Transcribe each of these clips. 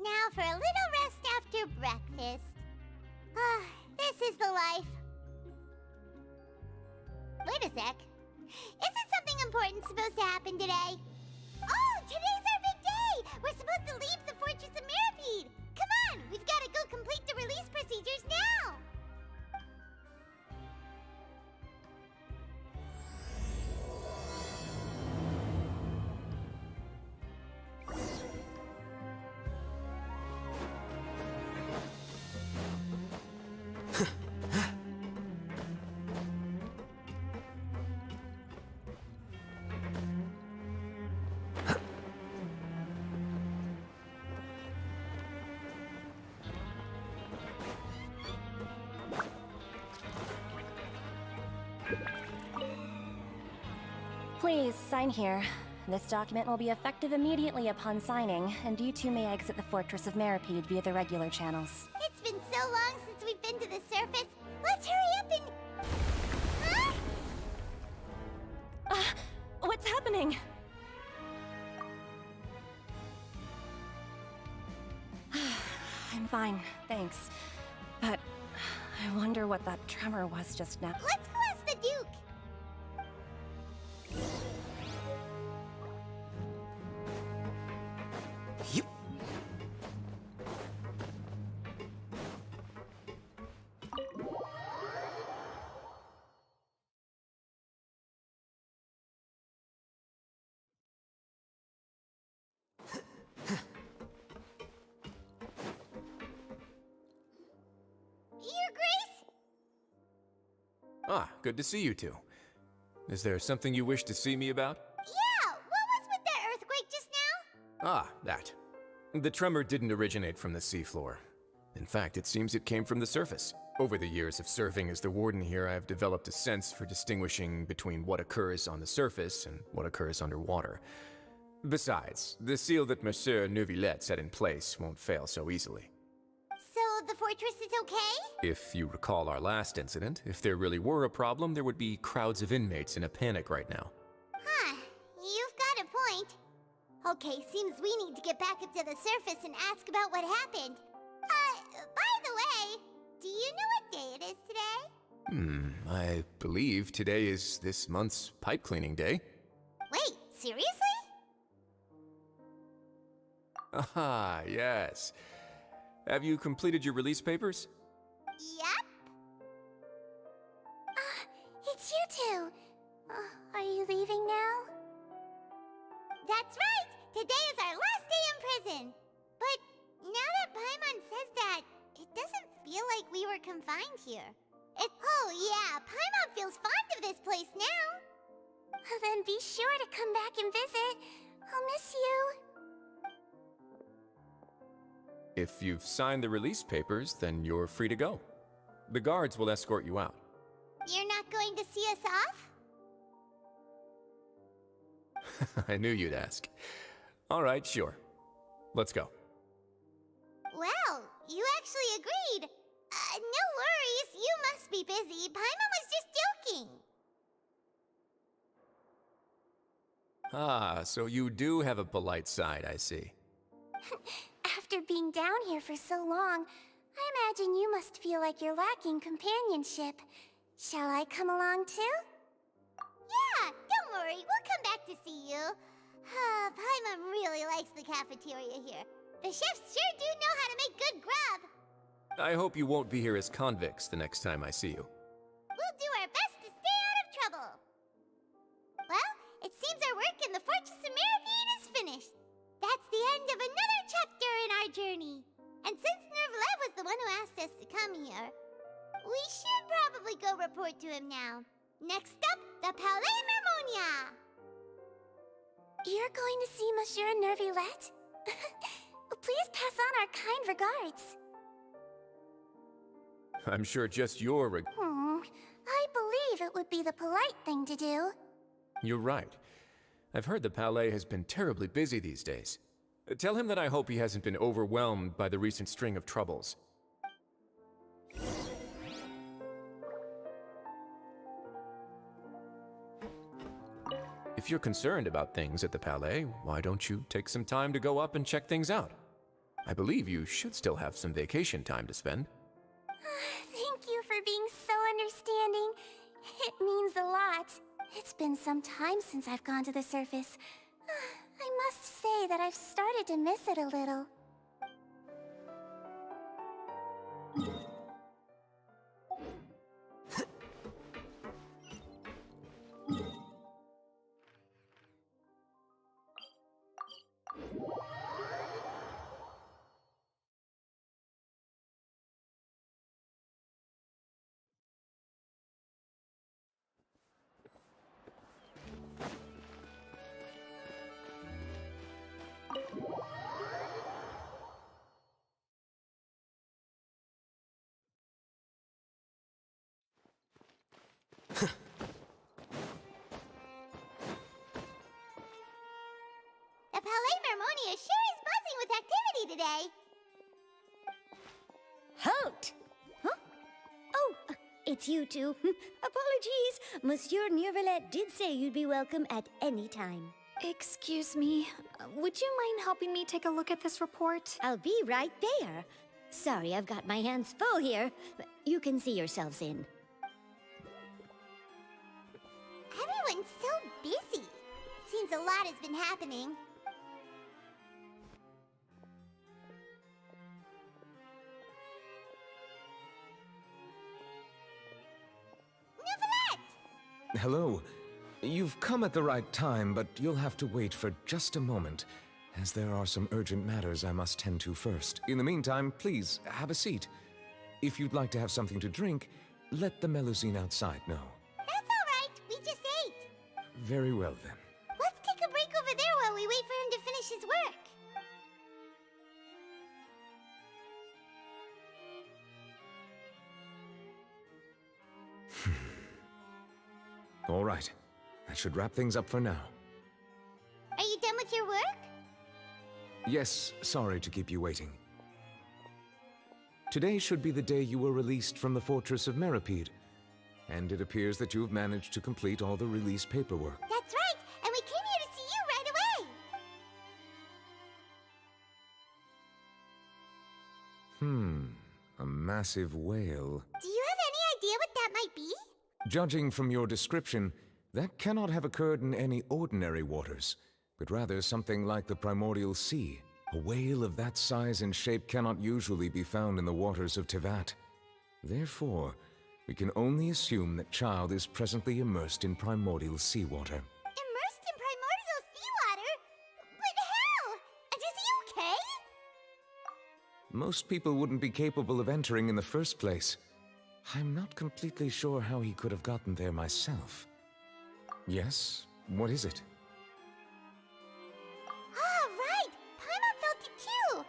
Now for a little rest after breakfast. This is the life. Wait a sec. Isn't something important supposed to happen today? Oh, today's our big day! We're supposed to leave the Fortress of Mirapede! Come on, we've got to go complete the release procedures now! Please, sign here. This document will be effective immediately upon signing, and you two may exit the Fortress of Mirapede via the regular channels. It's been so long since we've been to the surface. Let's hurry up and... Huh? What's happening? I'm fine, thanks. But I wonder what that tremor was just now. Let's go ask the Duke. Your Grace? Ah, good to see you two. Is there something you wish to see me about? Yeah, what was with that earthquake just now? Ah, that. The tremor didn't originate from the seafloor. In fact, it seems it came from the surface. Over the years of serving as the warden here, I have developed a sense for distinguishing between what occurs on the surface and what occurs underwater. Besides, the seal that Monsieur Neuvillette set in place won't fail so easily. So the fortress is okay? If you recall our last incident, if there really were a problem, there would be crowds of inmates in a panic right now. Huh, you've got a point. Okay, seems we need to get back up to the surface and ask about what happened. By the way, do you know what day it is today? I believe today is this month's pipe cleaning day. Wait, seriously? Ah, yes. Have you completed your release papers? Yep. It's you two. Are you leaving now? That's right! Today is our last day in prison! But now that Paimon says that, it doesn't feel like we were confined here. Oh yeah, Paimon feels fond of this place now! Then be sure to come back and visit. I'll miss you. If you've signed the release papers, then you're free to go. The guards will escort you out. You're not going to see us off? I knew you'd ask. All right, sure. Let's go. Well, you actually agreed. No worries, you must be busy. Paimon was just joking. Ah, so you do have a polite side, I see. After being down here for so long, I imagine you must feel like you're lacking companionship. Shall I come along too? Yeah, don't worry, we'll come back to see you. Paimon really likes the cafeteria here. The chefs sure do know how to make good grub. I hope you won't be here as convicts the next time I see you. We'll do our best to stay out of trouble. It seems our work in the Fortress of Meripede is finished. That's the end of another chapter in our journey. And since Nervalet was the one who asked us to come here, we should probably go report to him now. Next up, the Palais Mermonia! You're going to see Monsieur Nervalet? Please pass on our kind regards. I'm sure just your I believe it would be the polite thing to do. You're right. I've heard the Palais has been terribly busy these days. Tell him that I hope he hasn't been overwhelmed by the recent string of troubles. If you're concerned about things at the Palais, why don't you take some time to go up and check things out? I believe you should still have some vacation time to spend. Thank you for being so understanding. It means a lot. It's been some time since I've gone to the surface. I must say that I've started to miss it a little. The Palais Mermonia sure is buzzing with activity today. Halt! Huh? Oh, it's you two. Apologies. Monsieur Nervalet did say you'd be welcome at any time. Excuse me, would you mind helping me take a look at this report? I'll be right there. Sorry, I've got my hands full here. You can see yourselves in. Everyone's so busy. Seems a lot has been happening. Nervalet! Hello. You've come at the right time, but you'll have to wait for just a moment, as there are some urgent matters I must tend to first. In the meantime, please, have a seat. If you'd like to have something to drink, let the Melusine outside know. That's all right. We just ate. Very well, then. Let's take a break over there while we wait for him to finish his work. All right. That should wrap things up for now. Are you done with your work? Yes, sorry to keep you waiting. Today should be the day you were released from the Fortress of Meripede, and it appears that you've managed to complete all the release paperwork. That's right, and we came here to see you right away. A massive whale. Do you have any idea what that might be? Judging from your description, that cannot have occurred in any ordinary waters, but rather something like the primordial sea. A whale of that size and shape cannot usually be found in the waters of Teyvat. Therefore, we can only assume that Child is presently immersed in primordial seawater. Immersed in primordial seawater? But how? And is he okay? Most people wouldn't be capable of entering in the first place. I'm not completely sure how he could have gotten there myself. Yes? What is it? Ah, right! Paimon felt it too!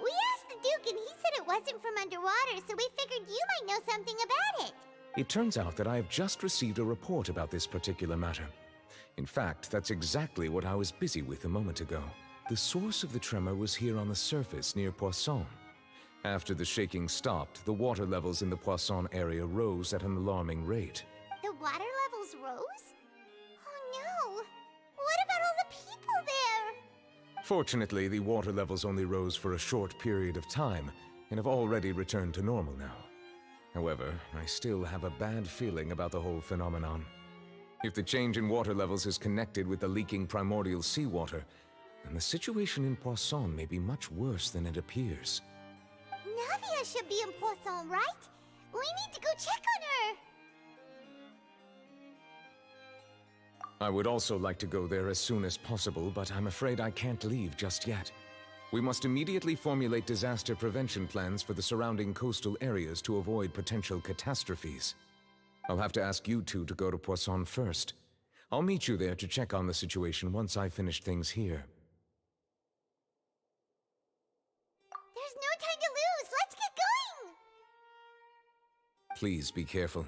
We asked the Duke and he said it wasn't from underwater, so we figured you might know something about it. It turns out that I have just received a report about this particular matter. In fact, that's exactly what I was busy with a moment ago. The source of the tremor was here on the surface near Poisson. After the shaking stopped, the water levels in the Poisson area rose at an alarming rate. The water levels rose? Oh no! What about all the people there? Fortunately, the water levels only rose for a short period of time, and have already returned to normal now. However, I still have a bad feeling about the whole phenomenon. If the change in water levels is connected with the leaking primordial seawater, then the situation in Poisson may be much worse than it appears. Navia should be in Poisson, right? We need to go check on her! I would also like to go there as soon as possible, but I'm afraid I can't leave just yet. We must immediately formulate disaster prevention plans for the surrounding coastal areas to avoid potential catastrophes. I'll have to ask you two to go to Poisson first. I'll meet you there to check on the situation once I've finished things here. There's no time to lose! Let's get going! Please be careful.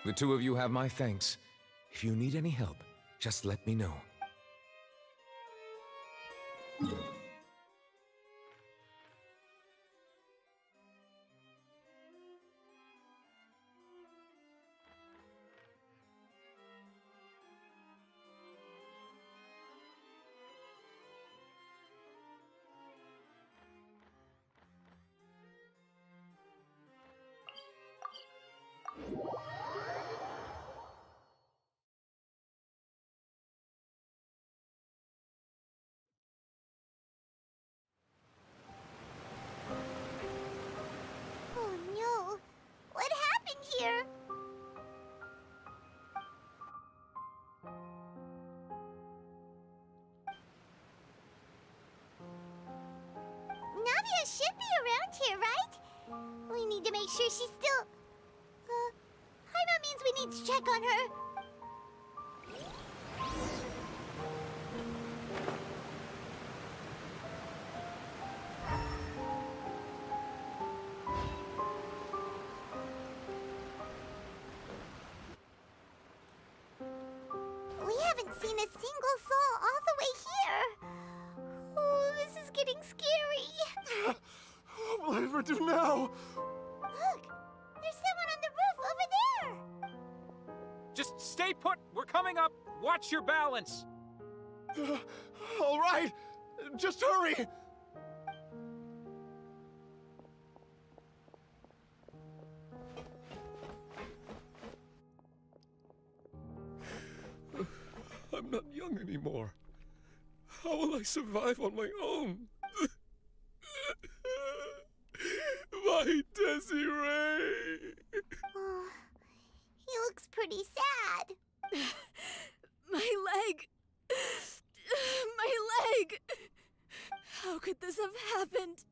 The two of you have my thanks. If you need any help, just let me know. Oh no! What happened here? Navia should be around here, right? We need to make sure she's still... Paimon means we need to check on her. We haven't seen a single soul all the way here. Oh, this is getting scary. What will I ever do now? Look, there's someone on the roof over there. Just stay put. We're coming up. Watch your balance. All right, just hurry. I'm not young anymore. How will I survive on my own? My Desiree! Oh, he looks pretty sad. My leg! My leg! How could this have happened?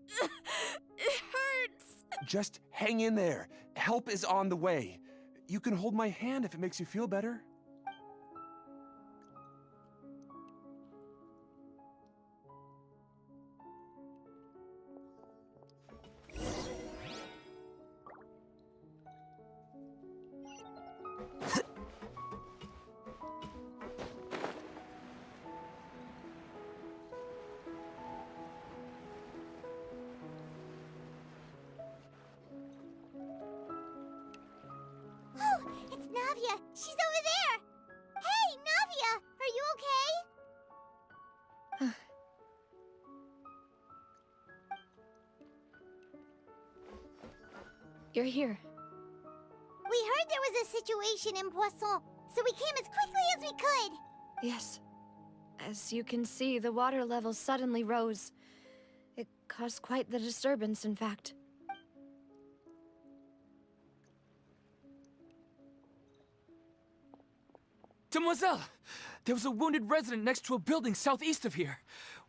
It hurts! Just hang in there. Help is on the way. You can hold my hand if it makes you feel better. Oh, it's Navia. She's over there. Hey, Navia, are you okay? You're here. We heard there was a situation in Poisson, so we came as quickly as we could. Yes. As you can see, the water level suddenly rose. It caused quite the disturbance, in fact. Demoiselle! There was a wounded resident next to a building southeast of here.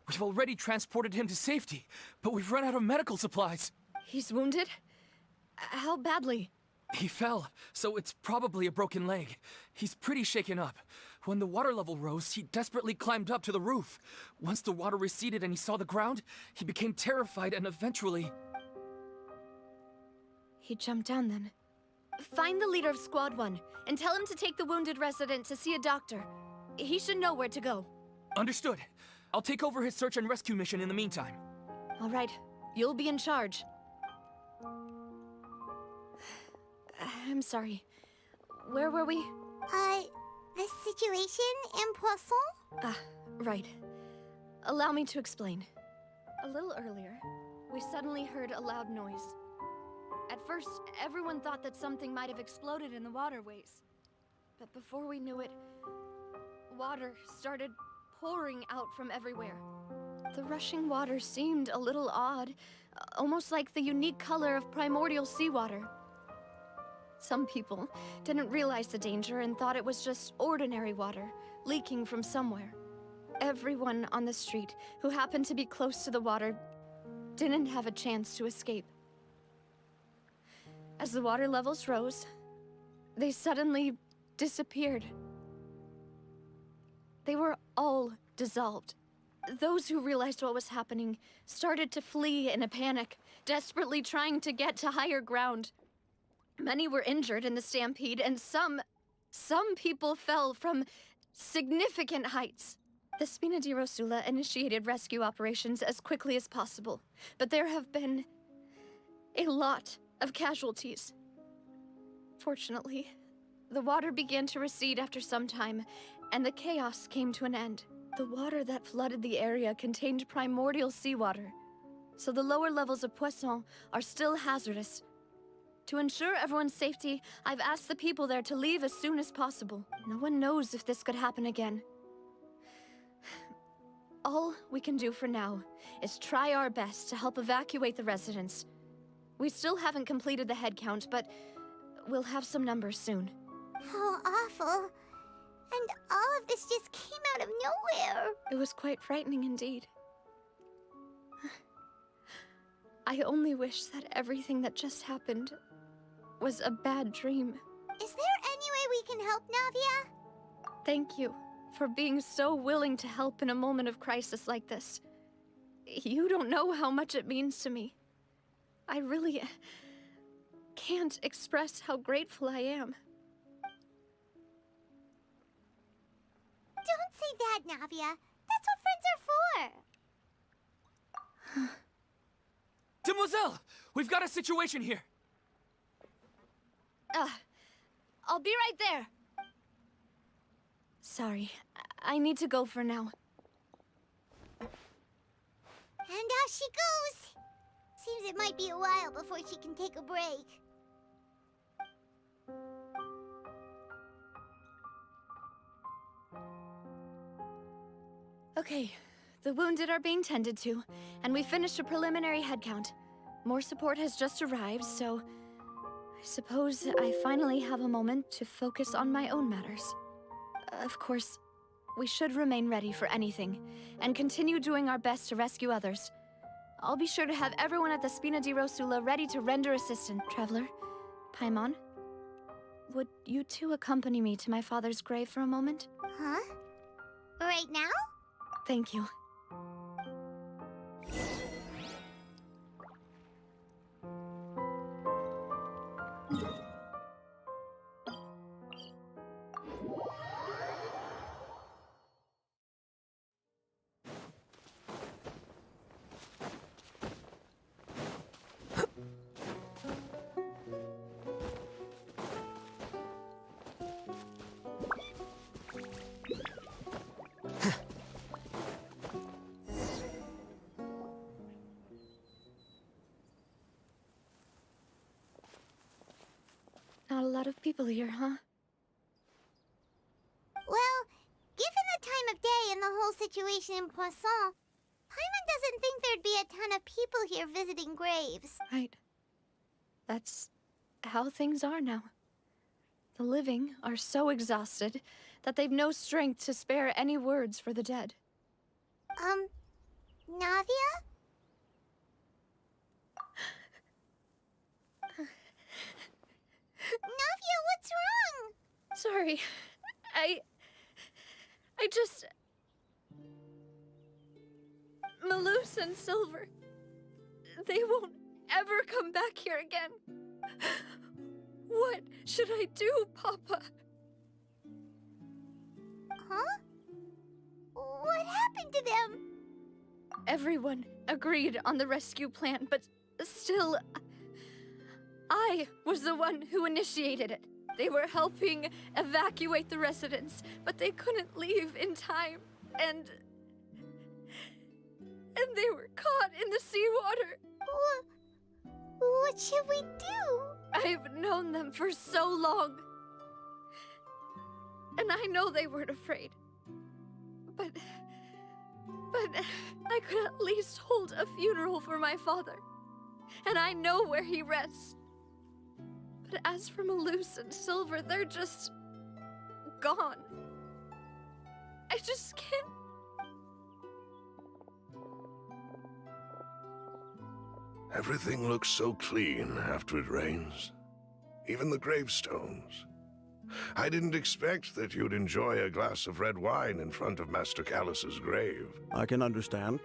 We've already transported him to safety, but we've run out of medical supplies. He's wounded? How badly? He fell, so it's probably a broken leg. He's pretty shaken up. When the water level rose, he desperately climbed up to the roof. Once the water receded and he saw the ground, he became terrified and eventually... He jumped down then. Find the leader of Squad 1 and tell him to take the wounded resident to see a doctor. He should know where to go. Understood. I'll take over his search and rescue mission in the meantime. All right, you'll be in charge. I'm sorry. Where were we? The situation in Poisson? Ah, right. Allow me to explain. A little earlier, we suddenly heard a loud noise. At first, everyone thought that something might have exploded in the waterways. But before we knew it, water started pouring out from everywhere. The rushing water seemed a little odd, almost like the unique color of primordial seawater. Some people didn't realize the danger and thought it was just ordinary water, leaking from somewhere. Everyone on the street who happened to be close to the water didn't have a chance to escape. As the water levels rose, they suddenly disappeared. They were all dissolved. Those who realized what was happening started to flee in a panic, desperately trying to get to higher ground. Many were injured in the stampede, and some people fell from significant heights. The Spina di Rosula initiated rescue operations as quickly as possible, but there have been a lot of casualties. Fortunately, the water began to recede after some time, and the chaos came to an end. The water that flooded the area contained primordial seawater, so the lower levels of Poisson are still hazardous. To ensure everyone's safety, I've asked the people there to leave as soon as possible. No one knows if this could happen again. All we can do for now is try our best to help evacuate the residents. We still haven't completed the head count, but we'll have some numbers soon. How awful. And all of this just came out of nowhere. It was quite frightening indeed. I only wish that everything that just happened was a bad dream. Is there any way we can help, Navia? Thank you for being so willing to help in a moment of crisis like this. You don't know how much it means to me. I really can't express how grateful I am. Don't say that, Navia. That's what friends are for. Demoiselle! We've got a situation here! I'll be right there. Sorry, I need to go for now. And off she goes. Seems it might be a while before she can take a break. Okay, the wounded are being tended to, and we finished a preliminary head count. More support has just arrived, so I suppose I finally have a moment to focus on my own matters. Of course, we should remain ready for anything, and continue doing our best to rescue others. I'll be sure to have everyone at the Spina di Rosula ready to render assistance. Traveler, Paimon, would you two accompany me to my father's grave for a moment? Huh? Right now? Thank you. Not a lot of people here, huh? Well, given the time of day and the whole situation in Poisson, Paimon doesn't think there'd be a ton of people here visiting graves. Right. That's how things are now. The living are so exhausted that they've no strength to spare any words for the dead. Navia? Navia, what's wrong? Sorry. I just... Malus and Silver, they won't ever come back here again. What should I do, Papa? Huh? What happened to them? Everyone agreed on the rescue plan, but still, I was the one who initiated it. They were helping evacuate the residents, but they couldn't leave in time, and they were caught in the seawater. What should we do? I've known them for so long, and I know they weren't afraid. But But I could at least hold a funeral for my father. And I know where he rests. But as for Malus and Silver, they're just... gone. I just can't... Everything looks so clean after it rains. Even the gravestones. I didn't expect that you'd enjoy a glass of red wine in front of Master Callus's grave. I can understand.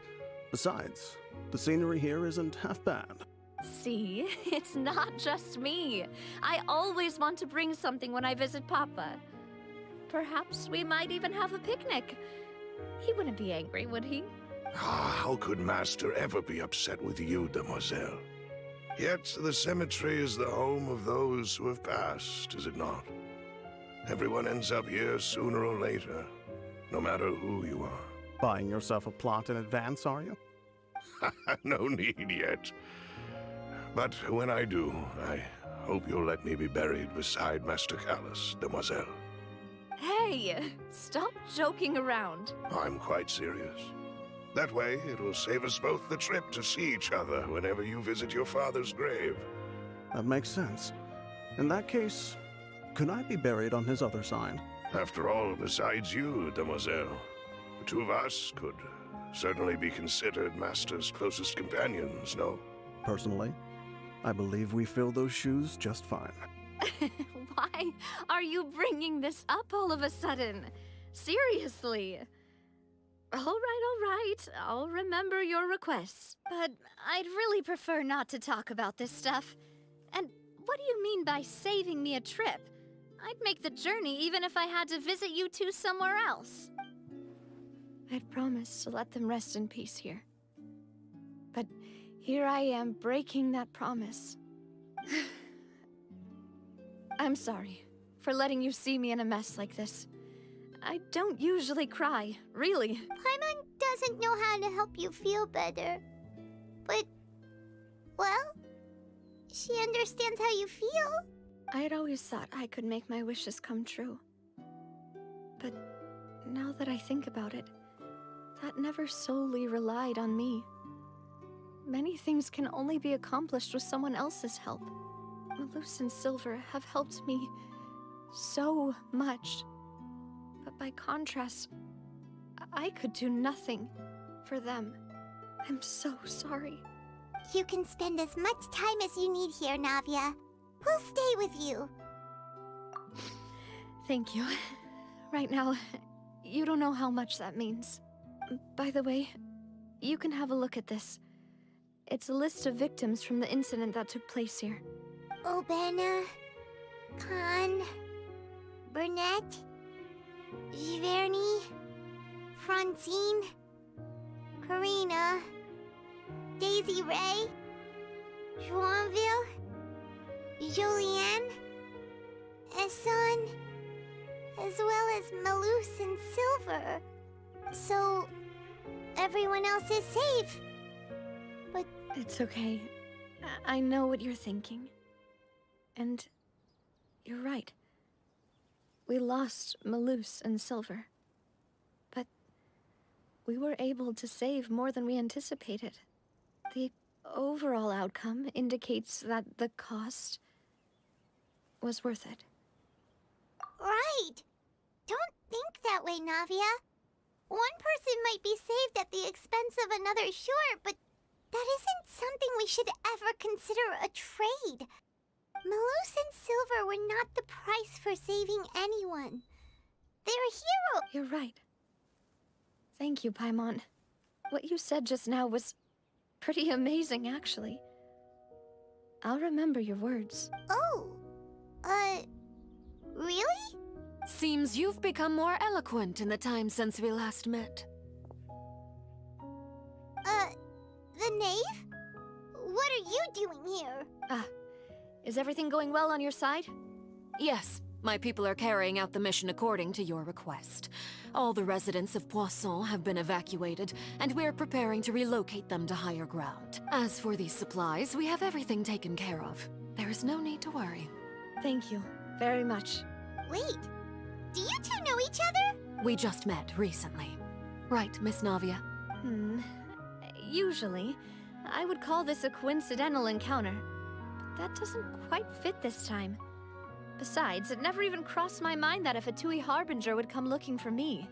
Besides, the scenery here isn't half bad. See, it's not just me. I always want to bring something when I visit Papa. Perhaps we might even have a picnic. He wouldn't be angry, would he? How could Master ever be upset with you, demoiselle? Yet the cemetery is the home of those who have passed, is it not? Everyone ends up here sooner or later, no matter who you are. Buying yourself a plot in advance, are you? No need yet. But when I do, I hope you'll let me be buried beside Master Callus, demoiselle. Hey, stop joking around. I'm quite serious. That way, it will save us both the trip to see each other whenever you visit your father's grave. That makes sense. In that case, could I be buried on his other side? After all, besides you, demoiselle, the two of us could certainly be considered Master's closest companions, no? Personally, I believe we fill those shoes just fine. Why are you bringing this up all of a sudden? Seriously. All right. I'll remember your requests. But I'd really prefer not to talk about this stuff. And what do you mean by saving me a trip? I'd make the journey even if I had to visit you two somewhere else. I'd promised to let them rest in peace here. But here I am breaking that promise. I'm sorry for letting you see me in a mess like this. I don't usually cry, really. Paimon doesn't know how to help you feel better. But, well, she understands how you feel. I had always thought I could make my wishes come true. But now that I think about it, that never solely relied on me. Many things can only be accomplished with someone else's help. Malus and Silver have helped me so much. But by contrast, I could do nothing for them. I'm so sorry. You can spend as much time as you need here, Navia. We'll stay with you. Thank you. Right now, you don't know how much that means. By the way, you can have a look at this. It's a list of victims from the incident that took place here. Obena, Khan, Burnett, Giverny, Francine, Karina, Daisy Ray, Joinville, Julianne, Esson, as well as Malus and Silver. So, everyone else is safe. But it's okay. I know what you're thinking. And you're right. We lost Malus and Silver. But we were able to save more than we anticipated. The overall outcome indicates that the cost was worth it. right. Don't think that way, Navia. One person might be saved at the expense of another, sure, but that isn't something we should ever consider a trade. Malus and Silver were not the price for saving anyone. They're heroes. You're right. Thank you, Paimon. What you said just now was pretty amazing, actually. I'll remember your words. Oh, really? Seems you've become more eloquent in the time since we last met. The knave? What are you doing here? Is everything going well on your side? Yes, my people are carrying out the mission according to your request. All the residents of Poisson have been evacuated, and we're preparing to relocate them to higher ground. As for these supplies, we have everything taken care of. There is no need to worry. Thank you very much. Wait, do you two know each other? We just met recently. Right, Miss Navia? Usually, I would call this a coincidental encounter. But that doesn't quite fit this time. Besides, it never even crossed my mind that a Fatui Harbinger would come looking for me.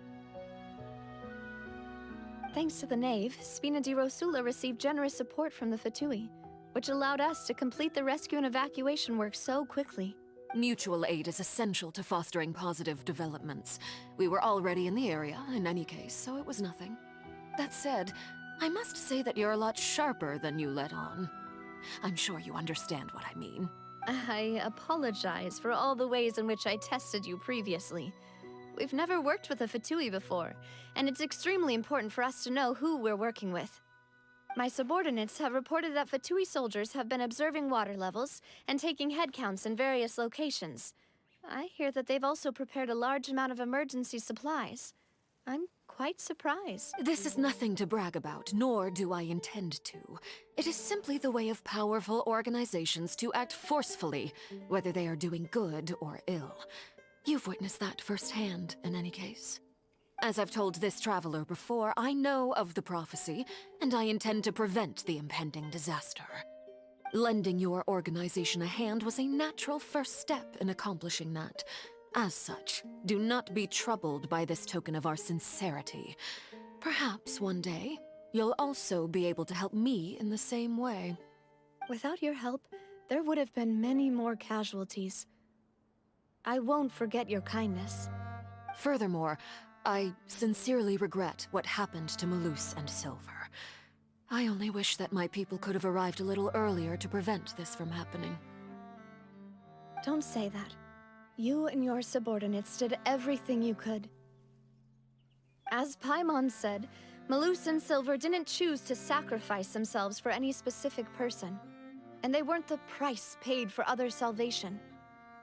Thanks to the Knave, Spina di Rosula received generous support from the Fatui, which allowed us to complete the rescue and evacuation work so quickly. Mutual aid is essential to fostering positive developments. We were already in the area, in any case, so it was nothing. That said, I must say that you're a lot sharper than you let on. I'm sure you understand what I mean. I apologize for all the ways in which I tested you previously. We've never worked with a Fatui before, and it's extremely important for us to know who we're working with. My subordinates have reported that Fatui soldiers have been observing water levels and taking head counts in various locations. I hear that they've also prepared a large amount of emergency supplies. I'm quite surprised. This is nothing to brag about, nor do I intend to. It is simply the way of powerful organizations to act forcefully, whether they are doing good or ill. You've witnessed that firsthand, in any case. As I've told this traveler before, I know of the prophecy, and I intend to prevent the impending disaster. Lending your organization a hand was a natural first step in accomplishing that. As such, do not be troubled by this token of our sincerity. Perhaps one day, you'll also be able to help me in the same way. Without your help, there would have been many more casualties. I won't forget your kindness. Furthermore, I sincerely regret what happened to Malus and Silver. I only wish that my people could have arrived a little earlier to prevent this from happening. Don't say that. You and your subordinates did everything you could. As Paimon said, Malus and Silver didn't choose to sacrifice themselves for any specific person. And they weren't the price paid for others' salvation.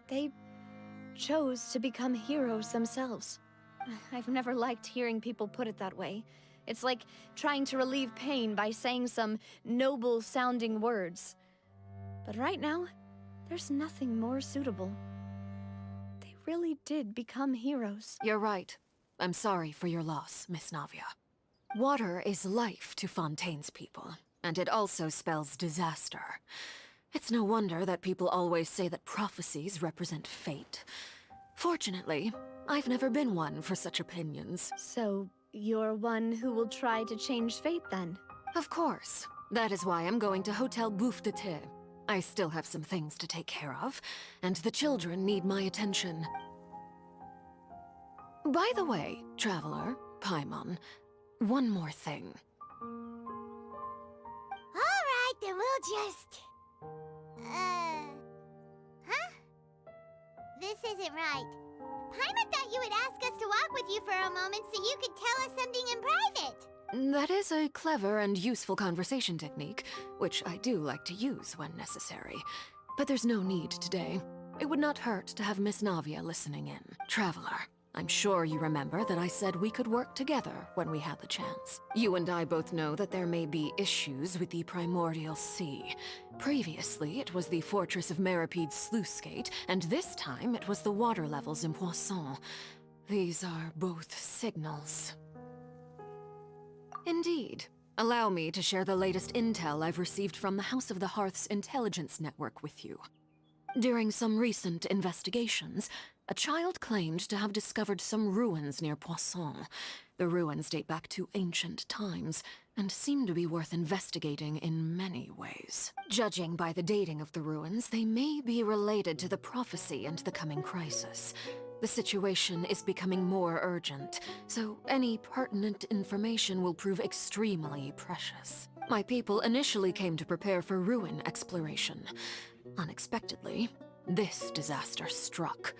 They chose to become heroes themselves. I've never liked hearing people put it that way. It's like trying to relieve pain by saying some noble-sounding words. But right now, there's nothing more suitable. They really did become heroes. You're right. I'm sorry for your loss, Miss Navia. Water is life to Fontaine's people, and it also spells disaster. It's no wonder that people always say that prophecies represent fate. Fortunately, I've never been one for such opinions. So, you're one who will try to change fate, then? Of course. That is why I'm going to Hotel Bouffe de Thé. I still have some things to take care of, and the children need my attention. By the way, Traveler, Paimon, one more thing. Alright, then we'll just... Huh? This isn't right. Paimon thought you would ask us to walk with you for a moment so you could tell us something in private. That is a clever and useful conversation technique, which I do like to use when necessary. But there's no need today. It would not hurt to have Miss Navia listening in. Traveler, I'm sure you remember that I said we could work together when we had the chance. You and I both know that there may be issues with the Primordial Sea. Previously, it was the Fortress of Meripede's sluice gate, and this time it was the water levels in Poisson. These are both signals. Indeed. Allow me to share the latest intel I've received from the House of the Hearth's intelligence network with you. During some recent investigations, a child claimed to have discovered some ruins near Poisson. The ruins date back to ancient times, and seem to be worth investigating in many ways. Judging by the dating of the ruins, they may be related to the prophecy and the coming crisis. The situation is becoming more urgent, so any pertinent information will prove extremely precious. My people initially came to prepare for ruin exploration. Unexpectedly, this disaster struck.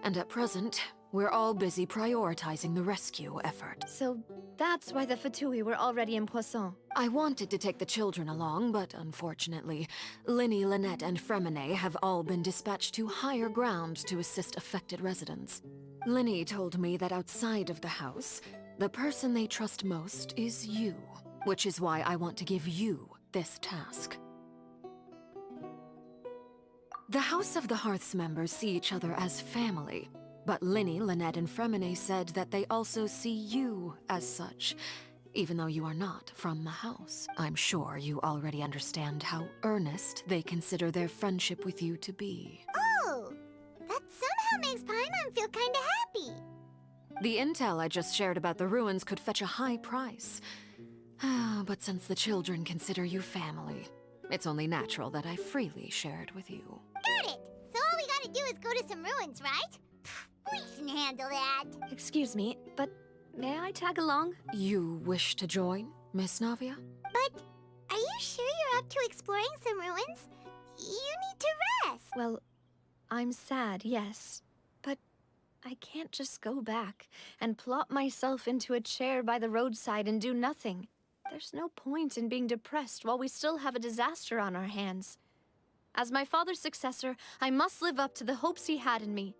And at present, we're all busy prioritizing the rescue effort. So that's why the Fatui were already in Poisson. I wanted to take the children along, but unfortunately, Linny, Lynette, and Fremine have all been dispatched to higher ground to assist affected residents. Linny told me that outside of the house, the person they trust most is you, which is why I want to give you this task. The House of the Hearth's members see each other as family, but Linny, Lynette, and Fremine said that they also see you as such. even though you are not from the house. I'm sure you already understand how earnest they consider their friendship with you to be. Oh, that somehow makes Paimon feel kinda happy. The intel I just shared about the ruins could fetch a high price. But since the children consider you family, it's only natural that I freely share it with you. Got it! So all we gotta do is go to some ruins, right? We can handle that. Excuse me, but may I tag along? You wish to join, Miss Navia? But are you sure you're up to exploring some ruins? You need to rest. Well, I'm sad, yes. But I can't just go back and plop myself into a chair by the roadside and do nothing. There's no point in being depressed while we still have a disaster on our hands. As my father's successor, I must live up to the hopes he had in me.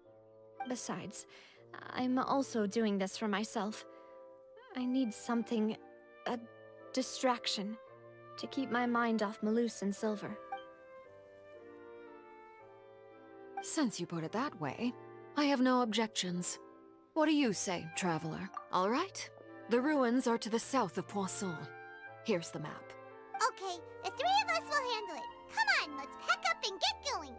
Besides, I'm also doing this for myself. I need something, a distraction, to keep my mind off Malus and Silver. Since you put it that way, I have no objections. What do you say, traveler? All right? The ruins are to the south of Poisson. Here's the map. Okay, the three of us will handle it. Come on, let's pack up and get going.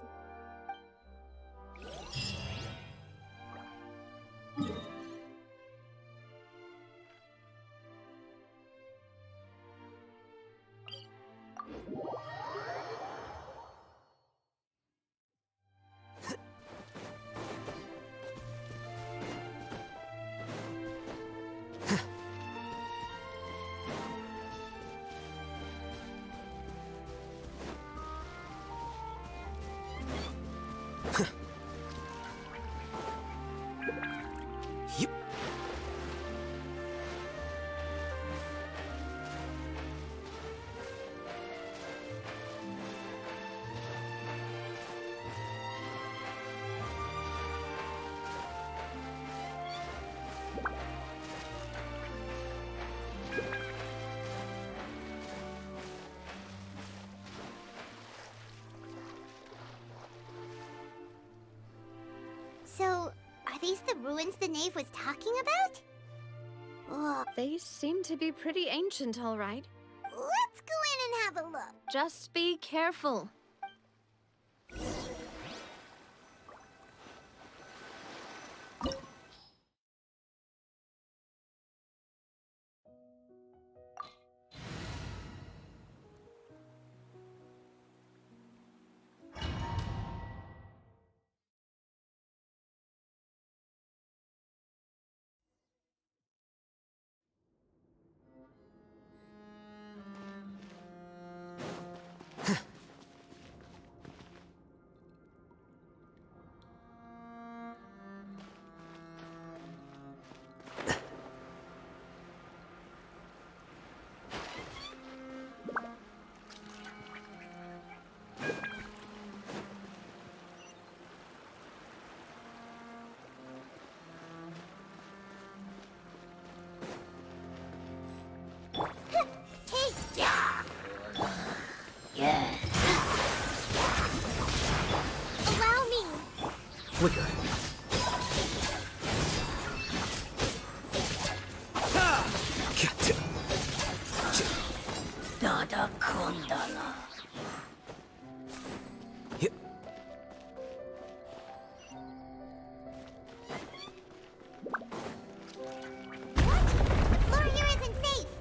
So, are these the ruins the knave was talking about? Ugh. They seem to be pretty ancient, all right. Let's go in and have a look. Just be careful. Allow me. Flicker. Dada Kondala. The floor here isn't safe.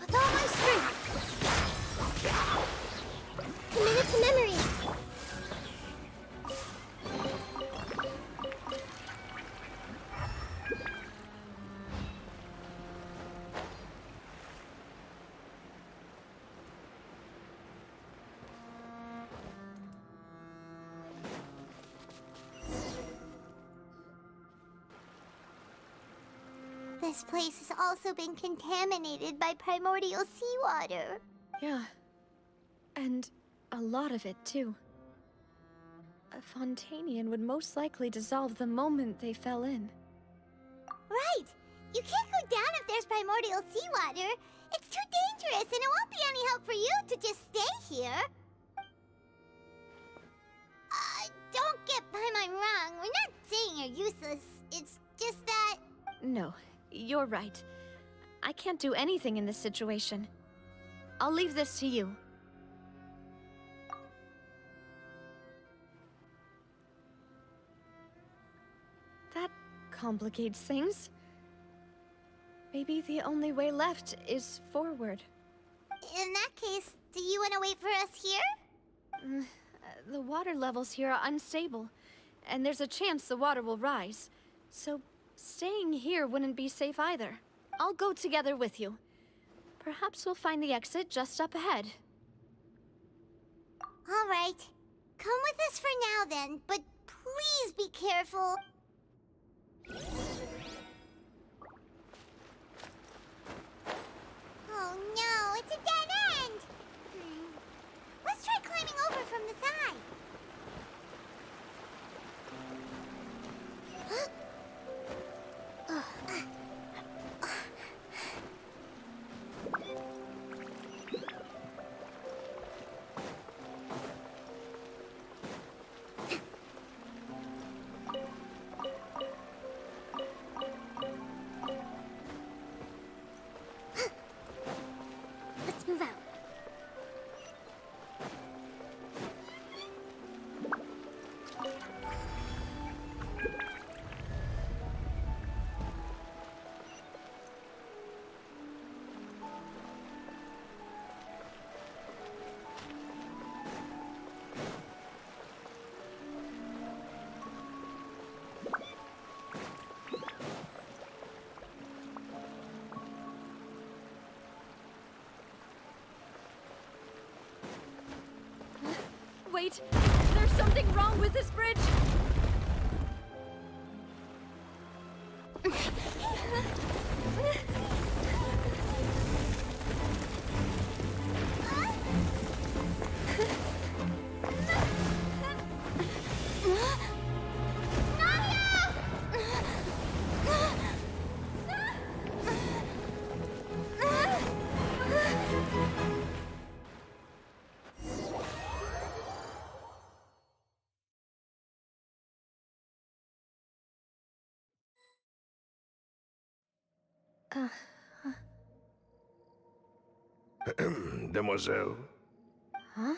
With all my strength. Commit it to memory. This place has also been contaminated by primordial seawater. Yeah. And a lot of it, too. A Fontanian would most likely dissolve the moment they fell in. Right! You can't go down if there's primordial seawater. It's too dangerous, and it won't be any help for you to just stay here. Don't get Paimon wrong. We're not saying you're useless. It's just that... No, you're right. I can't do anything in this situation. I'll leave this to you. That complicates things. Maybe the only way left is forward. In that case, do you want to wait for us here? The water levels here are unstable, and there's a chance the water will rise. So, staying here wouldn't be safe either. I'll go together with you. Perhaps we'll find the exit just up ahead. All right. Come with us for now then, but please be careful. Oh no, it's a dead end! Let's try climbing over from the side. Let's move out. Wait, there's something wrong with this bridge! Demoiselle? Huh?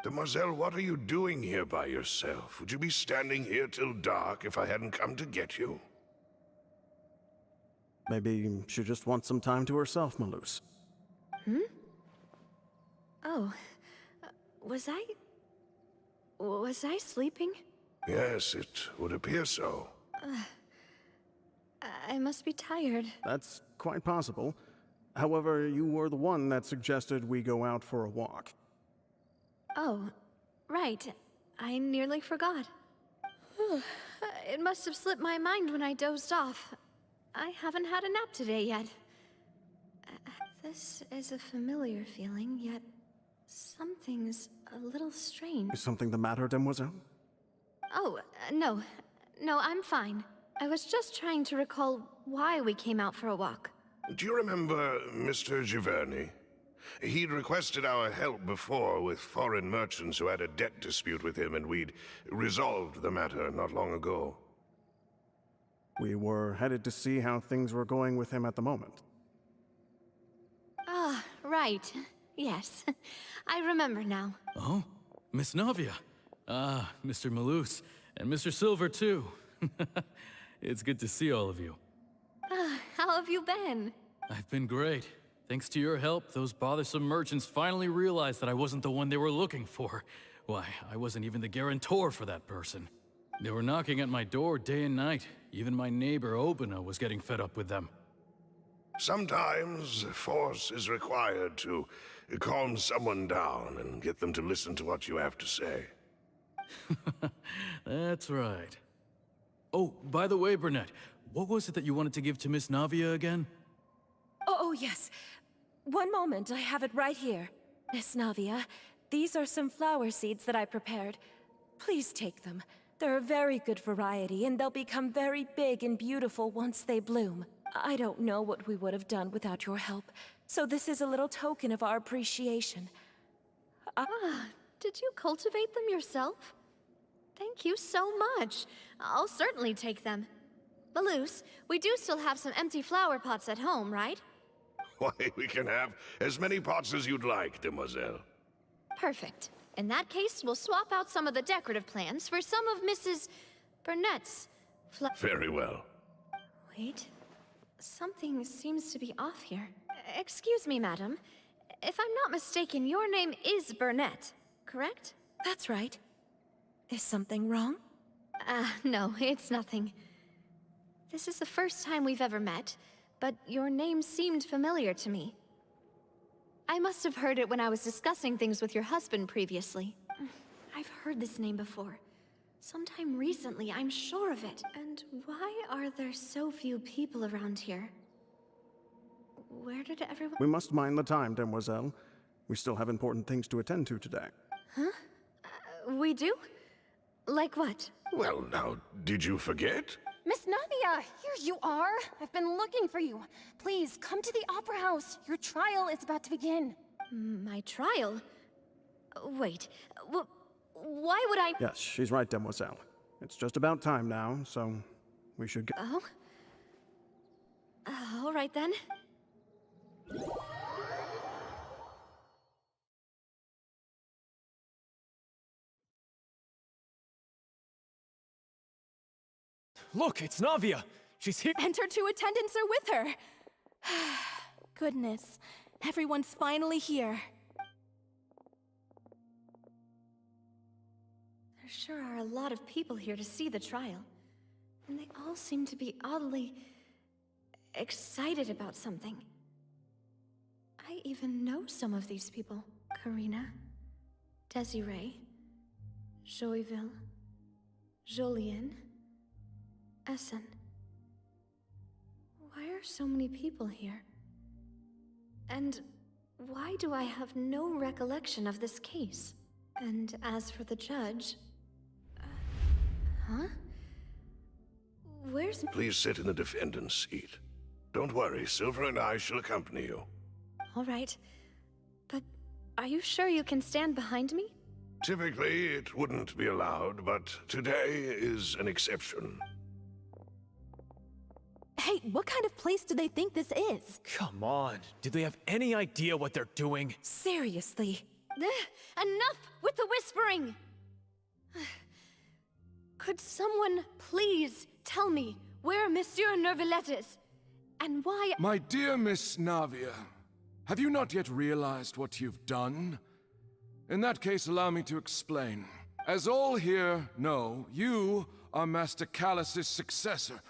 Demoiselle, what are you doing here by yourself? Would you be standing here till dark if I hadn't come to get you? Maybe she just wants some time to herself, Malus. Oh, was I sleeping? Yes, it would appear so. I must be tired. That's quite possible. However, you were the one that suggested we go out for a walk. Oh, right. I nearly forgot. It must have slipped my mind when I dozed off. I haven't had a nap today yet. This is a familiar feeling, yet something's a little strange. Is something the matter, Demoiselle? Oh, no. No, I'm fine. I was just trying to recall why we came out for a walk. Do you remember Mr. Giverny? He'd requested our help before with foreign merchants who had a debt dispute with him, and we'd resolved the matter not long ago. We were headed to see how things were going with him at the moment. Ah, right. Yes. I remember now. Oh, Miss Navia. Ah, Mr. Malus. And Mr. Silver, too. It's good to see all of you. How have you been? I've been great. Thanks to your help, those bothersome merchants finally realized that I wasn't the one they were looking for. Why, I wasn't even the guarantor for that person. They were knocking at my door day and night. Even my neighbor, Obina, was getting fed up with them. Sometimes force is required to calm someone down and get them to listen to what you have to say. That's right. Oh, by the way, Burnett, what was it that you wanted to give to Miss Navia again? Oh, yes. One moment, I have it right here. Miss Navia, these are some flower seeds that I prepared. Please take them. They're a very good variety, and they'll become very big and beautiful once they bloom. I don't know what we would have done without your help, so this is a little token of our appreciation. Did you cultivate them yourself? Thank you so much. I'll certainly take them. Maloose, we do still have some empty flower pots at home, right? Why, we can have as many pots as you'd like, demoiselle. Perfect. In that case, we'll swap out some of the decorative plants for some of Mrs. Burnett's Very well. Wait. Something seems to be off here. Excuse me, madam. If I'm not mistaken, your name is Burnett, correct? That's right. Is something wrong? No, it's nothing. This is the first time we've ever met, but your name seemed familiar to me. I must have heard it when I was discussing things with your husband previously. I've heard this name before. Sometime recently, I'm sure of it. And why are there so few people around here? Where did everyone... We must mind the time, demoiselle. We still have important things to attend to today. Huh? We do? Like what? Well, now, did you forget? Miss Navia, here you are. I've been looking for you. Please, come to the Opera House. Your trial is about to begin. My trial? Wait, why would I... Yes, she's right, demoiselle. It's just about time now, so we should go. Oh? All right then. Look, it's Navia! She's here! And her 2 attendants are with her! Goodness, everyone's finally here. There sure are a lot of people here to see the trial. And they all seem to be oddly... excited about something. I even know some of these people. Karina, Desiree, Joyville, Jolien, Essen. Why are so many people here? And why do I have no recollection of this case? And as for the judge... huh? Where's... Please sit in the defendant's seat. Don't worry, Silver and I shall accompany you. All right. But are you sure you can stand behind me? Typically, it wouldn't be allowed, but today is an exception. Hey, what kind of place do they think this is? Come on, do they have any idea what they're doing? Seriously. Enough with the whispering! Could someone please tell me where Monsieur Neuvillette is? And why— My dear Miss Navia, have you not yet realized what you've done? In that case, allow me to explain. As all here know, you are Master Callus's successor,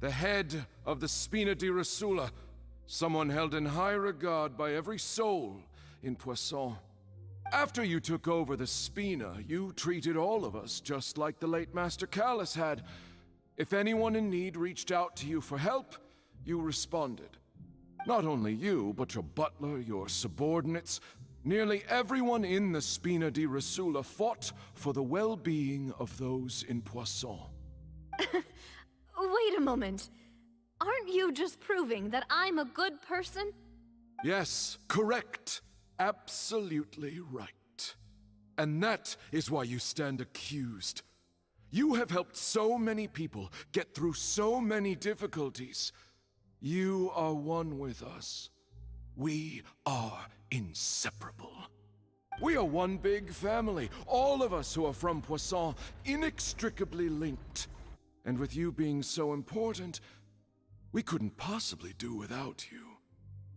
the head of the Spina di Rosula, someone held in high regard by every soul in Poisson. After you took over the Spina, you treated all of us just like the late Master Callus had. If anyone in need reached out to you for help, you responded. Not only you, but your butler, your subordinates, nearly everyone in the Spina di Rosula fought for the well-being of those in Poisson. Wait a moment. Aren't you just proving that I'm a good person? Yes, correct. Absolutely right. And that is why you stand accused. You have helped so many people get through so many difficulties. You are one with us. We are inseparable. We are one big family, all of us who are from Poisson, inextricably linked. And with you being so important, we couldn't possibly do without you.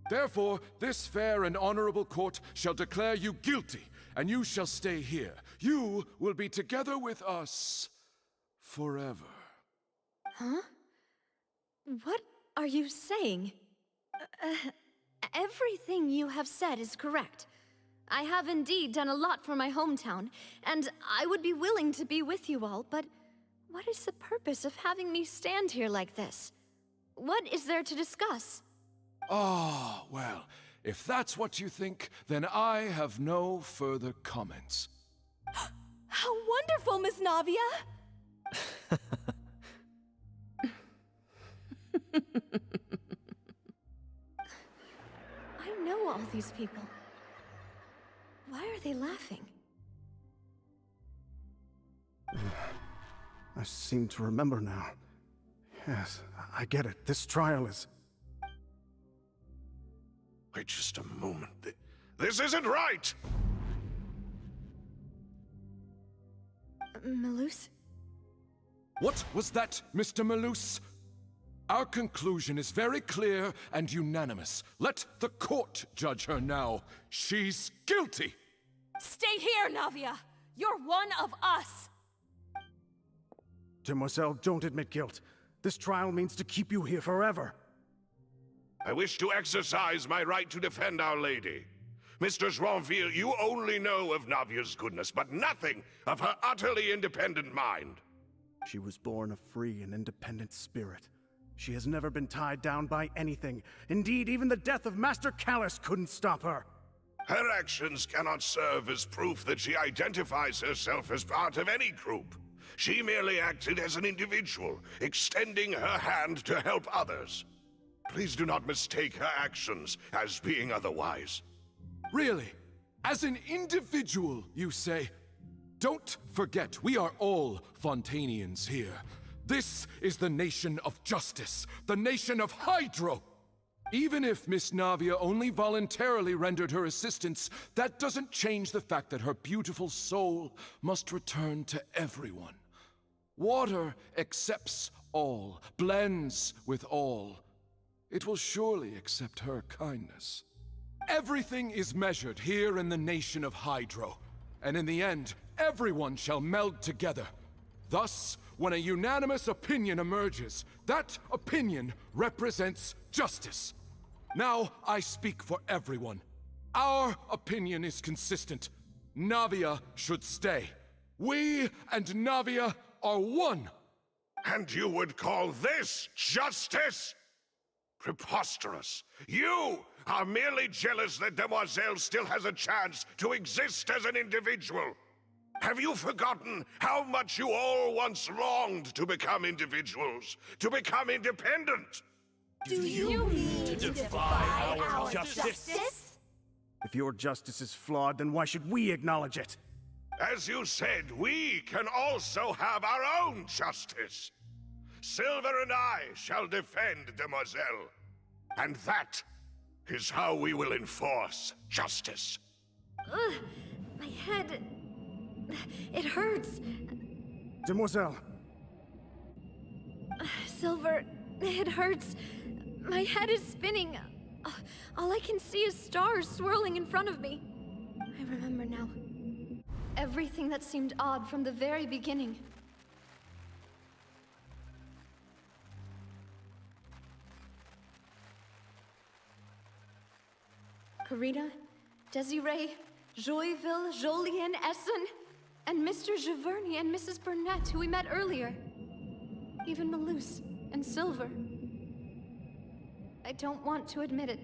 Therefore, this fair and honorable court shall declare you guilty, and you shall stay here. You will be together with us forever. Huh? What are you saying? Everything you have said is correct. I have indeed done a lot for my hometown, and I would be willing to be with you all, but what is the purpose of having me stand here like this? What is there to discuss? Ah, well, if that's what you think, then I have no further comments. How wonderful, Miss Navia! I know all these people. Why are they laughing? I seem to remember now. Yes, I get it. This trial is... Wait just a moment. This isn't right! Malus? What was that, Mr. Malus? Our conclusion is very clear and unanimous. Let the court judge her now. She's guilty! Stay here, Navia! You're one of us! Demoiselle, don't admit guilt. This trial means to keep you here forever. I wish to exercise my right to defend Our Lady. Mr. Joinville, you only know of Navia's goodness, but nothing of her utterly independent mind. She was born a free and independent spirit. She has never been tied down by anything. Indeed, even the death of Master Callus couldn't stop her. Her actions cannot serve as proof that she identifies herself as part of any group. She merely acted as an individual, extending her hand to help others. Please do not mistake her actions as being otherwise. Really? As an individual, you say? Don't forget, we are all Fontanians here. This is the nation of justice, the nation of Hydro. Even if Miss Navia only voluntarily rendered her assistance, that doesn't change the fact that her beautiful soul must return to everyone. Water accepts all, blends with all. It will surely accept her kindness. Everything is measured here in the nation of Hydro, and in the end, everyone shall meld together. Thus, when a unanimous opinion emerges, that opinion represents justice. Now I speak for everyone. Our opinion is consistent. Navia should stay. We and Navia are one. And you would call this justice? Preposterous. You are merely jealous that Demoiselle still has a chance to exist as an individual. Have you forgotten how much you all once longed to become individuals, to become independent? Do you mean to defy our justice? If your justice is flawed, then why should we acknowledge it? As you said, we can also have our own justice. Silver and I shall defend Demoiselle. And that is how we will enforce justice. Ugh, my head... It hurts. Demoiselle. Silver, it hurts. My head is spinning. All I can see is stars swirling in front of me. I remember now. Everything that seemed odd from the very beginning. Karina, Desiree, Joyville, Jolien, Essen, and Mr. Giverny and Mrs. Burnett, who we met earlier. Even Malus and Silver. I don't want to admit it,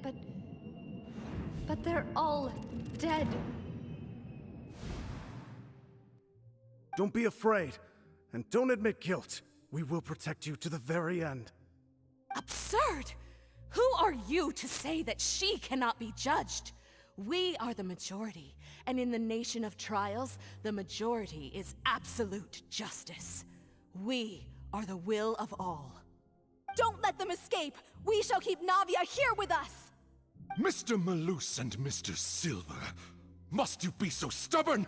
but they're all dead. Don't be afraid, and don't admit guilt. We will protect you to the very end. Absurd! Who are you to say that she cannot be judged? We are the majority, and in the nation of trials, the majority is absolute justice. We are the will of all. Don't let them escape! We shall keep Navia here with us! Mr. Malus and Mr. Silver, must you be so stubborn?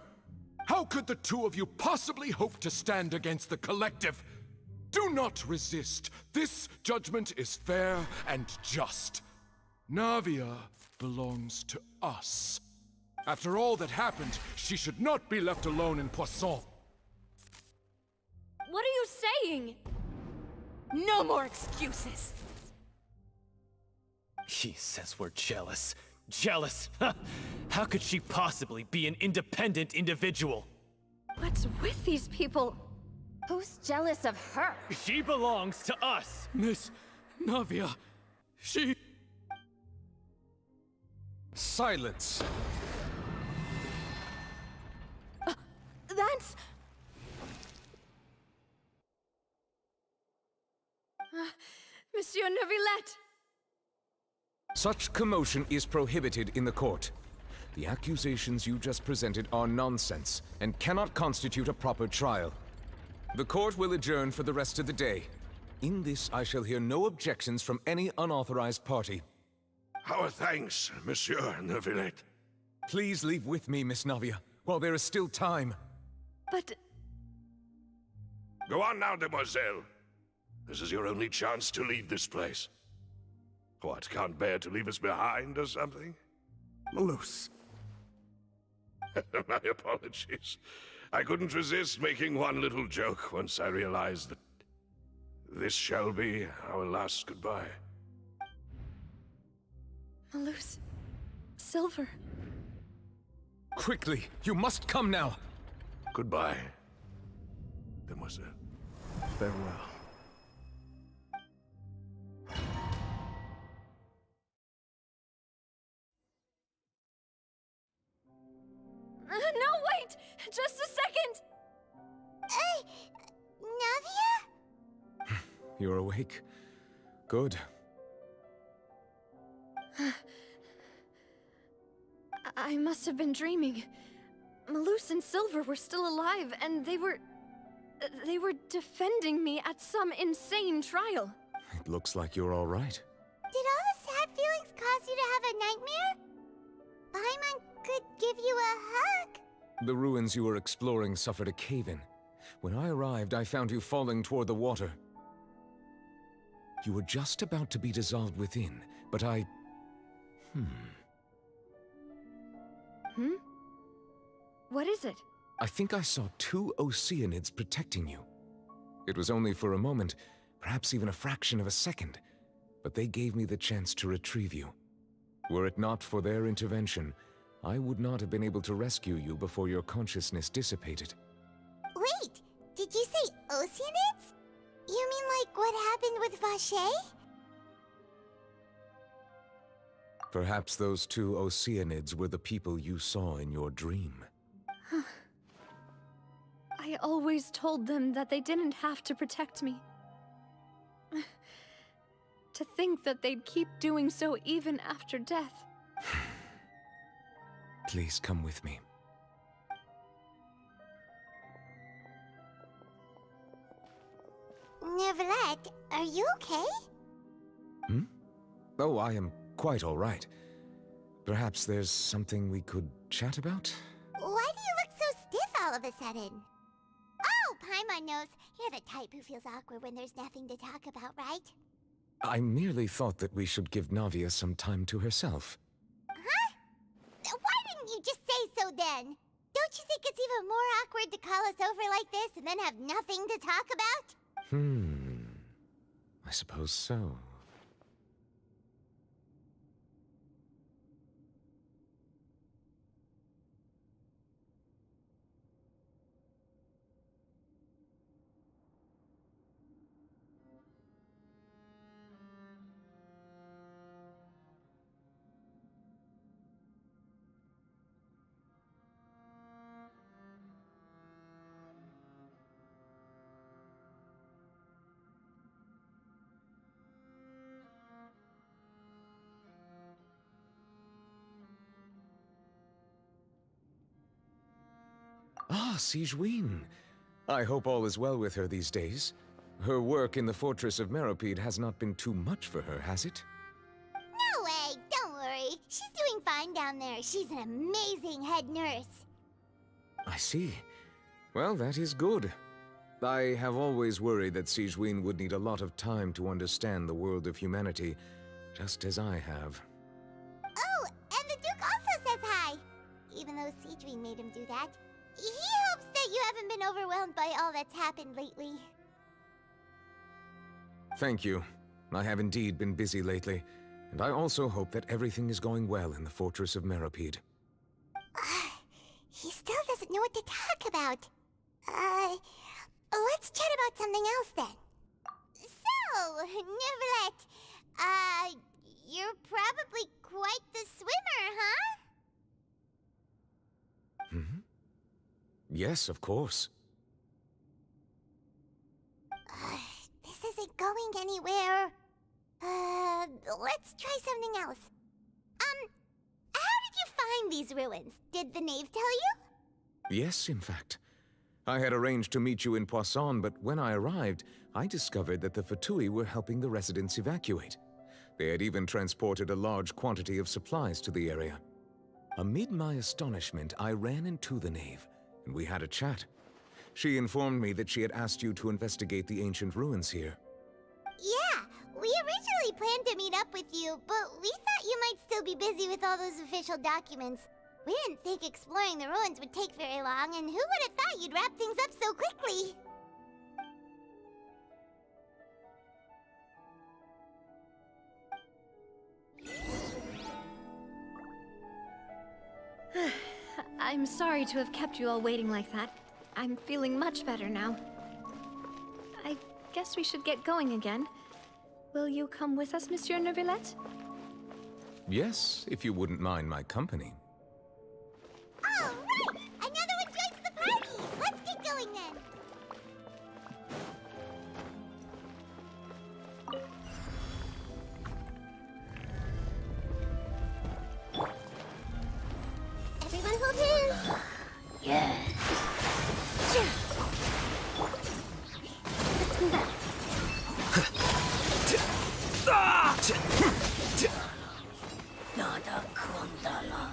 How could the two of you possibly hope to stand against the collective? Do not resist. This judgment is fair and just. Navia belongs to us. After all that happened, she should not be left alone in Poisson. What are you saying? No more excuses! She says we're jealous. Jealous? How could she possibly be an independent individual? What's with these people? Who's jealous of her? She belongs to us! Miss Navia, she... Silence! That's... Monsieur Neuvillette! Such commotion is prohibited in the court. The accusations you just presented are nonsense and cannot constitute a proper trial. The court will adjourn for the rest of the day. In this, I shall hear no objections from any unauthorized party. Our thanks, Monsieur Neuvillette. Please leave with me, Miss Navia, while there is still time. But... Go on now, demoiselle. This is your only chance to leave this place. What, can't bear to leave us behind or something? Malus. My apologies. I couldn't resist making one little joke once I realized that this shall be our last goodbye. Malus... Silver... Quickly, you must come now! Goodbye, demoiselle. Farewell. No, wait! Just a second! Navia? You're awake. Good. I must have been dreaming. Malus and Silver were still alive, and they were defending me at some insane trial. It looks like you're all right. Did all the sad feelings cause you to have a nightmare? Paimon could give you a hug. The ruins you were exploring suffered a cave-in. When I arrived, I found you falling toward the water. You were just about to be dissolved within, but I... What is it? I think I saw 2 Oceanids protecting you. It was only for a moment, perhaps even a fraction of a second, but they gave me the chance to retrieve you. Were it not for their intervention, I would not have been able to rescue you before your consciousness dissipated. Wait, did you say Oceanids? You mean like what happened with Vache? Perhaps those 2 Oceanids were the people you saw in your dream. I always told them that they didn't have to protect me. To think that they'd keep doing so even after death. Please come with me. Neuvillette, are you okay? Oh, I am quite all right. Perhaps there's something we could chat about? Why do you look so stiff all of a sudden? Oh, Paimon knows. You're the type who feels awkward when there's nothing to talk about, right? I merely thought that we should give Navia some time to herself. Huh? Why didn't you just say so then? Don't you think it's even more awkward to call us over like this and then have nothing to talk about? I suppose so. Ah, Sigewinne. I hope all is well with her these days. Her work in the Fortress of Meropide has not been too much for her, has it? No way, don't worry. She's doing fine down there. She's an amazing head nurse. I see. Well, that is good. I have always worried that Sigewinne would need a lot of time to understand the world of humanity, just as I have. Oh, and the Duke also says hi. Even though Sigewinne made him do that. He hopes that you haven't been overwhelmed by all that's happened lately. Thank you. I have indeed been busy lately, and I also hope that everything is going well in the Fortress of Meropide. He still doesn't know what to talk about. Let's chat about something else then. So, Neuvillette, you're probably quite the swimmer, huh? Yes, of course. This isn't going anywhere. Let's try something else. How did you find these ruins? Did the knave tell you? Yes, in fact. I had arranged to meet you in Poisson, but when I arrived, I discovered that the Fatui were helping the residents evacuate. They had even transported a large quantity of supplies to the area. Amid my astonishment, I ran into the knave, and we had a chat. She informed me that she had asked you to investigate the ancient ruins here. Yeah, we originally planned to meet up with you, but we thought you might still be busy with all those official documents. We didn't think exploring the ruins would take very long, and who would have thought you'd wrap things up so quickly? I'm sorry to have kept you all waiting like that. I'm feeling much better now. I guess we should get going again. Will you come with us, Monsieur Neuvillette? Yes, if you wouldn't mind my company. All right! Another one joins the party! Let's get going then! Everyone hold hands! Yes. Let's move out. Nada Kundala.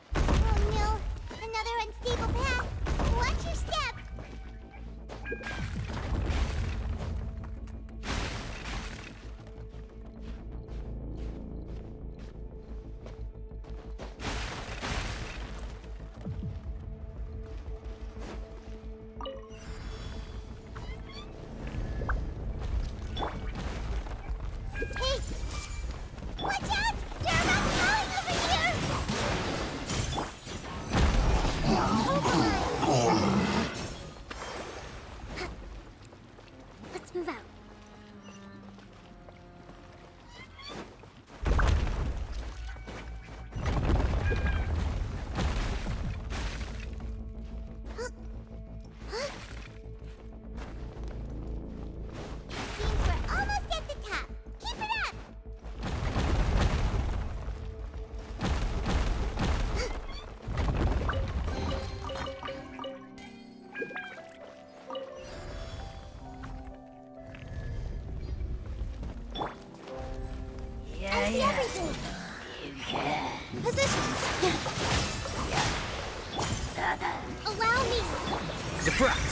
Oh no! Another unstable path! Watch your step! Hey! Watch out! There are rocks falling over here! Let's move out. Seems we're almost at the top. Keep it up! I see everything! Positions! Allow me! Deflect!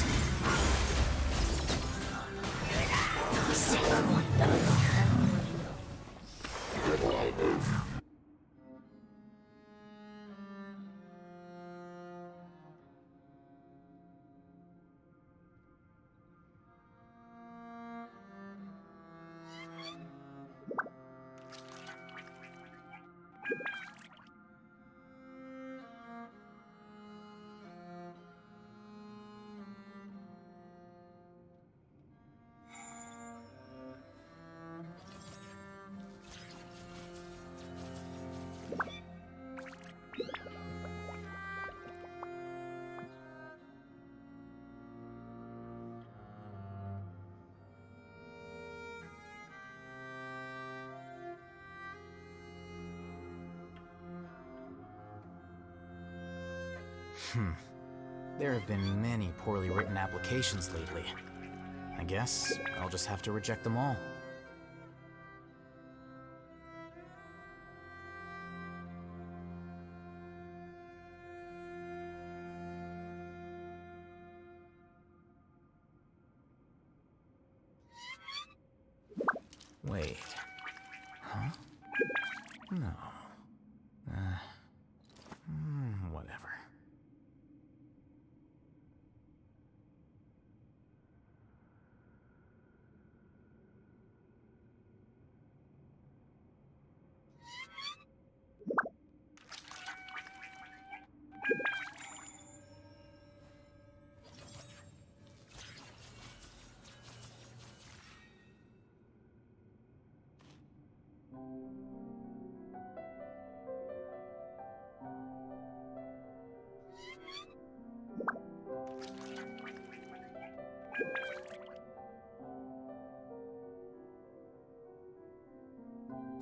There have been many poorly written applications lately. I guess I'll just have to reject them all. Wait. Huh? No. Whatever.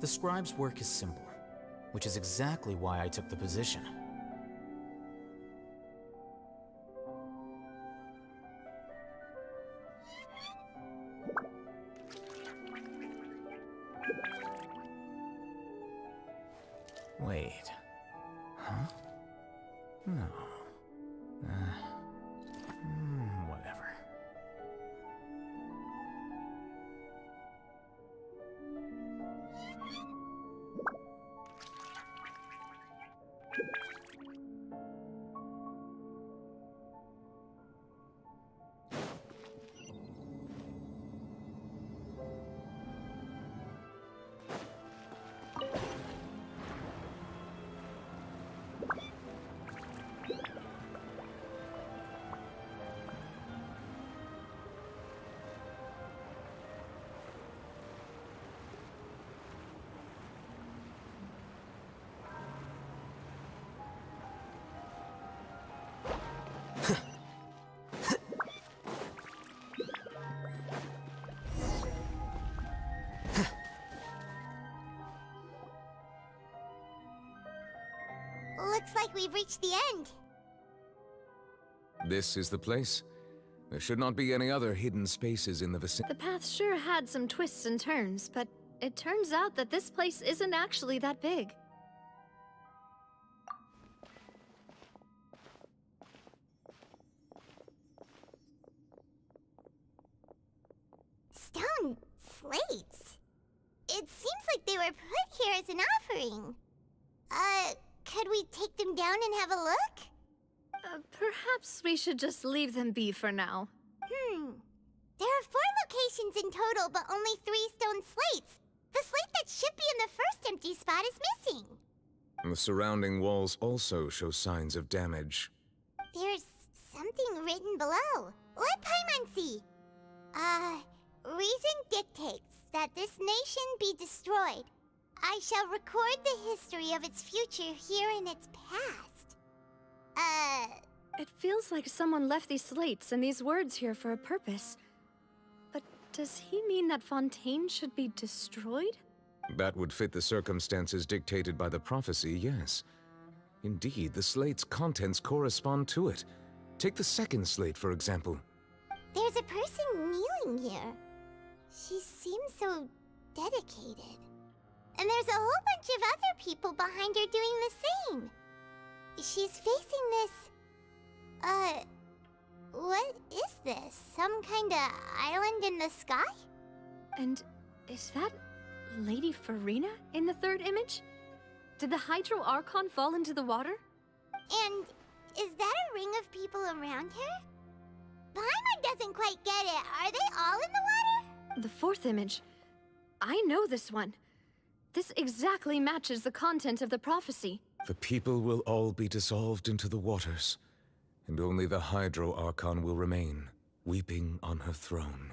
The scribe's work is simple, which is exactly why I took the position. Wait. Huh? No. Whatever. Looks like we've reached the end. This is the place. There should not be any other hidden spaces in the vicinity. The path sure had some twists and turns, but it turns out that this place isn't actually that big. Stone slates? It seems like they were put here as an offering. Could we take them down and have a look? Perhaps we should just leave them be for now. There are 4 locations in total, but only 3 stone slates. The slate that should be in the first empty spot is missing. The surrounding walls also show signs of damage. There's something written below. Let Paimon see. Reason dictates that this nation be destroyed. I shall record the history of its future here in its past. It feels like someone left these slates and these words here for a purpose. But does he mean that Fontaine should be destroyed? That would fit the circumstances dictated by the prophecy, yes. Indeed, the slate's contents correspond to it. Take the second slate, for example. There's a person kneeling here. She seems so dedicated. And there's a whole bunch of other people behind her doing the same. She's facing this... what is this? Some kind of island in the sky? And is that Lady Farina in the third image? Did the Hydro Archon fall into the water? And is that a ring of people around her? Paimon doesn't quite get it. Are they all in the water? The fourth image. I know this one. This exactly matches the content of the prophecy. The people will all be dissolved into the waters, and only the Hydro Archon will remain, weeping on her throne.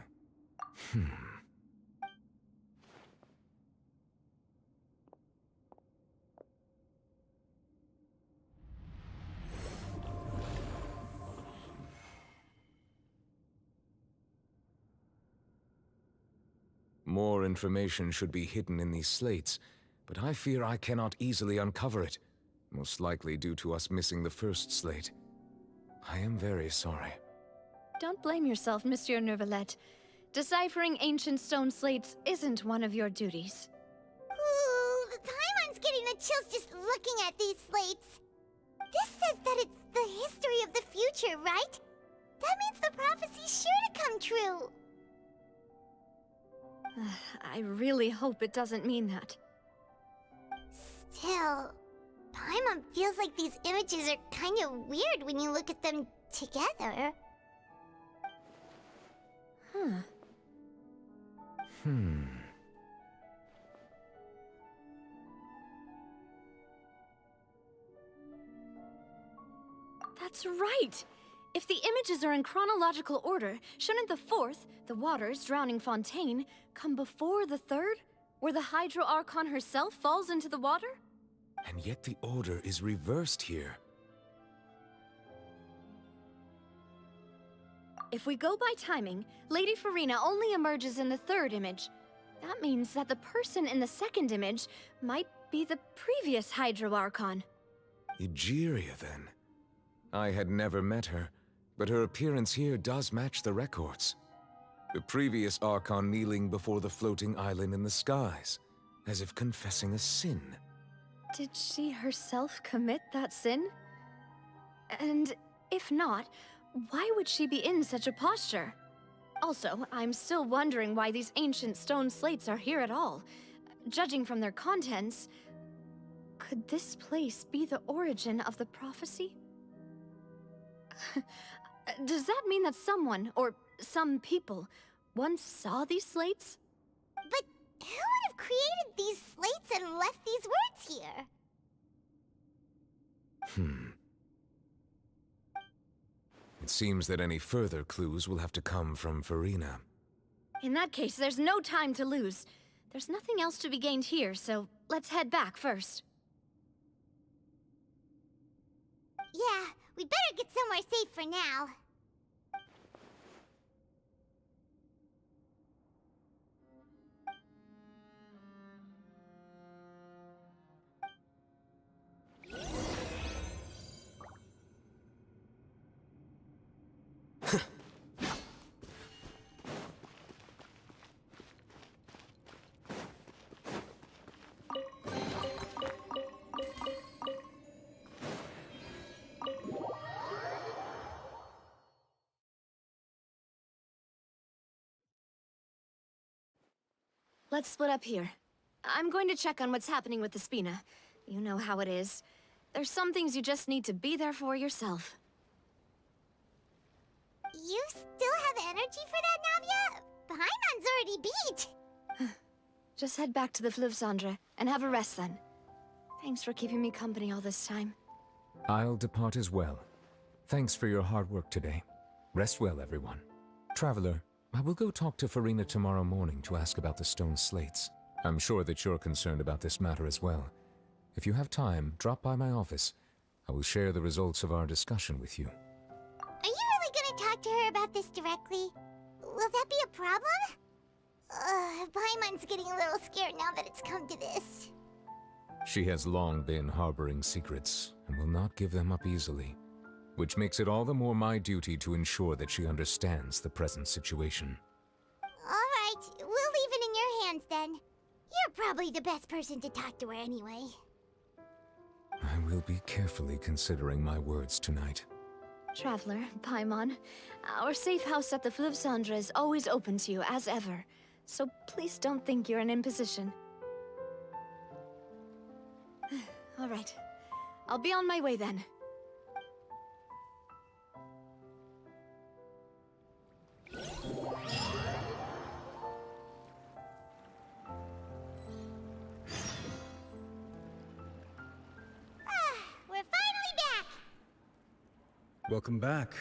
More information should be hidden in these slates, but I fear I cannot easily uncover it, most likely due to us missing the first slate. I am very sorry. Don't blame yourself, Monsieur Neuvillette. Deciphering ancient stone slates isn't one of your duties. Ooh, Paimon's getting the chills just looking at these slates. This says that it's the history of the future, right? That means the prophecy's sure to come true. I really hope it doesn't mean that. Still, Paimon feels like these images are kind of weird when you look at them together. That's right! If the images are in chronological order, shouldn't the fourth, the waters drowning Fontaine, come before the third, where the Hydro Archon herself falls into the water? And yet the order is reversed here. If we go by timing, Lady Farina only emerges in the third image. That means that the person in the second image might be the previous Hydro Archon. Egeria, then. I had never met her, but her appearance here does match the records. The previous Archon kneeling before the floating island in the skies, as if confessing a sin. Did she herself commit that sin? And if not, why would she be in such a posture? Also, I'm still wondering why these ancient stone slates are here at all. Judging from their contents, could this place be the origin of the prophecy? Does that mean that someone, or some people, once saw these slates? But who would have created these slates and left these words here? It seems that any further clues will have to come from Farina. In that case, there's no time to lose. There's nothing else to be gained here, so let's head back first. Yeah, we better get somewhere safe for now. Let's split up here. I'm going to check on what's happening with the Spina. You know how it is. There's some things you just need to be there for yourself. You still have energy for that, Navia? Paimon's already beat! Just head back to the Fluvsandra and have a rest then. Thanks for keeping me company all this time. I'll depart as well. Thanks for your hard work today. Rest well, everyone. Traveler, I will go talk to Farina tomorrow morning to ask about the stone slates. I'm sure that you're concerned about this matter as well. If you have time, drop by my office. I will share the results of our discussion with you. Are you really gonna talk to her about this directly? Will that be a problem? Paimon's getting a little scared now that it's come to this. She has long been harboring secrets, and will not give them up easily, which makes it all the more my duty to ensure that she understands the present situation. Alright, we'll leave it in your hands then. You're probably the best person to talk to her anyway. I will be carefully considering my words tonight. Traveler, Paimon, our safe house at the Fluvsandra is always open to you, as ever. So please don't think you're an imposition. Alright. I'll be on my way then. We're finally back! Welcome back.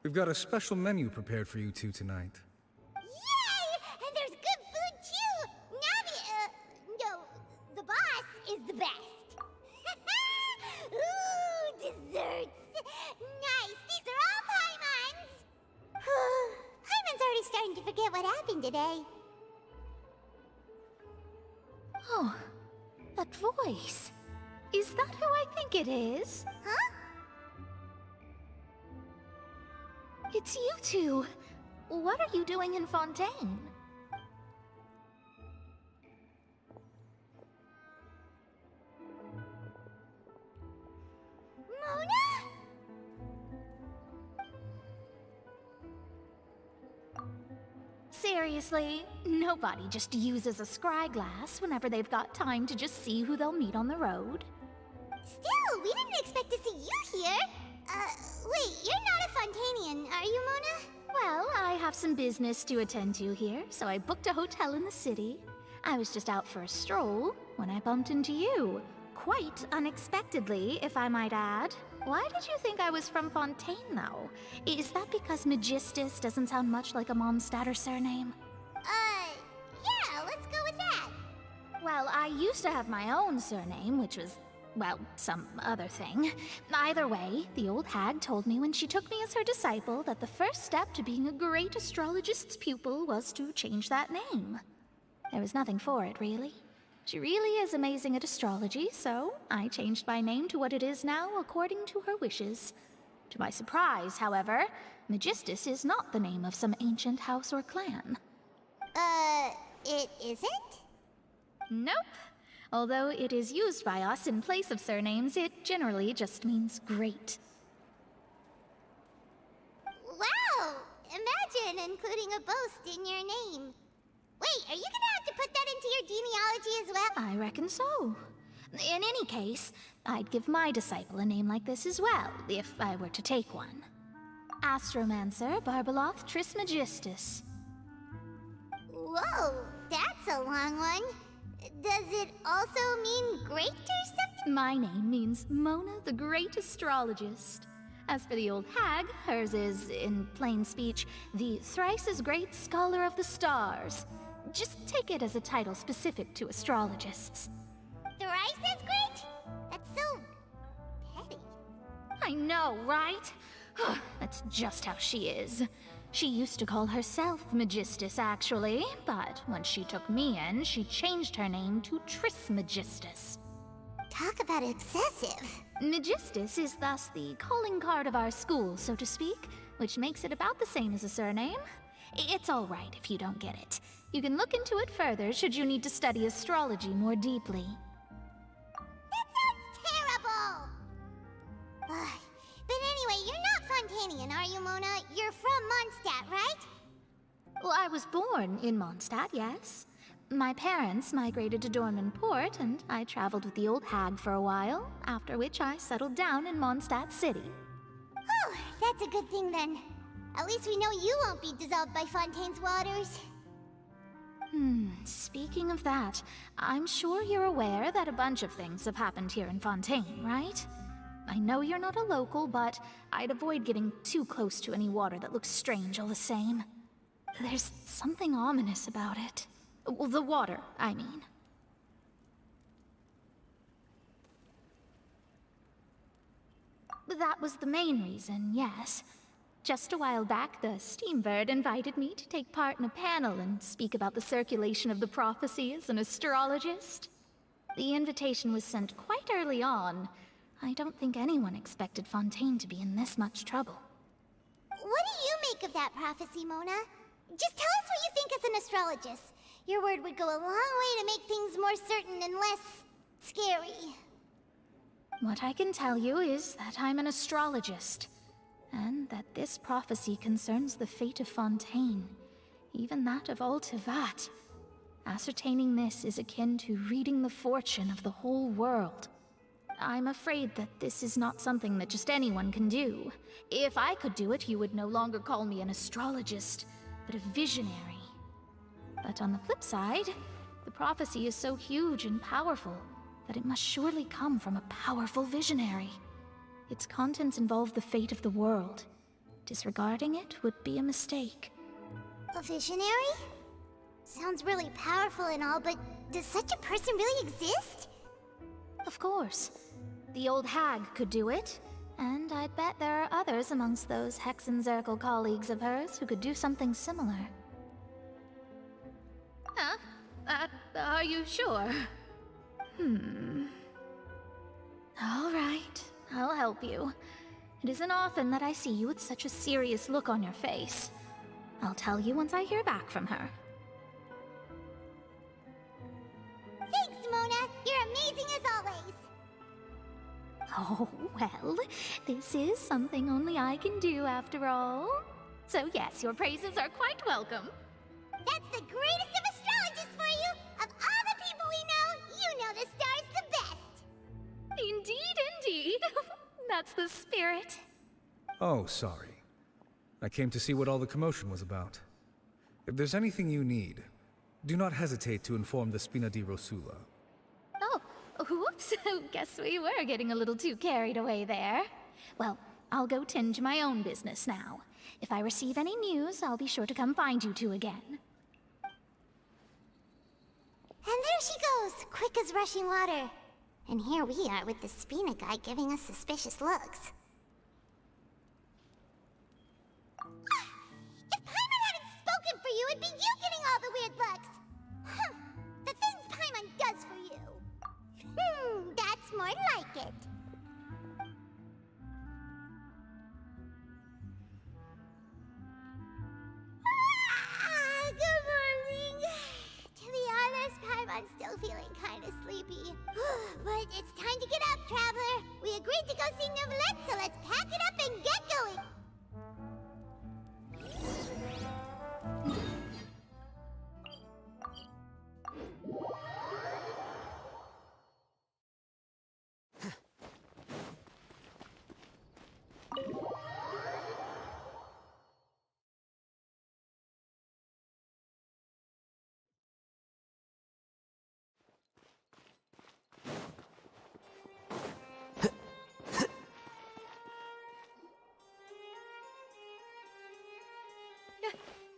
We've got a special menu prepared for you two tonight. Yay! And there's good food too! Navi, no, the boss is the best. Ooh, desserts! Nice, these are all Paimon's! Paimon's already starting to forget what happened today. Oh, that voice. Is that who I think it is? Huh? It's you two. What are you doing in Fontaine? Mona? Seriously, nobody just uses a scry glass whenever they've got time to just see who they'll meet on the road. Still, we didn't expect to see you here. Wait, you're not a Fontanian, are you, Mona? Well, I have some business to attend to here, so I booked a hotel in the city. I was just out for a stroll when I bumped into you. Quite unexpectedly, if I might add. Why did you think I was from Fontaine, though? Is that because Magistus doesn't sound much like a Mondstatter surname? Yeah, let's go with that. Well, I used to have my own surname, which was, well, some other thing. Either way, the old hag told me when she took me as her disciple that the first step to being a great astrologist's pupil was to change that name. There was nothing for it, really. She really is amazing at astrology, so I changed my name to what it is now according to her wishes. To my surprise, however, Megistus is not the name of some ancient house or clan. It isn't? Nope. Although it is used by us in place of surnames, it generally just means great. Wow! Imagine including a boast in your name. Wait, are you gonna have to put that into your genealogy as well? I reckon so. In any case, I'd give my disciple a name like this as well, if I were to take one. Astromancer Barbeloth Trismegistus. Whoa, that's a long one. Does it also mean great or something? My name means Mona the Great Astrologist. As for the old hag, hers is, in plain speech, the thrice-as-great Scholar of the Stars. Just take it as a title specific to astrologists. Thrice as great? That's so petty. I know, right? That's just how she is. She used to call herself Megistus, actually, but when she took me in, she changed her name to Trismegistus. Talk about excessive. Megistus is thus the calling card of our school, so to speak, which makes it about the same as a surname. It's all right if you don't get it. You can look into it further should you need to study astrology more deeply. That sounds terrible! But anyway, you're not Fontanian, are you, Mona? You're from Mondstadt, right? Well, I was born in Mondstadt, yes. My parents migrated to Dorman Port, and I traveled with the old hag for a while, after which I settled down in Mondstadt City. Oh, that's a good thing then. At least we know you won't be dissolved by Fontaine's waters. Speaking of that, I'm sure you're aware that a bunch of things have happened here in Fontaine, right? I know you're not a local, but I'd avoid getting too close to any water that looks strange all the same. There's something ominous about it. Well, the water, I mean. That was the main reason, yes. Just a while back, the Steambird invited me to take part in a panel and speak about the circulation of the prophecy as an astrologist. The invitation was sent quite early on. I don't think anyone expected Fontaine to be in this much trouble. What do you make of that prophecy, Mona? Just tell us what you think as an astrologist. Your word would go a long way to make things more certain and less scary. What I can tell you is that I'm an astrologist, and that this prophecy concerns the fate of Fontaine, even that of all Tevat. Ascertaining this is akin to reading the fortune of the whole world. I'm afraid that this is not something that just anyone can do. If I could do it, you would no longer call me an astrologist, but a visionary. But on the flip side, the prophecy is so huge and powerful that it must surely come from a powerful visionary. Its contents involve the fate of the world. Disregarding it would be a mistake. A visionary? Sounds really powerful and all, but does such a person really exist? Of course. The old hag could do it, and I'd bet there are others amongst those Hexenzirkel colleagues of hers who could do something similar. Huh? Are you sure? All right, I'll help you. It isn't often that I see you with such a serious look on your face. I'll tell you once I hear back from her. Thanks, Mona! You're amazing as always! Oh, well, this is something only I can do after all. So yes, your praises are quite welcome. That's the greatest of astrologists for you! Of all the people we know, you know the star's the best! Indeed, indeed. That's the spirit. Oh, sorry. I came to see what all the commotion was about. If there's anything you need, do not hesitate to inform the Spina di Rosula. Oh, whoops. Guess we were getting a little too carried away there. Well, I'll go tend to my own business now. If I receive any news, I'll be sure to come find you two again. And there she goes, quick as rushing water. And here we are with the Spina guy giving us suspicious looks. If Paimon hadn't spoken for you, it'd be you getting all the weird looks! Huh. still feeling kind of sleepy. But it's time to get up, Traveler. We agreed to go see Neuvillette, so let's pack it up and get going.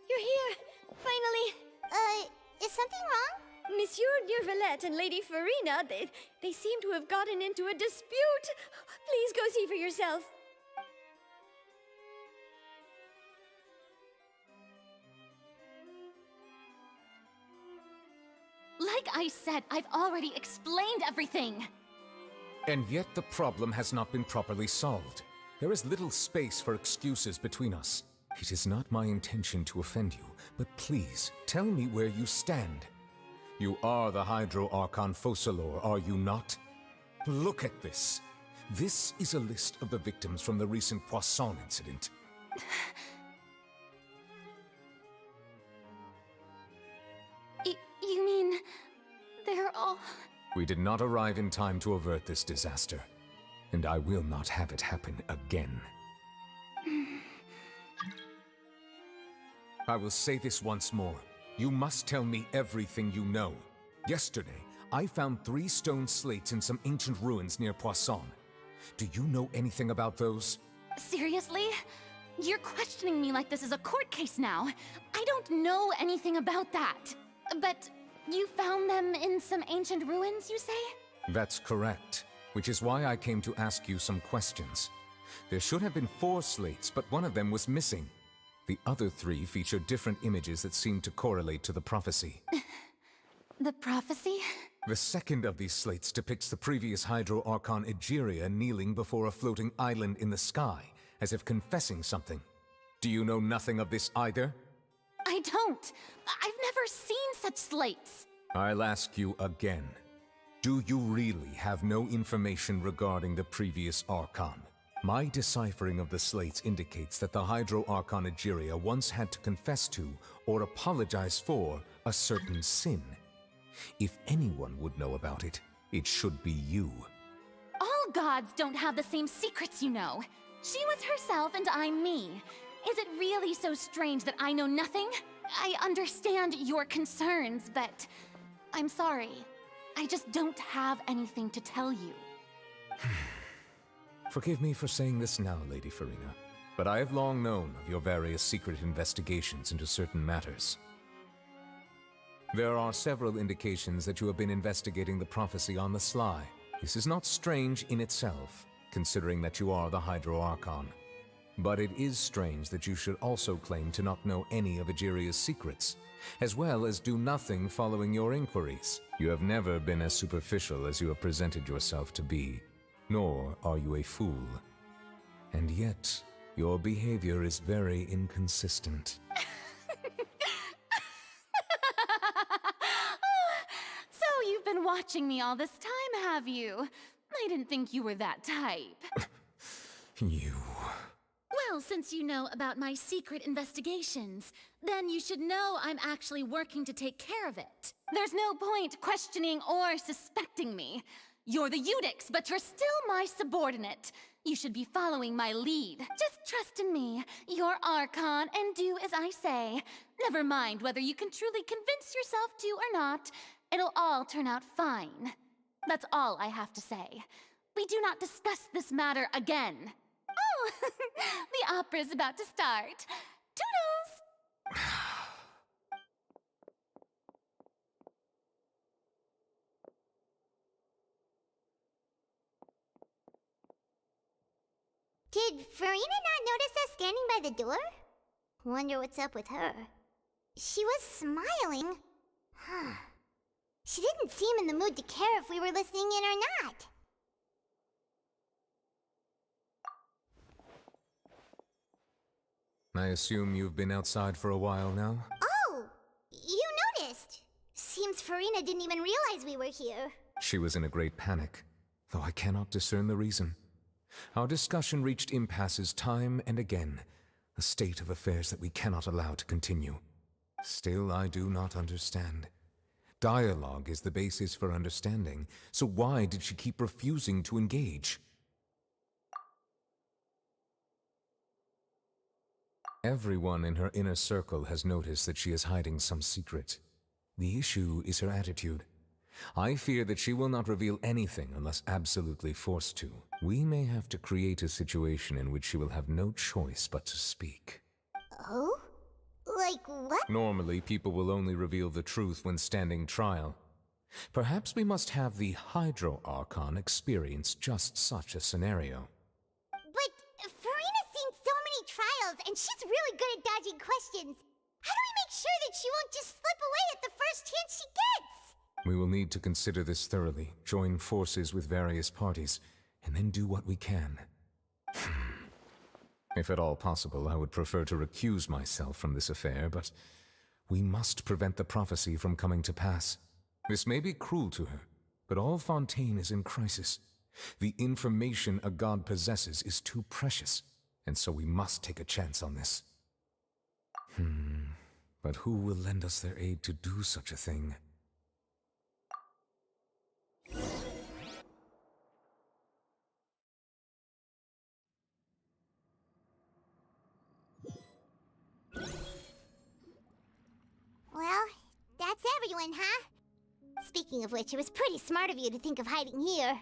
You're here! Finally! Is something wrong? Monsieur Neuvillette and Lady Farina, they seem to have gotten into a dispute. Please go see for yourself. Like I said, I've already explained everything. And yet the problem has not been properly solved. There is little space for excuses between us. It is not my intention to offend you, but please, tell me where you stand. You are the Hydro Archon Focalor, are you not? Look at this. This is a list of the victims from the recent Poisson incident. You mean... they're all... We did not arrive in time to avert this disaster, and I will not have it happen again. I will say this once more. You must tell me everything you know. Yesterday, I found 3 stone slates in some ancient ruins near Poisson. Do you know anything about those? Seriously? You're questioning me like this is a court case now. I don't know anything about that. But you found them in some ancient ruins, you say? That's correct, which is why I came to ask you some questions. There should have been 4 slates, but one of them was missing. The other 3 feature different images that seem to correlate to the prophecy. The prophecy? The second of these slates depicts the previous Hydro Archon Egeria kneeling before a floating island in the sky, as if confessing something. Do you know nothing of this either? I don't. I've never seen such slates. I'll ask you again. Do you really have no information regarding the previous Archon? My deciphering of the slates indicates that the Hydro Archon Egeria once had to confess to, or apologize for, a certain sin. If anyone would know about it, it should be you. All gods don't have the same secrets, you know. She was herself and I'm me. Is it really so strange that I know nothing? I understand your concerns, but I'm sorry. I just don't have anything to tell you. Forgive me for saying this now, Lady Farina, but I have long known of your various secret investigations into certain matters. There are several indications that you have been investigating the prophecy on the sly. This is not strange in itself, considering that you are the Hydro Archon. But it is strange that you should also claim to not know any of Egeria's secrets, as well as do nothing following your inquiries. You have never been as superficial as you have presented yourself to be. Nor are you a fool. And yet, your behavior is very inconsistent. So you've been watching me all this time, have you? I didn't think you were that type. You... Well, since you know about my secret investigations, then you should know I'm actually working to take care of it. There's no point questioning or suspecting me. You're the Eudix, but you're still my subordinate. You should be following my lead. Just trust in me. You're Archon, and do as I say. Never mind whether you can truly convince yourself to or not. It'll all turn out fine. That's all I have to say. We do not discuss this matter again. Oh, the opera's about to start. Toodles! Did Farina not notice us standing by the door? Wonder what's up with her. She was smiling. Huh. She didn't seem in the mood to care if we were listening in or not. I assume you've been outside for a while now? Oh! You noticed! Seems Farina didn't even realize we were here. She was in a great panic, though I cannot discern the reason. Our discussion reached impasses time and again, a state of affairs that we cannot allow to continue. Still, I do not understand. Dialogue is the basis for understanding, so why did she keep refusing to engage? Everyone in her inner circle has noticed that she is hiding some secret. The issue is her attitude. I fear that she will not reveal anything unless absolutely forced to. We may have to create a situation in which she will have no choice but to speak. Oh? Like what? Normally, people will only reveal the truth when standing trial. Perhaps we must have the Hydro Archon experience just such a scenario. But Farina's seen so many trials, and she's really good at dodging questions. How do we make sure that she won't just slip away at the first chance she gets? We will need to consider this thoroughly, join forces with various parties, and then do what we can. If at all possible, I would prefer to recuse myself from this affair, but we must prevent the prophecy from coming to pass. This may be cruel to her, but all Fontaine is in crisis. The information a god possesses is too precious, and so we must take a chance on this. But who will lend us their aid to do such a thing? Well, that's everyone, huh? Speaking of which, it was pretty smart of you to think of hiding here.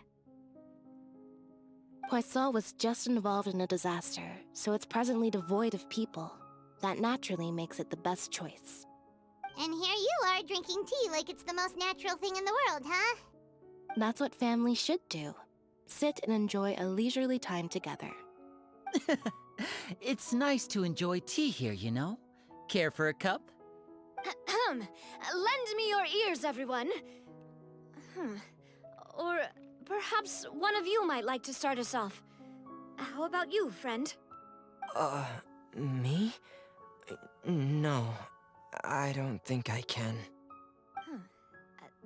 Poisson was just involved in a disaster, so it's presently devoid of people. That naturally makes it the best choice. And here you are drinking tea like it's the most natural thing in the world, huh? That's what families should do. Sit and enjoy a leisurely time together. It's nice to enjoy tea here, you know? Care for a cup? Lend me your ears, everyone. Or perhaps one of you might like to start us off. How about you, friend? Me? No, I don't think I can.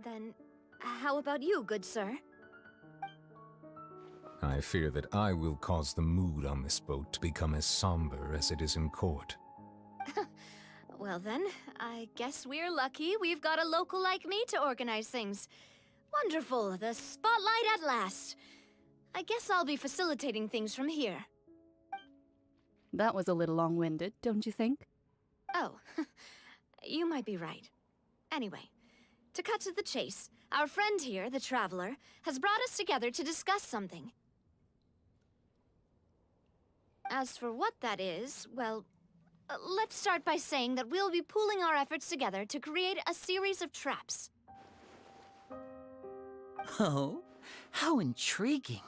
Then, how about you, good sir? I fear that I will cause the mood on this boat to become as somber as it is in court. Well then, I guess we're lucky we've got a local like me to organize things. Wonderful, the spotlight at last. I guess I'll be facilitating things from here. That was a little long-winded, don't you think? Oh, you might be right. Anyway, to cut to the chase, our friend here, the Traveler, has brought us together to discuss something. As for what that is, well, let's start by saying that we'll be pooling our efforts together to create a series of traps. Oh, how intriguing.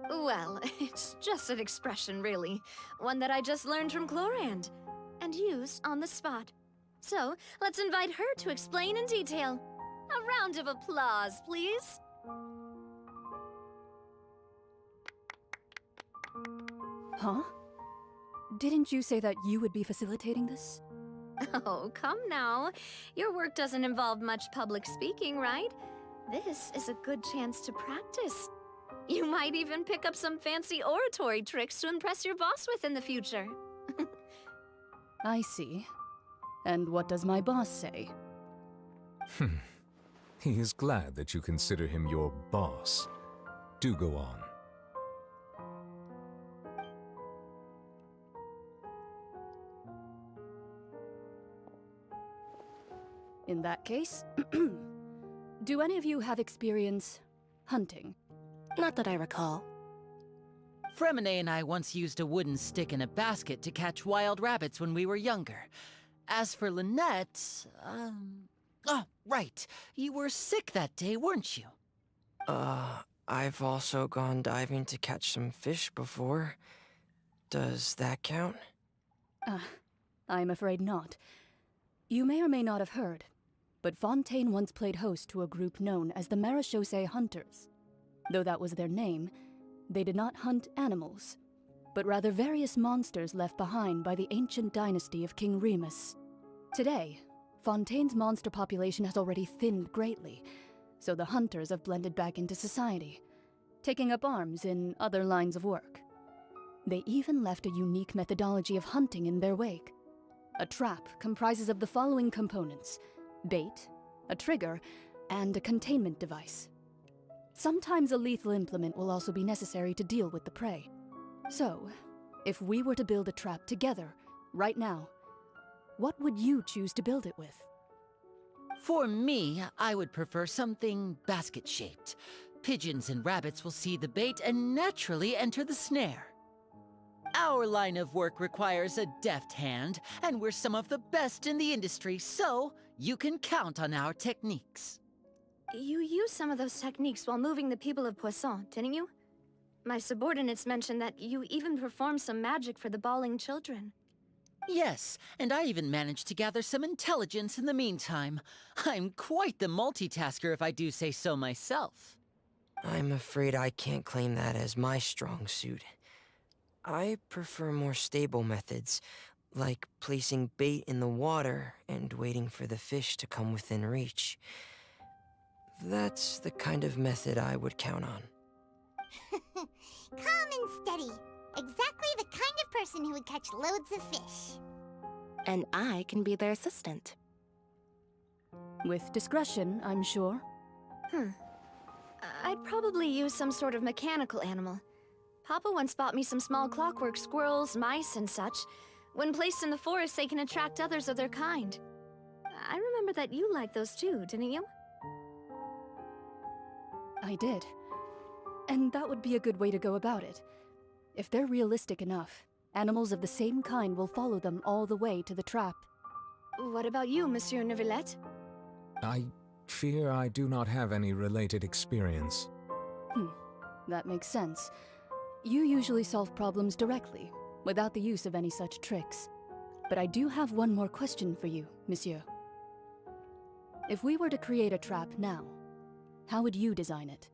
Well, it's just an expression, really. One that I just learned from Chlorand, and used on the spot. So, let's invite her to explain in detail. A round of applause, please. Huh? Didn't you say that you would be facilitating this? Oh, come now. Your work doesn't involve much public speaking, right? This is a good chance to practice. You might even pick up some fancy oratory tricks to impress your boss with in the future. I see. And what does my boss say? He is glad that you consider him your boss. Do go on. In that case, do any of you have experience hunting? Not that I recall. Fremine and I once used a wooden stick in a basket to catch wild rabbits when we were younger. As for Lynette, oh, right. You were sick that day, weren't you? I've also gone diving to catch some fish before. Does that count? I'm afraid not. You may or may not have heard, but Fontaine once played host to a group known as the Marechaussee Hunters. Though that was their name, they did not hunt animals, but rather various monsters left behind by the ancient dynasty of King Remus. Today, Fontaine's monster population has already thinned greatly, so the hunters have blended back into society, taking up arms in other lines of work. They even left a unique methodology of hunting in their wake. A trap comprises of the following components: bait, a trigger, and a containment device. Sometimes a lethal implement will also be necessary to deal with the prey. So, if we were to build a trap together, right now, what would you choose to build it with? For me, I would prefer something basket-shaped. Pigeons and rabbits will see the bait and naturally enter the snare. Our line of work requires a deft hand, and we're some of the best in the industry, so you can count on our techniques. You used some of those techniques while moving the people of Poisson, didn't you? My subordinates mentioned that you even performed some magic for the bawling children. Yes, and I even managed to gather some intelligence in the meantime. I'm quite the multitasker if I do say so myself. I'm afraid I can't claim that as my strong suit. I prefer more stable methods, like placing bait in the water and waiting for the fish to come within reach. That's the kind of method I would count on. Calm and steady. Exactly the kind of person who would catch loads of fish. And I can be their assistant. With discretion, I'm sure. I'd probably use some sort of mechanical animal. Papa once bought me some small clockwork squirrels, mice, and such. When placed in the forest, they can attract others of their kind. I remember that you liked those too, didn't you? I did. And that would be a good way to go about it. If they're realistic enough, animals of the same kind will follow them all the way to the trap. What about you, Monsieur Neuvillette? I fear I do not have any related experience. That makes sense. You usually solve problems directly, without the use of any such tricks. But I do have one more question for you, Monsieur. If we were to create a trap now, how would you design it?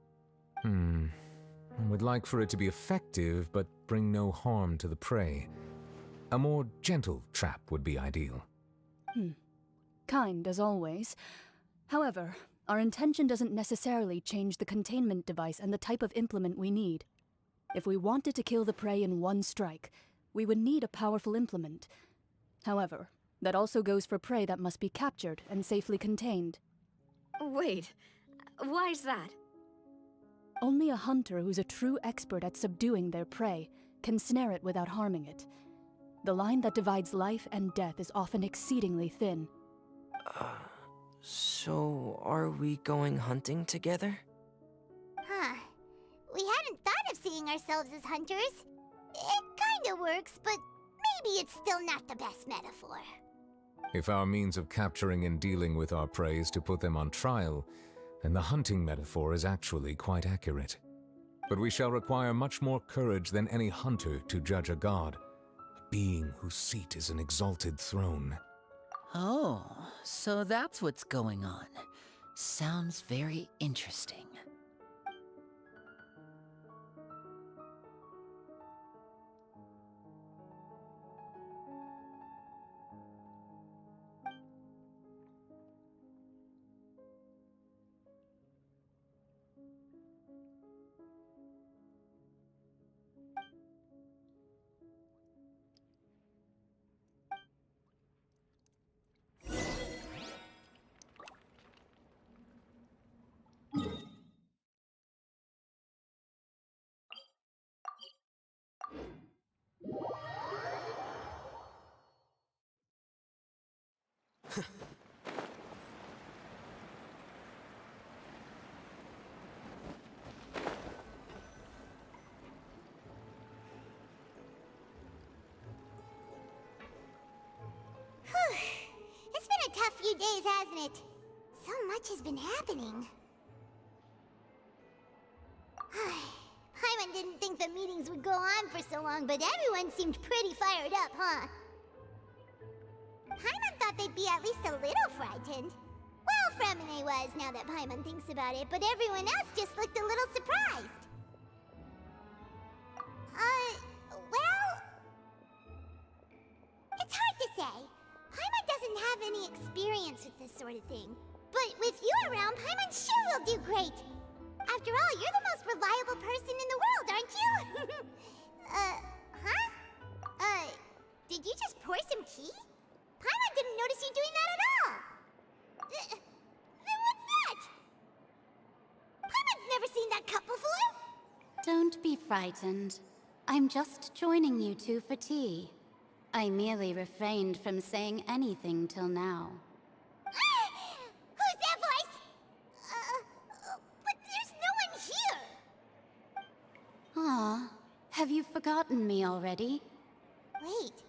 I would like for it to be effective, but bring no harm to the prey. A more gentle trap would be ideal. Kind, as always. However, our intention doesn't necessarily change the containment device and the type of implement we need. If we wanted to kill the prey in one strike, we would need a powerful implement. However, that also goes for prey that must be captured and safely contained. Wait, why's that? Only a hunter who's a true expert at subduing their prey can snare it without harming it. The line that divides life and death is often exceedingly thin. So are we going hunting together? We hadn't thought of seeing ourselves as hunters. It kinda works, but maybe it's still not the best metaphor. If our means of capturing and dealing with our prey is to put them on trial, then the hunting metaphor is actually quite accurate. But we shall require much more courage than any hunter to judge a god, a being whose seat is an exalted throne. Oh, so that's what's going on. Sounds very interesting. It's been a tough few days, hasn't it? So much has been happening. Paimon didn't think the meetings would go on for so long, but everyone seemed pretty fired up, huh? Paimon thought they'd be at least a little frightened. Well, Fremine was, now that Paimon thinks about it, but everyone else just looked a little surprised. Well... It's hard to say. Paimon doesn't doesn't have any experience with this sort of thing. But with you around, Paimon sure will do great. After all, you're the most reliable person in the world, aren't you? Did you just pour some tea? Paimon didn't notice you doing that at all. Then what's that? Paimon's never seen that cup before. Don't be frightened. I'm just joining you two for tea. I merely refrained from saying anything till now. Who's that voice? But there's no one here. Ah, have you forgotten me already? Wait,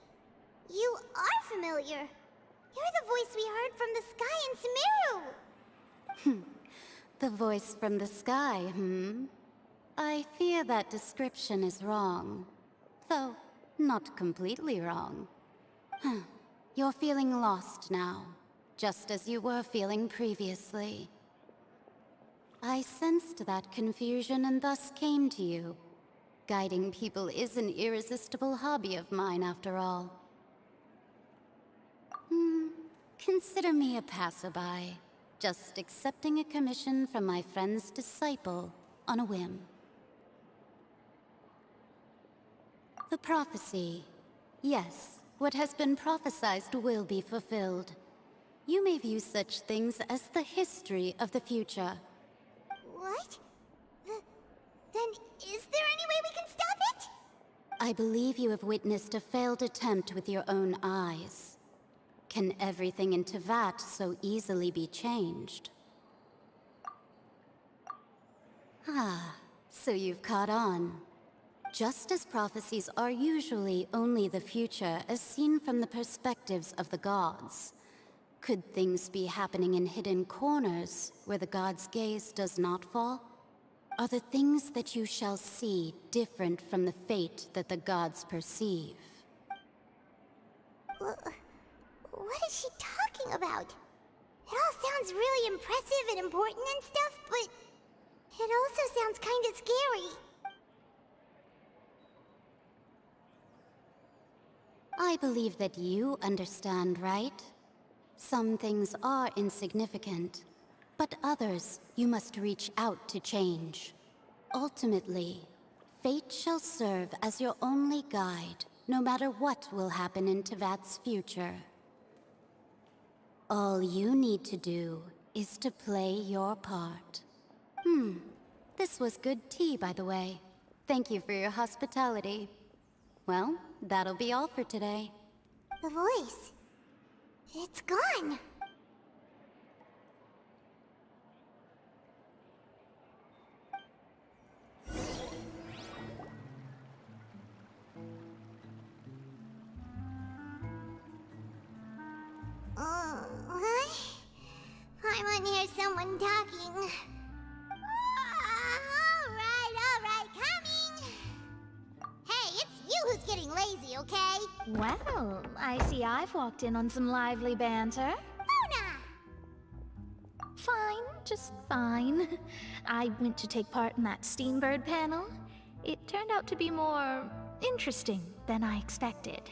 you are familiar. You're the voice we heard from the sky in Sumeru. The voice from the sky, I fear that description is wrong. Though, not completely wrong. You're feeling lost now, just as you were feeling previously. I sensed that confusion and thus came to you. Guiding people is an irresistible hobby of mine, after all. Consider me a passerby, just accepting a commission from my friend's disciple on a whim. The prophecy. Yes, what has been prophesied will be fulfilled. You may view such things as the history of the future. What? Then is there any way we can stop it? I believe you have witnessed a failed attempt with your own eyes. Can everything in Teyvat so easily be changed? Ah, so you've caught on. Just as prophecies are usually only the future as seen from the perspectives of the gods, could things be happening in hidden corners where the gods' gaze does not fall? Are the things that you shall see different from the fate that the gods perceive? What is she talking about? It all sounds really impressive and important and stuff, but it also sounds kind of scary. I believe that you understand, right? Some things are insignificant, but others you must reach out to change. Ultimately, fate shall serve as your only guide, no matter what will happen in Teyvat's future. All you need to do is to play your part. This was good tea, by the way. Thank you for your hospitality. Well, that'll be all for today. The voice. It's gone. I might hear someone talking. All right, coming. Hey, it's you who's getting lazy, okay? Well, I see I've walked in on some lively banter. Mona! Fine, just fine. I went to take part in that Steambird panel. It turned out to be more interesting than I expected.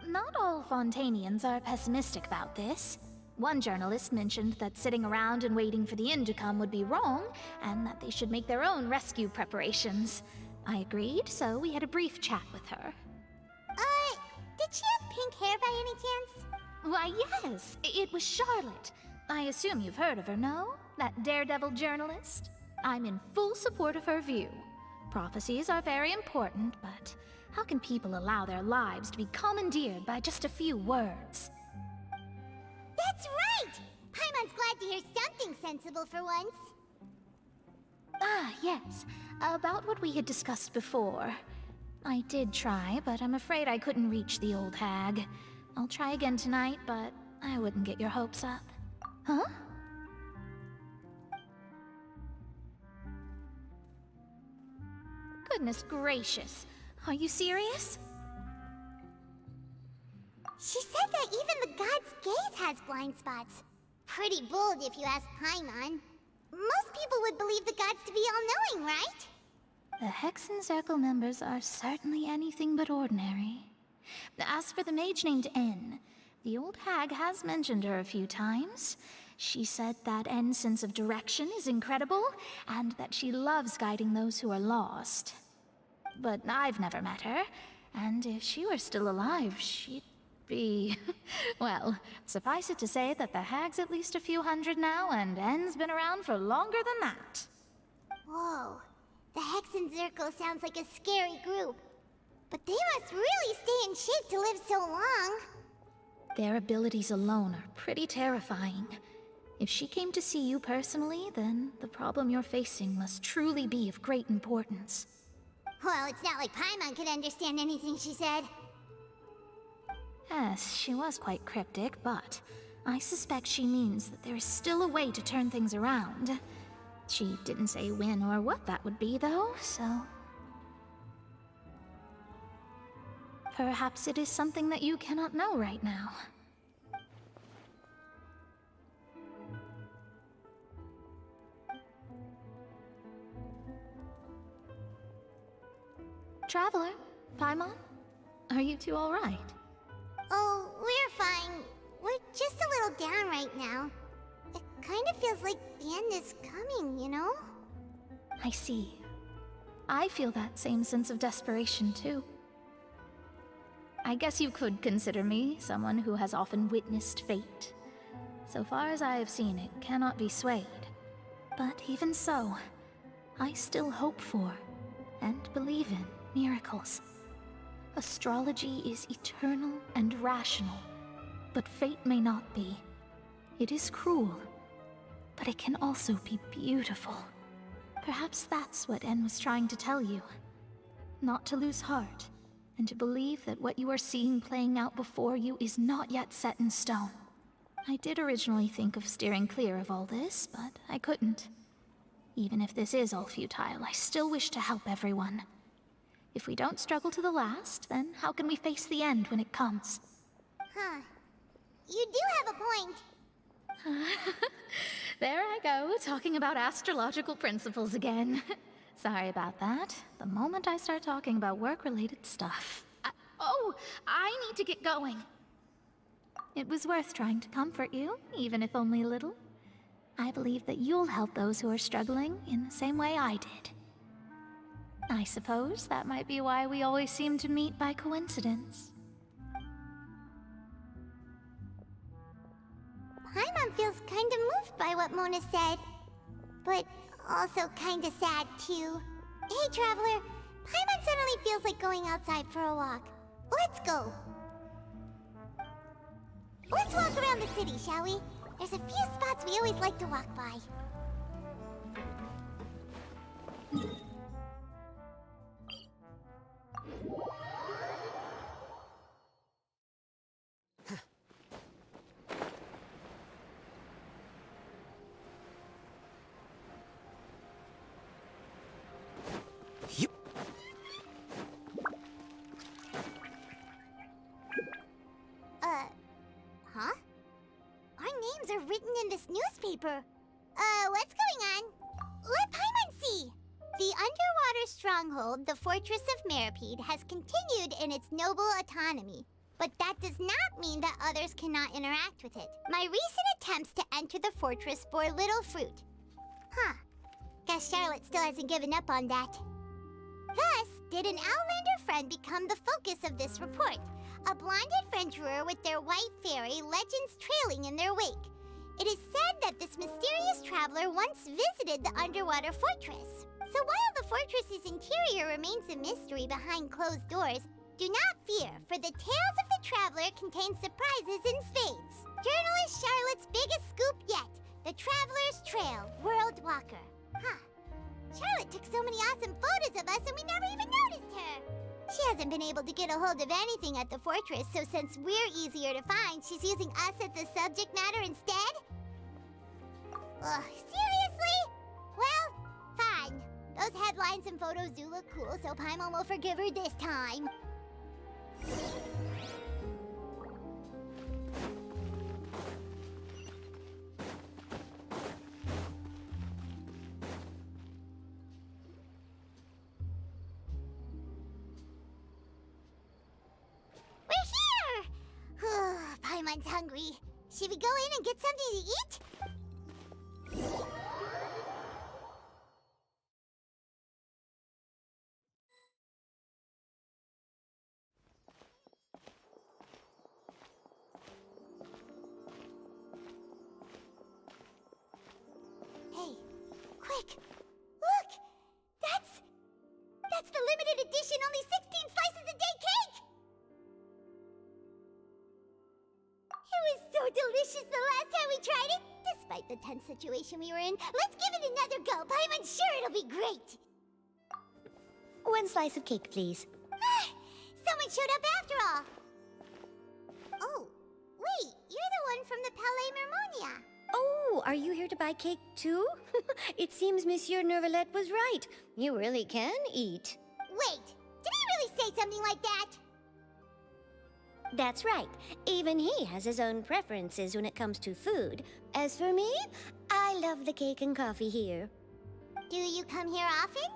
Not all Fontainians are pessimistic about this. One journalist mentioned that sitting around and waiting for the end to come would be wrong, and that they should make their own rescue preparations. I agreed, so we had a brief chat with her. Did she have pink hair by any chance? Why, yes, it was Charlotte. I assume you've heard of her, no? That daredevil journalist? I'm in full support of her view. Prophecies are very important, but how can people allow their lives to be commandeered by just a few words? That's right! Paimon's glad to hear something sensible for once. Ah, yes. About what we had discussed before. I did try, but I'm afraid I couldn't reach the old hag. I'll try again tonight, but I wouldn't get your hopes up. Huh? Goodness gracious. Are you serious? She said that even the god's gaze has blind spots. Pretty bold if you ask Paimon. Most people would believe the gods to be all-knowing, right? The Hexen Circle members are certainly anything but ordinary. As for the mage named N, The old hag has mentioned her a few times. She said that N's sense of direction is incredible, and that she loves guiding those who are lost. But I've never met her, and if she were still alive, she'd be... well, suffice it to say that the hag's at least a few hundred now, and N's been around for longer than that. Whoa. The Hexen Circle sounds like a scary group. But they must really stay in shape to live so long. Their abilities alone are pretty terrifying. If she came to see you personally, then the problem you're facing must truly be of great importance. Well, it's not like Paimon could understand anything she said. Yes, she was quite cryptic, but I suspect she means that there is still a way to turn things around. She didn't say when or what that would be, though, so... perhaps it is something that you cannot know right now. Traveler, Paimon, are you two all right? Oh, we're fine. We're just a little down right now. It kind of feels like the end is coming, you know? I see. I feel that same sense of desperation, too. I guess you could consider me someone who has often witnessed fate. So far as I have seen, it cannot be swayed. But even so, I still hope for, and believe in, miracles. Astrology is eternal and rational, but fate may not be. It is cruel, but it can also be beautiful. Perhaps that's what En was trying to tell you. Not to lose heart, and to believe that what you are seeing playing out before you is not yet set in stone. I did originally think of steering clear of all this, but I couldn't. Even if this is all futile, I still wish to help everyone. If we don't struggle to the last, then how can we face the end when it comes? Huh. You do have a point. There I go, talking about astrological principles again. Sorry about that. The moment I start talking about work-related stuff... I need to get going. It was worth trying to comfort you, even if only a little. I believe that you'll help those who are struggling in the same way I did. I suppose that might be why we always seem to meet by coincidence. Paimon feels kinda moved by what Mona said. But also kinda sad, too. Hey, Traveler. Paimon suddenly feels like going outside for a walk. Let's go. Let's walk around the city, shall we? There's a few spots we always like to walk by. Huh? Our names are written in this newspaper. What's going on? Let Paimon see! The underwater stronghold, the Fortress of Meripede, has continued in its noble autonomy. But that does not mean that others cannot interact with it. My recent attempts to enter the fortress bore little fruit. Huh. Guess Charlotte still hasn't given up on that. Thus, did an Outlander friend become the focus of this report? A blonde adventurer with their white fairy, legends trailing in their wake. It is said that this mysterious traveler once visited the underwater fortress. So while the fortress's interior remains a mystery behind closed doors, do not fear, for the tales of the traveler contain surprises in spades. Journalist Charlotte's biggest scoop yet, the Traveler's Trail, World Walker. Huh. Charlotte took so many awesome photos of us and we never even noticed her. She hasn't been able to get a hold of anything at the fortress, so since we're easier to find, she's using us as the subject matter instead? Ugh, seriously? Well, fine. Those headlines and photos do look cool, so Paimon will forgive her this time. Paimon's hungry. Should we go in and get something to eat? Hey, quick! Look! That's the limited edition only 16 slices a day cake! It was so delicious the last time we tried it! Despite the tense situation we were in, let's give it another go. I'm sure it'll be great! 1 slice of cake, please. Someone showed up after all! Oh, wait, you're the one from the Palais Mermonia. Oh, are you here to buy cake too? It seems Monsieur Nervalette was right. You really can eat. Wait, did he really say something like that? That's right. Even he has his own preferences when it comes to food. As for me, I love the cake and coffee here. Do you come here often?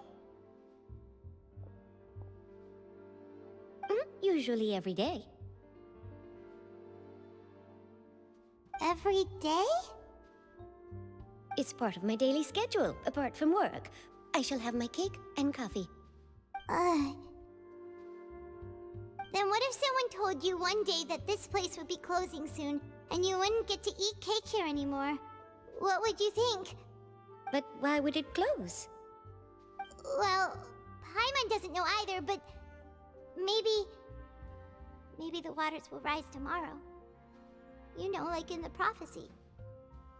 Usually every day. Every day? It's part of my daily schedule, apart from work. I shall have my cake and coffee. Then what if someone told you one day that this place would be closing soon, and you wouldn't get to eat cake here anymore? What would you think? But why would it close? Well, Paimon doesn't know either, but maybe the waters will rise tomorrow. You know, like in the prophecy.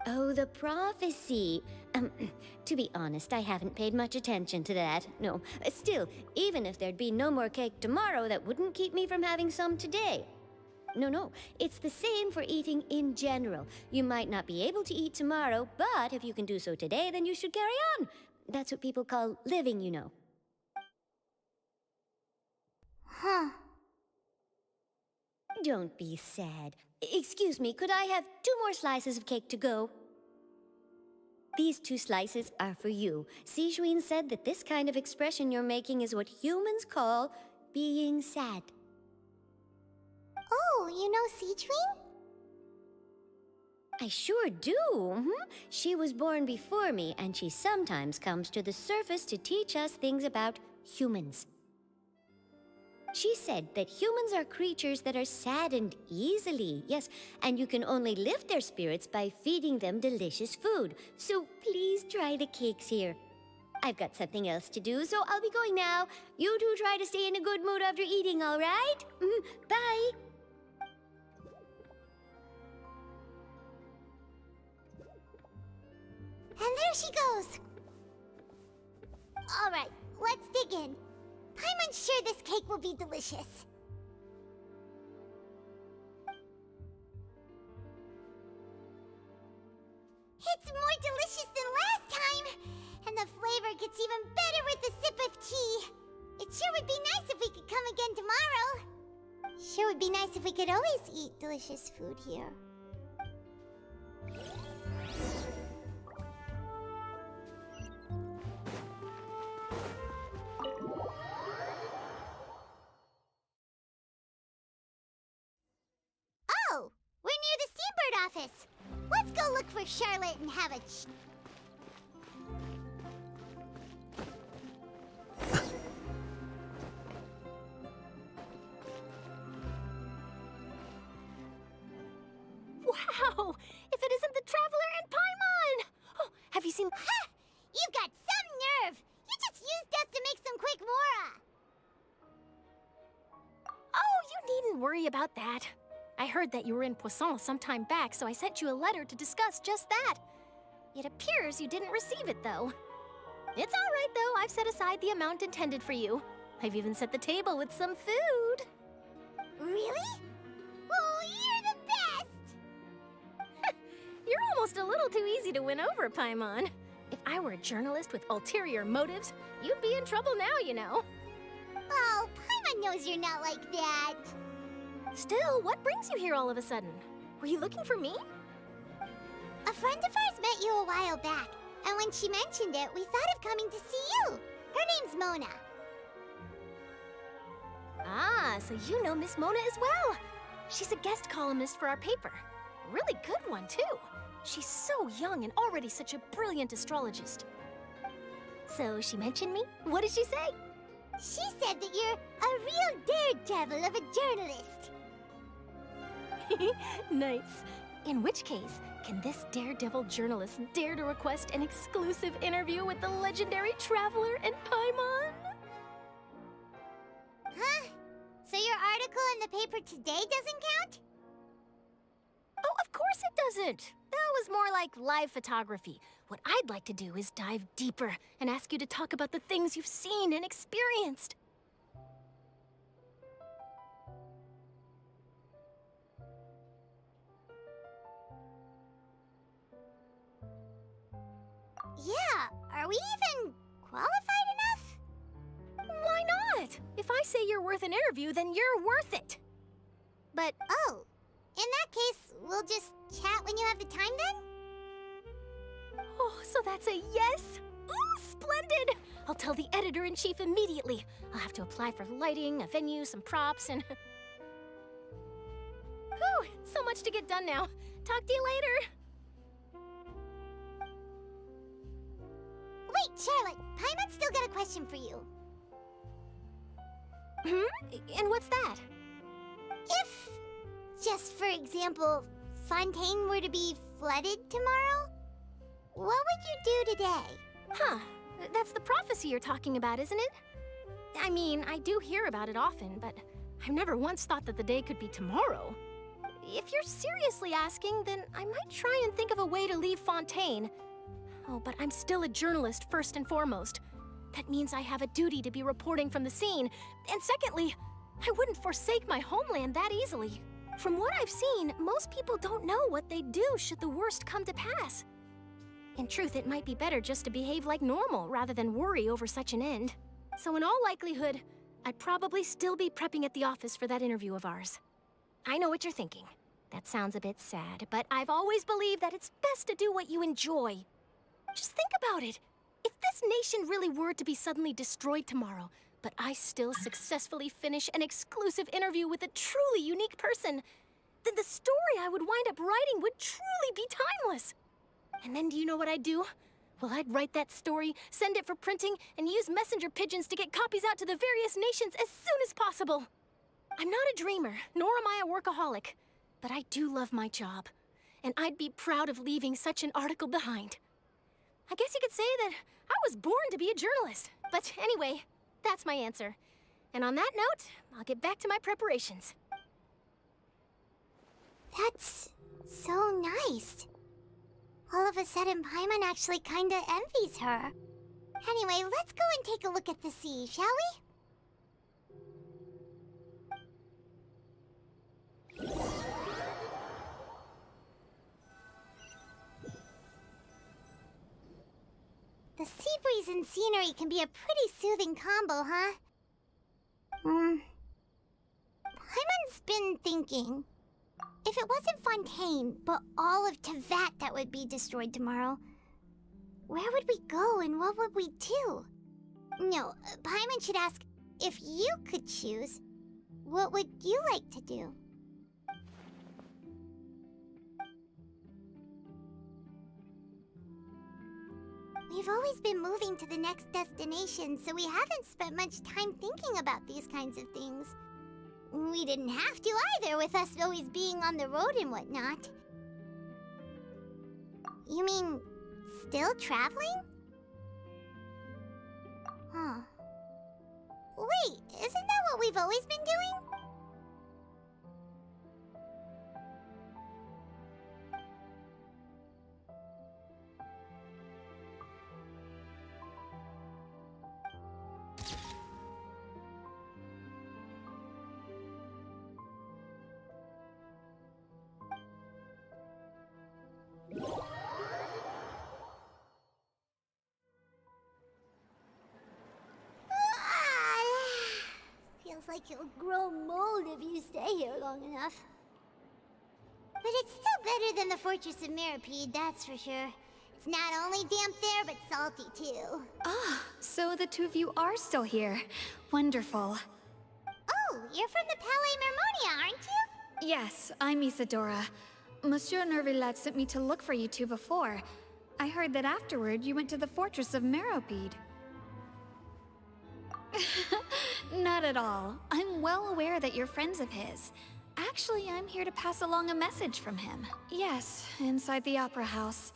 Oh, the prophecy. To be honest, I haven't paid much attention to that. No, still, even if there'd be no more cake tomorrow, that wouldn't keep me from having some today. No, it's the same for eating in general. You might not be able to eat tomorrow, but if you can do so today, then you should carry on. That's what people call living, you know. Huh. Don't be sad. Excuse me, could I have 2 more slices of cake to go? These 2 slices are for you. Sijuin said that this kind of expression you're making is what humans call being sad. Oh, you know Sijuin? I sure do. She was born before me, and she sometimes comes to the surface to teach us things about humans. She said that humans are creatures that are saddened easily, yes, and you can only lift their spirits by feeding them delicious food. So please try the cakes here. I've got something else to do, so I'll be going now. You two try to stay in a good mood after eating, all right? Bye. And there she goes. All right, let's dig in. I'm sure this cake will be delicious. It's more delicious than last time! And the flavor gets even better with a sip of tea. It sure would be nice if we could come again tomorrow. Sure would be nice if we could always eat delicious food here. Oh, we're near the Steambird office. Let's go look for Charlotte and have a Wow! If it isn't the Traveler and Paimon! Oh, have you seen... Ha! You've got some nerve! You just used us to make some quick mora! Oh, you needn't worry about that. I heard that you were in Poisson some time back, so I sent you a letter to discuss just that. It appears you didn't receive it, though. It's all right, though. I've set aside the amount intended for you. I've even set the table with some food. Really? Oh, you're the best! You're almost a little too easy to win over, Paimon. If I were a journalist with ulterior motives, you'd be in trouble now, you know. Oh, Paimon knows you're not like that. Still, what brings you here all of a sudden? Were you looking for me? A friend of ours met you a while back, and when she mentioned it, we thought of coming to see you. Her name's Mona. Ah, so you know Miss Mona as well. She's a guest columnist for our paper. Really good one, too. She's so young and already such a brilliant astrologist. So she mentioned me? What did she say? She said that you're a real daredevil of a journalist. Nice. In which case, can this daredevil journalist dare to request an exclusive interview with the legendary traveler and Paimon? Huh? So your article in the paper today doesn't count? Oh, of course it doesn't. That was more like live photography. What I'd like to do is dive deeper and ask you to talk about the things you've seen and experienced. Yeah, are we even qualified enough? Why not? If I say you're worth an interview, then you're worth it. But, oh, in that case, we'll just chat when you have the time then? oh, so that's a yes? Ooh, splendid! I'll tell the editor-in-chief immediately. I'll have to apply for lighting, a venue, some props, and... Whew, so much to get done now. Talk to you later. Wait, Charlotte, Paimon's still got a question for you. And what's that? If, just for example, Fontaine were to be flooded tomorrow, what would you do today? Huh, that's the prophecy you're talking about, isn't it? I mean, I do hear about it often, but I've never once thought that the day could be tomorrow. If you're seriously asking, then I might try and think of a way to leave Fontaine. Oh, but I'm still a journalist first and foremost. That means I have a duty to be reporting from the scene. And secondly, I wouldn't forsake my homeland that easily. From what I've seen, most people don't know what they'd do should the worst come to pass. In truth, it might be better just to behave like normal rather than worry over such an end. So in all likelihood, I'd probably still be prepping at the office for that interview of ours. I know what you're thinking. That sounds a bit sad, but I've always believed that it's best to do what you enjoy. Just think about it. If this nation really were to be suddenly destroyed tomorrow, but I still successfully finish an exclusive interview with a truly unique person, then the story I would wind up writing would truly be timeless. And then do you know what I'd do? Well, I'd write that story, send it for printing, and use messenger pigeons to get copies out to the various nations as soon as possible. I'm not a dreamer, nor am I a workaholic, but I do love my job, and I'd be proud of leaving such an article behind. I guess you could say that I was born to be a journalist. But anyway, that's my answer. And on that note, I'll get back to my preparations. That's so nice. All of a sudden, Paimon actually kinda envies her. Anyway, let's go and take a look at the sea, shall we? The sea breeze and scenery can be a pretty soothing combo, huh? Paimon's been thinking. If it wasn't Fontaine, but all of Tevat that would be destroyed tomorrow, where would we go and what would we do? No, Paimon should ask, if you could choose, what would you like to do? We've always been moving to the next destination, so we haven't spent much time thinking about these kinds of things. We didn't have to either, with us always being on the road and whatnot. You mean, still traveling? Huh. Wait, isn't that what we've always been doing? Feels like you'll grow mold if you stay here long enough. But it's still better than the Fortress of Mirapede, that's for sure. It's not only damp there, but salty too. Ah, so the two of you are still here. Wonderful. Oh, you're from the Palais Mermonia, aren't you? Yes, I'm Isadora. Monsieur Nervilette sent me to look for you two before. I heard that afterward you went to the fortress of Meropide. Not at all. I'm well aware that you're friends of his. Actually, I'm here to pass along a message from him. Yes, inside the Opera House.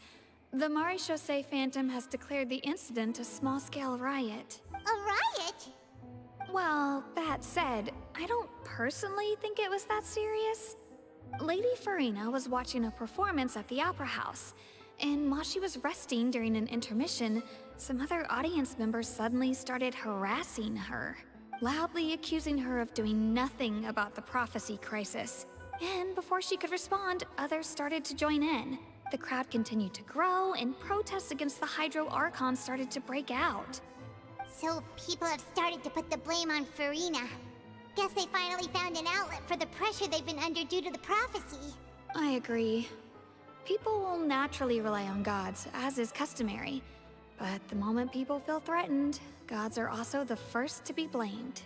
The Maréchaussée Phantom has declared the incident a small-scale riot. A riot? Well, that said, I don't personally think it was that serious. Lady Farina was watching a performance at the Opera House, and while she was resting during an intermission, some other audience members suddenly started harassing her, loudly accusing her of doing nothing about the prophecy crisis. And before she could respond, others started to join in. The crowd continued to grow, and protests against the Hydro Archon started to break out. So people have started to put the blame on Farina. Guess they finally found an outlet for the pressure they've been under due to the prophecy. I agree. People will naturally rely on gods, as is customary. But the moment people feel threatened, gods are also the first to be blamed.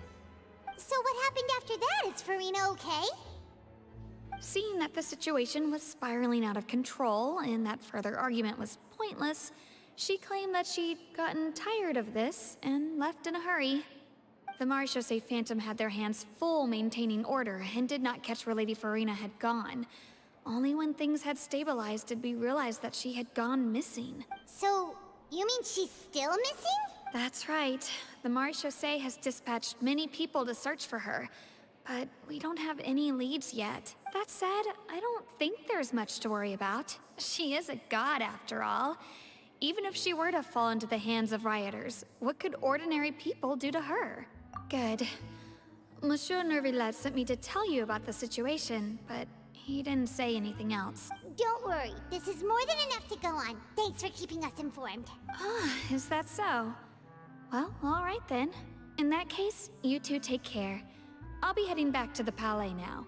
So what happened after that? Is Farina okay? Seeing that the situation was spiraling out of control and that further argument was pointless, she claimed that she'd gotten tired of this and left in a hurry. The Maréchaussée Phantom had their hands full maintaining order and did not catch where Lady Farina had gone. Only when things had stabilized did we realize that she had gone missing. So, you mean she's still missing? That's right. The Maréchaussée has dispatched many people to search for her, but we don't have any leads yet. That said, I don't think there's much to worry about. She is a god after all. Even if she were to fall into the hands of rioters, what could ordinary people do to her? Good. Monsieur Nervilette sent me to tell you about the situation, but he didn't say anything else. Don't worry, this is more than enough to go on. Thanks for keeping us informed. Ah, is that so? Well, all right then. In that case, you two take care. I'll be heading back to the Palais now.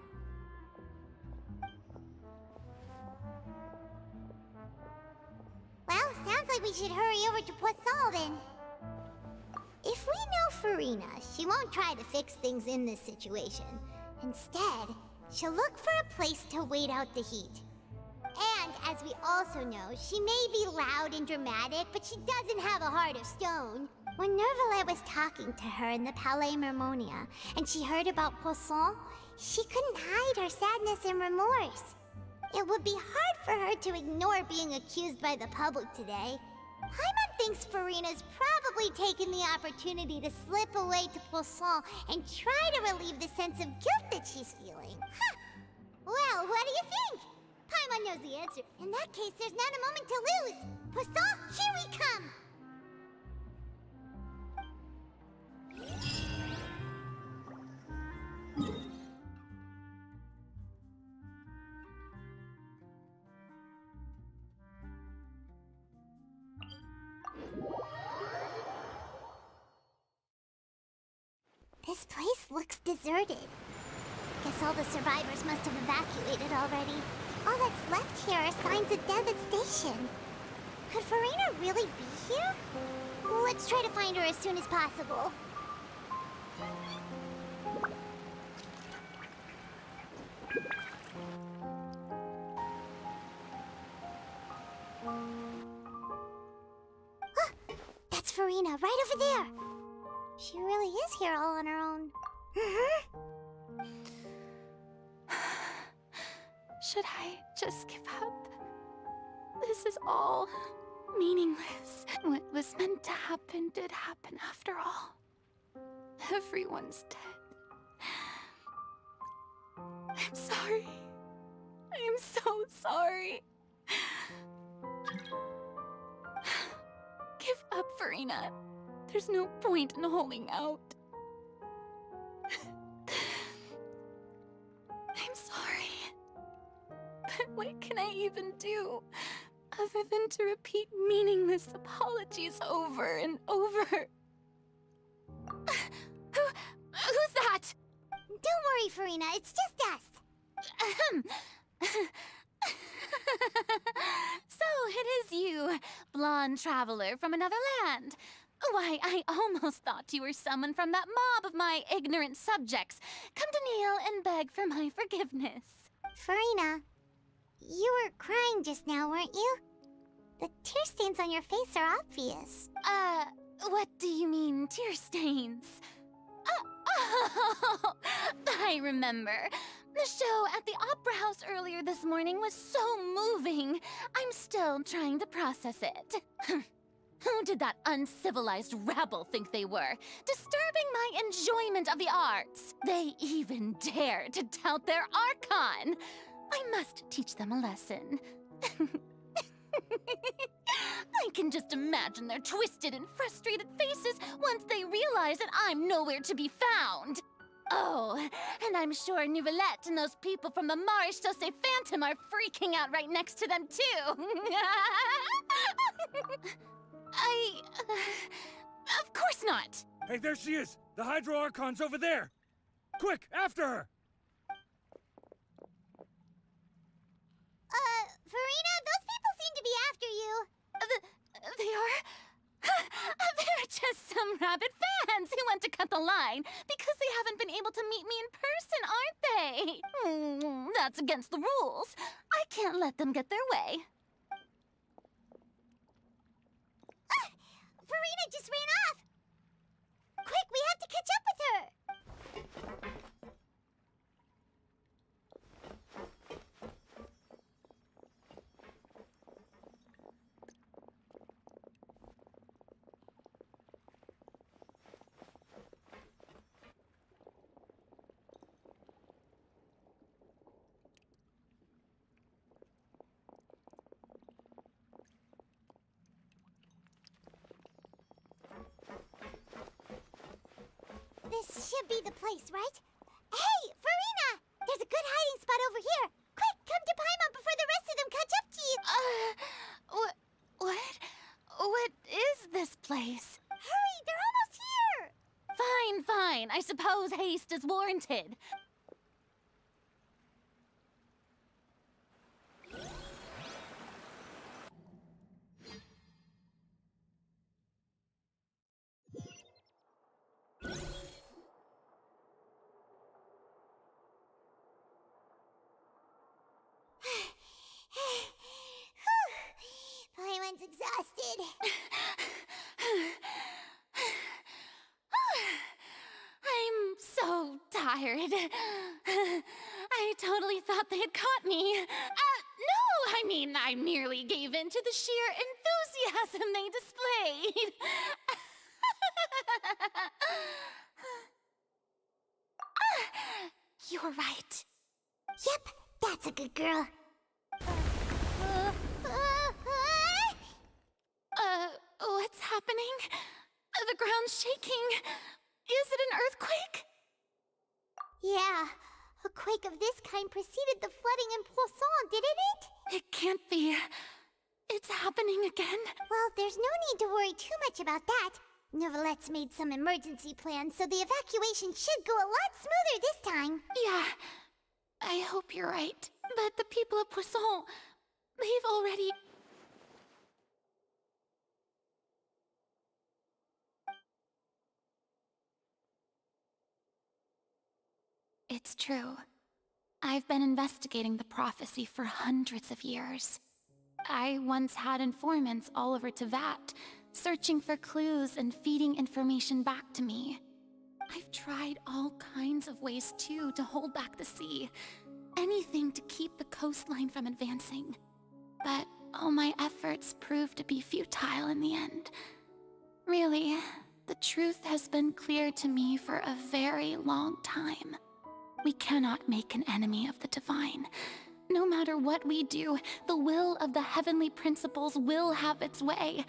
Well, sounds like we should hurry over to Poisson then. If we know Farina, she won't try to fix things in this situation. Instead, she'll look for a place to wait out the heat. And, as we also know, she may be loud and dramatic, but she doesn't have a heart of stone. When Nervilette was talking to her in the Palais Mermonia, and she heard about Poisson, she couldn't hide her sadness and remorse. It would be hard for her to ignore being accused by the public today. Paimon thinks Farina's probably taken the opportunity to slip away to Poisson and try to relieve the sense of guilt that she's feeling. Huh! Well, what do you think? Paimon knows the answer. In that case, there's not a moment to lose. Poisson, here we come! This place looks deserted. Guess all the survivors must have evacuated already. All that's left here are signs of devastation. Could Farina really be here? Let's try to find her as soon as possible. Ah, that's Farina, right over there. She really is here all on her own. Should I just give up? This is all meaningless. What was meant to happen did happen after all. Everyone's dead. I'm sorry. I am so sorry. Give up, Farina. There's no point in holding out. I'm sorry. But what can I even do other than to repeat meaningless apologies over and over? Who's that? Don't worry, Farina. It's just us. So it is you, blonde traveler from another land. Why, I almost thought you were someone from that mob of my ignorant subjects, come to kneel and beg for my forgiveness. Farina, you were crying just now, weren't you? The tear stains on your face are obvious. What do you mean, tear stains? Oh, I remember. The show at the Opera House earlier this morning was so moving. I'm still trying to process it. Who did that uncivilized rabble think they were? Disturbing my enjoyment of the arts. They even dared to tout their Archon. I must teach them a lesson. I can just imagine their twisted and frustrated faces once they realize that I'm nowhere to be found. Oh, and I'm sure Nouvellette and those people from the Maréchaussée Phantom are freaking out right next to them, too. Of course not. Hey, there she is! The Hydro Archon's over there! Quick, after her! Farina, those people seem to be after you. They are? They're just some rabid fans who want to cut the line because they haven't been able to meet me in person, aren't they? That's against the rules. I can't let them get their way. Farina just ran off! Quick, we have to catch up with her! This should be the place, right? Hey, Farina! There's a good hiding spot over here. Quick, come to Paimon before the rest of them catch up to you. What is this place? Hurry, they're almost here! Fine. I suppose haste is warranted. Paimon's exhausted. I'm so tired. I totally thought they had caught me. No, I mean, I merely gave in to the sheer enthusiasm they displayed. You were right. Yep, that's a good girl. What's happening? The ground's shaking. Is it an earthquake? Yeah, a quake of this kind preceded the flooding in Poisson, didn't it? It can't be. It's happening again. Well, there's no need to worry too much about that. Nouvellette's made some emergency plans, so the evacuation should go a lot smoother this time. Yeah, I hope you're right. But the people of Poisson, they've already... It's true. I've been investigating the prophecy for hundreds of years. I once had informants all over Teyvat, searching for clues and feeding information back to me. I've tried all kinds of ways, too, to hold back the sea. Anything to keep the coastline from advancing. But all my efforts proved to be futile in the end. Really, the truth has been clear to me for a very long time. We cannot make an enemy of the divine. No matter what we do, the will of the heavenly principles will have its way,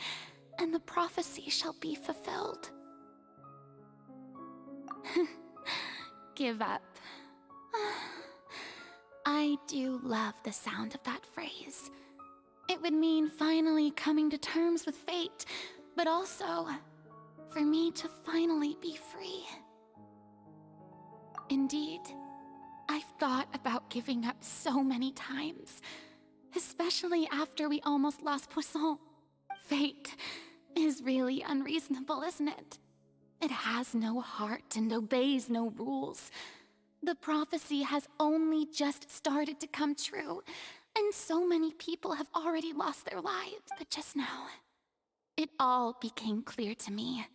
and the prophecy shall be fulfilled. Give up. I do love the sound of that phrase. It would mean finally coming to terms with fate, but also for me to finally be free. Indeed, I've thought about giving up so many times, especially after we almost lost Poisson. Fate is really unreasonable, isn't it? It has no heart and obeys no rules. The prophecy has only just started to come true, and so many people have already lost their lives. But just now, it all became clear to me.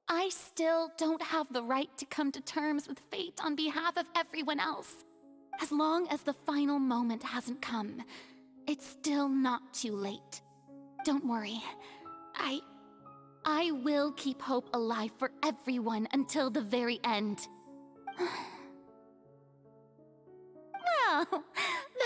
I still don't have the right to come to terms with fate on behalf of everyone else. As long as the final moment hasn't come, it's still not too late. Don't worry. I will keep hope alive for everyone until the very end. Well,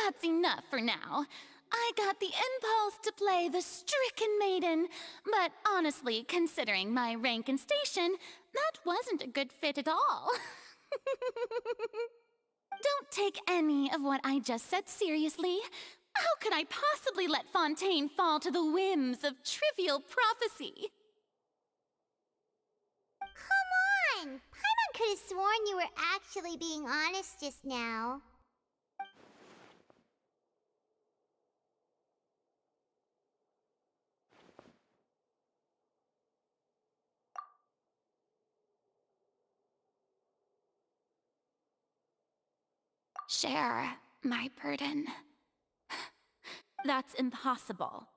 that's enough for now. I got the impulse to play the stricken maiden, but honestly, considering my rank and station, that wasn't a good fit at all. Don't take any of what I just said seriously. How could I possibly let Fontaine fall to the whims of trivial prophecy? Come on! Paimon could have sworn you were actually being honest just now. Share my burden. That's impossible.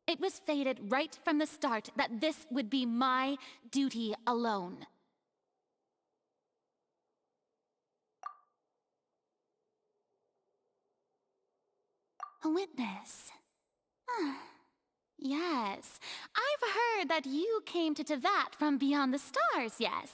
It was fated right from the start that this would be my duty alone. A witness. Yes, I've heard that you came to Tevat from beyond the stars, yes.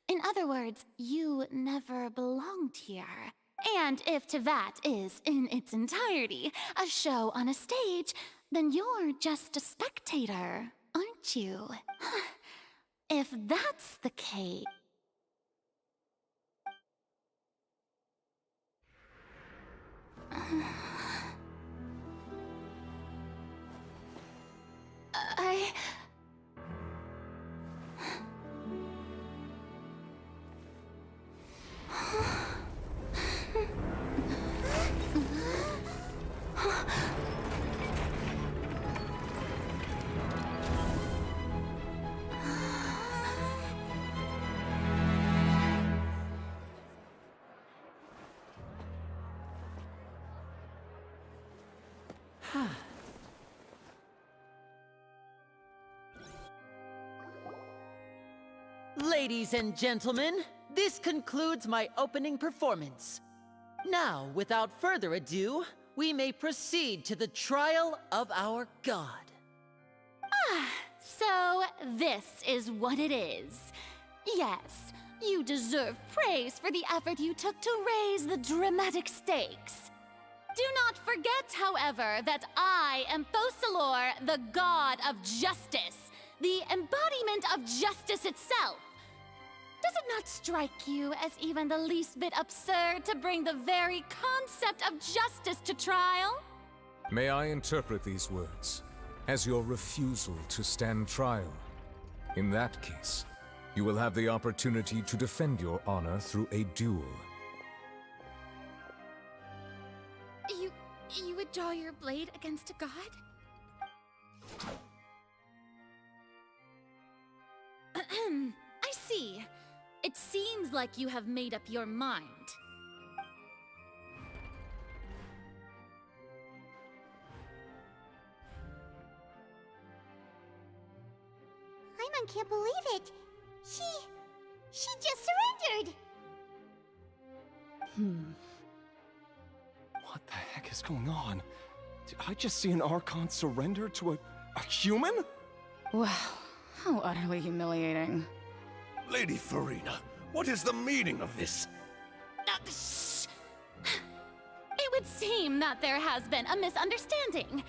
In other words, you never belonged here. And if Tevat is, in its entirety, a show on a stage, then you're just a spectator, aren't you? If that's the case... Ladies and gentlemen, this concludes my opening performance. Now, without further ado, we may proceed to the trial of our god. So this is what it is. Yes, you deserve praise for the effort you took to raise the dramatic stakes. Do not forget, however, that I am Focalor, the god of justice, the embodiment of justice itself. Does it not strike you as even the least bit absurd to bring the very concept of justice to trial? May I interpret these words as your refusal to stand trial? In that case, you will have the opportunity to defend your honor through a duel. You would draw your blade against a god? I see. It seems like you have made up your mind. Paimon can't believe it. She just surrendered. What the heck is going on? Did I just see an Archon surrender to a human? Wow, how utterly humiliating. Lady Farina, what is the meaning of this? Shh! It would seem that there has been a misunderstanding.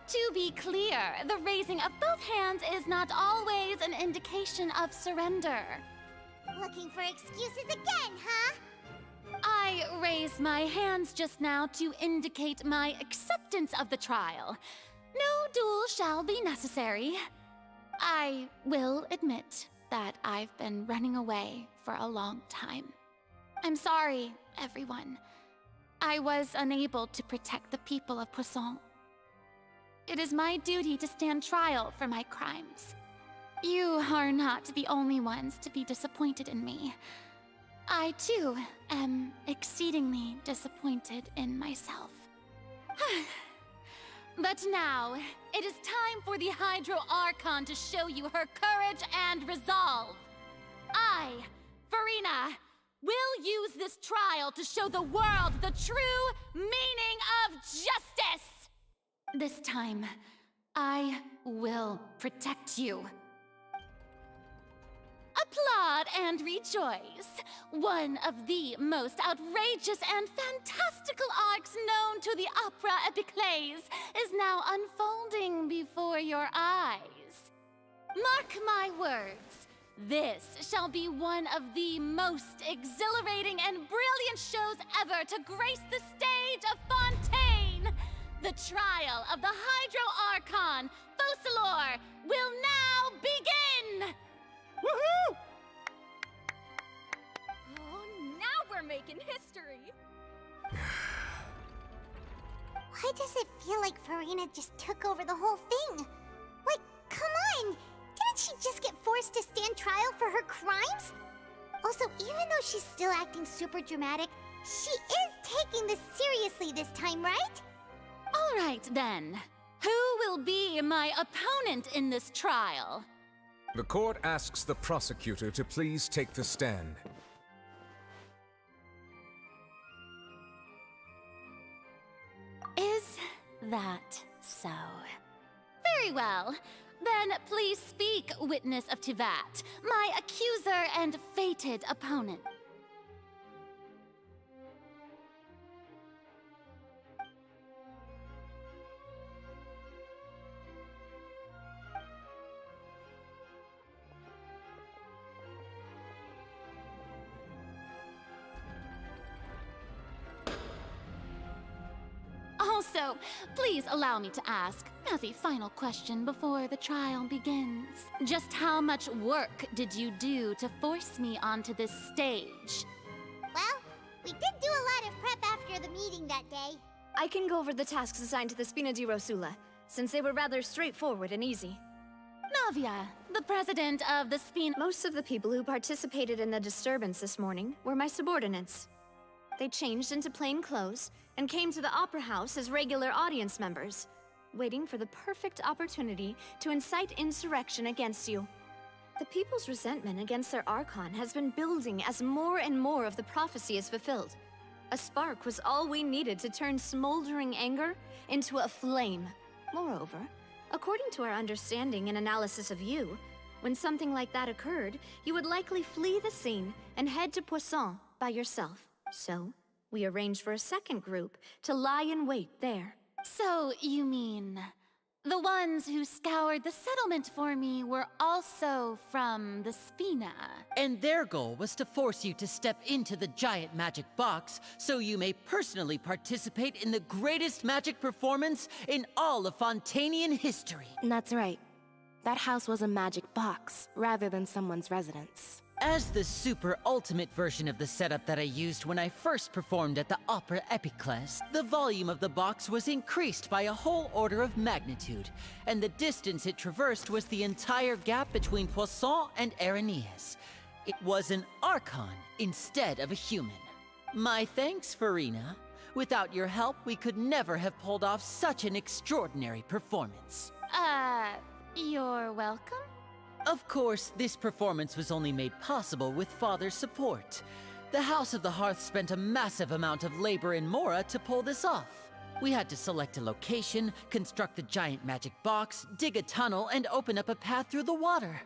To be clear, the raising of both hands is not always an indication of surrender. Looking for excuses again, huh? I raised my hands just now to indicate my acceptance of the trial. No duel shall be necessary. I will admit that I've been running away for a long time. I'm sorry, everyone. I was unable to protect the people of Poisson. It is my duty to stand trial for my crimes. You are not the only ones to be disappointed in me. I too am exceedingly disappointed in myself. But now, it is time for the Hydro Archon to show you her courage and resolve. I, Farina, will use this trial to show the world the true meaning of justice! This time, I will protect you. Applaud and rejoice! One of the most outrageous and fantastical arcs known to the opera epiclese is now unfolding before your eyes. Mark my words, this shall be one of the most exhilarating and brilliant shows ever to grace the stage of Fontaine! The trial of the Hydro Archon, Focalor, will now begin! Woohoo! Oh, now we're making history! Why does it feel like Farina just took over the whole thing? Like, come on! Didn't she just get forced to stand trial for her crimes? Also, even though she's still acting super dramatic, she is taking this seriously this time, right? All right, then. Who will be my opponent in this trial? The court asks the prosecutor to please take the stand. Is that so? Very well. Then please speak, witness of Tivat, my accuser and fated opponent. Also, please allow me to ask, as a final question before the trial begins, just how much work did you do to force me onto this stage? Well, we did do a lot of prep after the meeting that day. I can go over the tasks assigned to the Spina di Rosula, since they were rather straightforward and easy. Navia, the president of the Spina... Most of the people who participated in the disturbance this morning were my subordinates. They changed into plain clothes and came to the Opera House as regular audience members, waiting for the perfect opportunity to incite insurrection against you. The people's resentment against their Archon has been building as more and more of the prophecy is fulfilled. A spark was all we needed to turn smoldering anger into a flame. Moreover, according to our understanding and analysis of you, when something like that occurred, you would likely flee the scene and head to Poisson by yourself. So, we arranged for a second group to lie in wait there. So, you mean... the ones who scoured the settlement for me were also from the Spina? And their goal was to force you to step into the giant magic box so you may personally participate in the greatest magic performance in all of Fontainian history. That's right. That house was a magic box, rather than someone's residence. As the super ultimate version of the setup that I used when I first performed at the Opera Epiclese, the volume of the box was increased by a whole order of magnitude, and the distance it traversed was the entire gap between Poisson and Aranias. It was an Archon instead of a human. My thanks, Farina. Without your help, we could never have pulled off such an extraordinary performance. You're welcome? Of course, this performance was only made possible with Father's support. The House of the Hearth spent a massive amount of labor in Mora to pull this off. We had to select a location, construct the giant magic box, dig a tunnel, and open up a path through the water.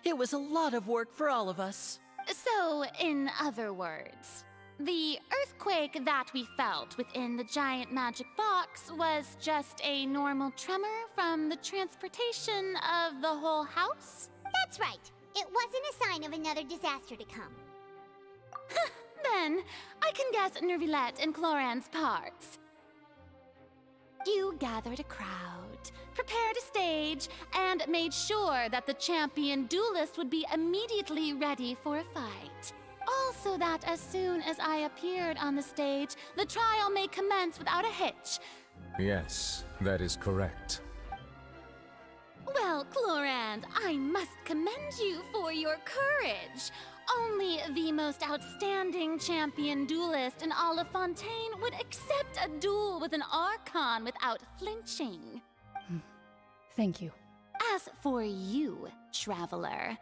It was a lot of work for all of us. So, in other words, the earthquake that we felt within the giant magic box was just a normal tremor from the transportation of the whole house? That's right. It wasn't a sign of another disaster to come. Then, I can guess Nervilette and Cloran's parts. You gathered a crowd, prepared a stage, and made sure that the champion duelist would be immediately ready for a fight. Also that as soon as I appeared on the stage, the trial may commence without a hitch. Yes, that is correct. Well, Clorand, I must commend you for your courage. Only the most outstanding champion duelist in all of Fontaine would accept a duel with an Archon without flinching. Thank you. As for you, Traveler,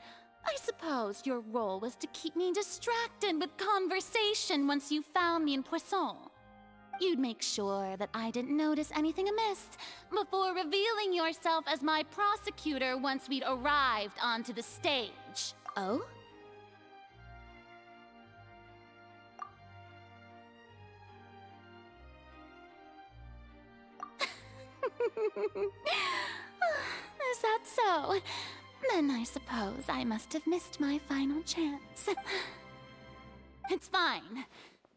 I suppose your role was to keep me distracted with conversation once you found me in Poisson. You'd make sure that I didn't notice anything amiss before revealing yourself as my prosecutor once we'd arrived onto the stage. Oh? Is that so? Then I suppose I must have missed my final chance. It's fine.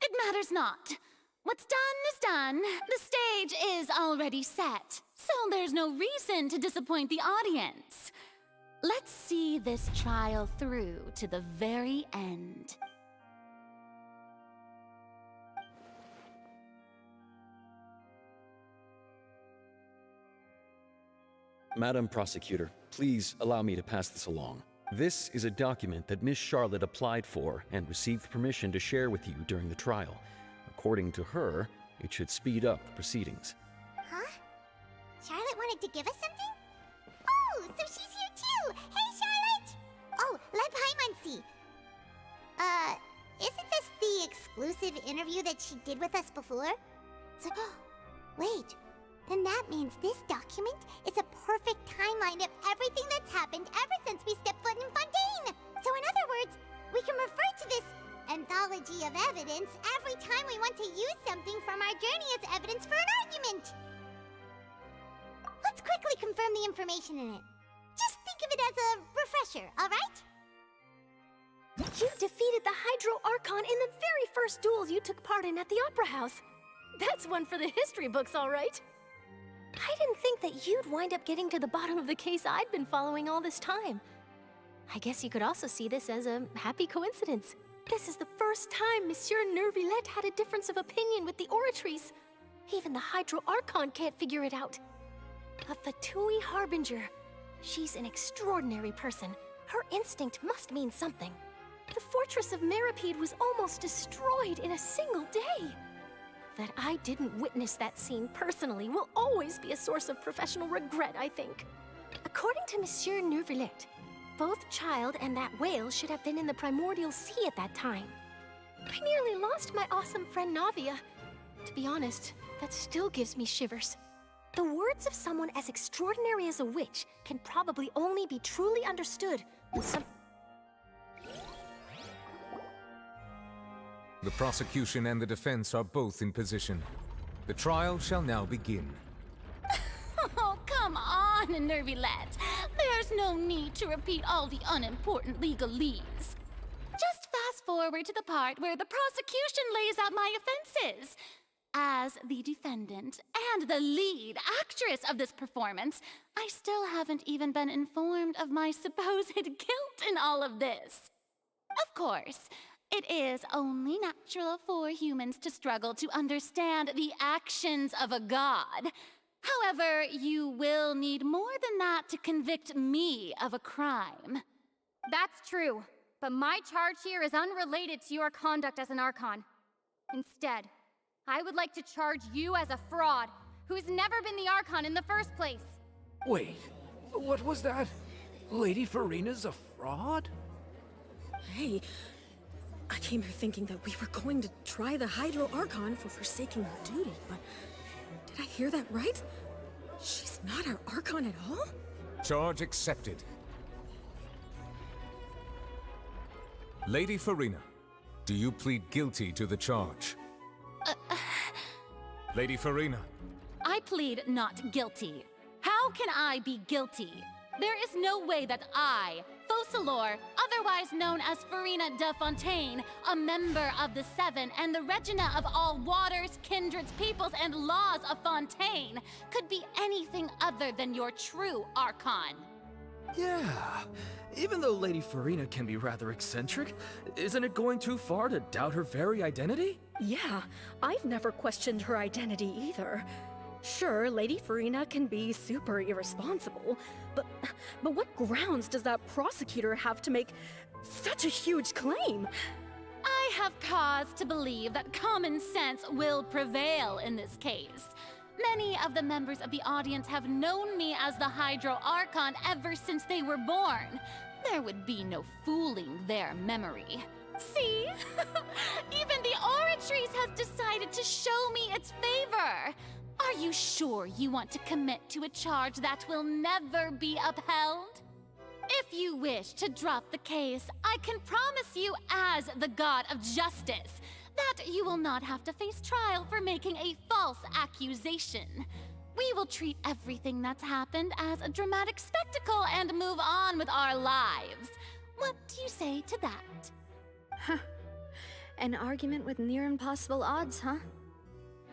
It matters not. What's done is done. The stage is already set, so there's no reason to disappoint the audience. Let's see this trial through to the very end. Madam Prosecutor, please allow me to pass this along. This is a document that Miss Charlotte applied for and received permission to share with you during the trial. According to her, it should speed up the proceedings. Huh? Charlotte wanted to give us something? Oh, so she's here too! Hey, Charlotte! Oh, let Paimon see. Isn't this the exclusive interview that she did with us before? So, wait. Then that means this document is a perfect timeline of everything that's happened ever since we stepped foot in Fontaine! So in other words, we can refer to this anthology of evidence every time we want to use something from our journey as evidence for an argument! Let's quickly confirm the information in it. Just think of it as a refresher, alright? You defeated the Hydro Archon in the very first duels you took part in at the Opera House. That's one for the history books, all right. I didn't think that you'd wind up getting to the bottom of the case I'd been following all this time. I guess you could also see this as a happy coincidence. This is the first time Monsieur Neuvillette had a difference of opinion with the Oratrice. Even the Hydro Archon can't figure it out. A Fatui Harbinger. She's an extraordinary person. Her instinct must mean something. The fortress of Meripede was almost destroyed in a single day. That I didn't witness that scene personally will always be a source of professional regret, I think. According to Monsieur Neuvillette, both Child and that whale should have been in the Primordial Sea at that time. I nearly lost my awesome friend Navia. To be honest, that still gives me shivers. The words of someone as extraordinary as a witch can probably only be truly understood when some... The prosecution and the defense are both in position. The trial shall now begin. Oh, come on, Neuvillette. There's no need to repeat all the unimportant legalese. Just fast forward to the part where the prosecution lays out my offenses. As the defendant and the lead actress of this performance, I still haven't even been informed of my supposed guilt in all of this. Of course, it is only natural for humans to struggle to understand the actions of a god. However, you will need more than that to convict me of a crime. That's true, but my charge here is unrelated to your conduct as an Archon. Instead, I would like to charge you as a fraud who's never been the Archon in the first place. Wait, what was that? Lady Farina's a fraud? Hey, I came here thinking that we were going to try the Hydro Archon for forsaking her duty, but did I hear that right? She's not our Archon at all? Charge accepted. Lady Farina, do you plead guilty to the charge? Lady Farina. I plead not guilty. How can I be guilty? There is no way that I, Focalor, otherwise known as Farina de Fontaine, a member of the Seven and the Regina of all waters, kindreds, peoples, and laws of Fontaine, could be anything other than your true Archon. Yeah, even though Lady Farina can be rather eccentric, isn't it going too far to doubt her very identity? Yeah, I've never questioned her identity either. Sure, Lady Farina can be super irresponsible, but what grounds does that prosecutor have to make such a huge claim. I have cause to believe that common sense will prevail in this case. Many of the members of the audience have known me as the Hydro Archon ever since they were born. There would be no fooling their memory. See? Even the Oratrice has decided to show me its favor. Are you sure you want to commit to a charge that will never be upheld? If you wish to drop the case, I can promise you as the God of Justice that you will not have to face trial for making a false accusation. We will treat everything that's happened as a dramatic spectacle and move on with our lives. What do you say to that? Huh. An argument with near impossible odds, huh?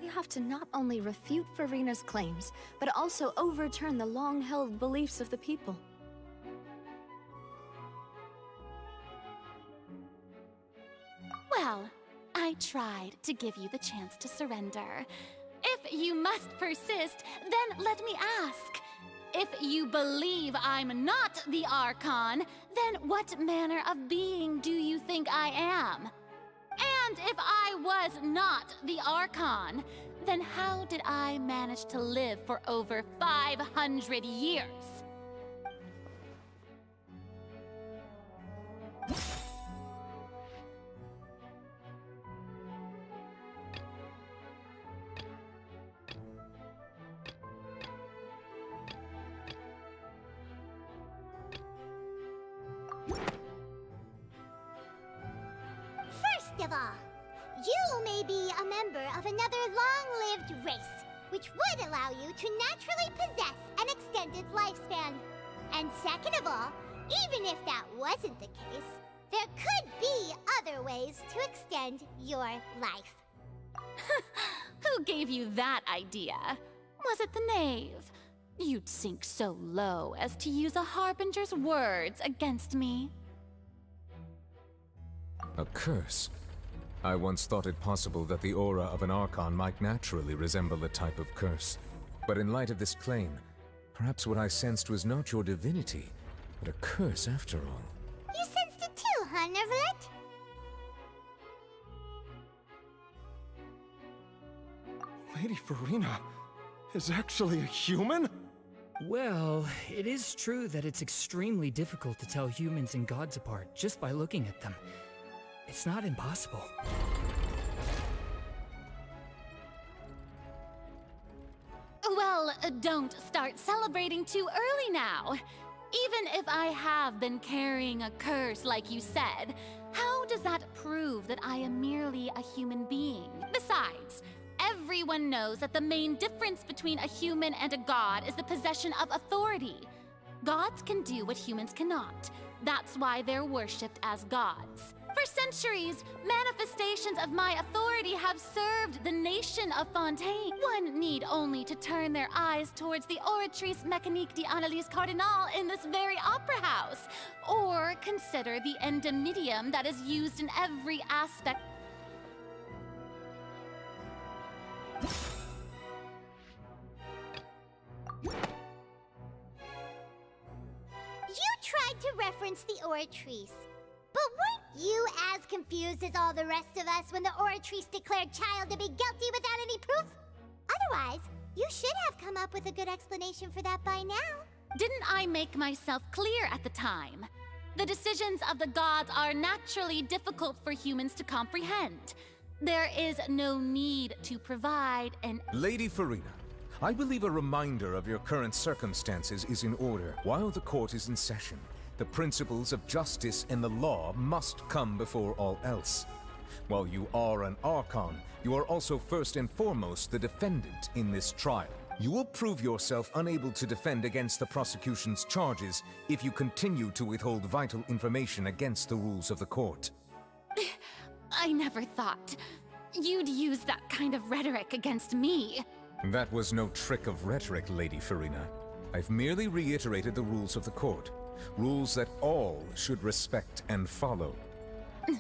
You have to not only refute Farina's claims, but also overturn the long-held beliefs of the people. Well, I tried to give you the chance to surrender. If you must persist, then let me ask. If you believe I'm not the Archon, then what manner of being do you think I am? And if I was not the Archon, then how did I manage to live for over 500 years? First of all, you may be a member of another long-lived race, which would allow you to naturally possess an extended lifespan. And second of all, even if that wasn't the case, there could be other ways to extend your life. Who gave you that idea? Was it the knave? You'd sink so low as to use a harbinger's words against me. A curse? I once thought it possible that the aura of an Archon might naturally resemble a type of curse. But in light of this claim, perhaps what I sensed was not your divinity, but a curse after all. You sensed it too, huh, Nervalet? Lady Farina is actually a human? Well, it is true that it's extremely difficult to tell humans and gods apart just by looking at them. It's not impossible. Well, don't start celebrating too early now. Even if I have been carrying a curse like you said, how does that prove that I am merely a human being? Besides, everyone knows that the main difference between a human and a god is the possession of authority. Gods can do what humans cannot. That's why they're worshipped as gods. For centuries, manifestations of my authority have served the nation of Fontaine. One need only to turn their eyes towards the Oratrice Mécanique d'Annalise Cardinal in this very opera house, or consider the endemitium that is used in every aspect. You tried to reference the Oratrice. But weren't you as confused as all the rest of us when the Oratrice declared Child to be guilty without any proof? Otherwise, you should have come up with a good explanation for that by now. Didn't I make myself clear at the time? The decisions of the gods are naturally difficult for humans to comprehend. There is no need to provide an— Lady Farina, I believe a reminder of your current circumstances is in order. While the court is in session, the principles of justice and the law must come before all else. While you are an Archon, you are also first and foremost the defendant in this trial. You will prove yourself unable to defend against the prosecution's charges if you continue to withhold vital information against the rules of the court. I never thought you'd use that kind of rhetoric against me. That was no trick of rhetoric, Lady Farina. I've merely reiterated the rules of the court. Rules that all should respect and follow. So,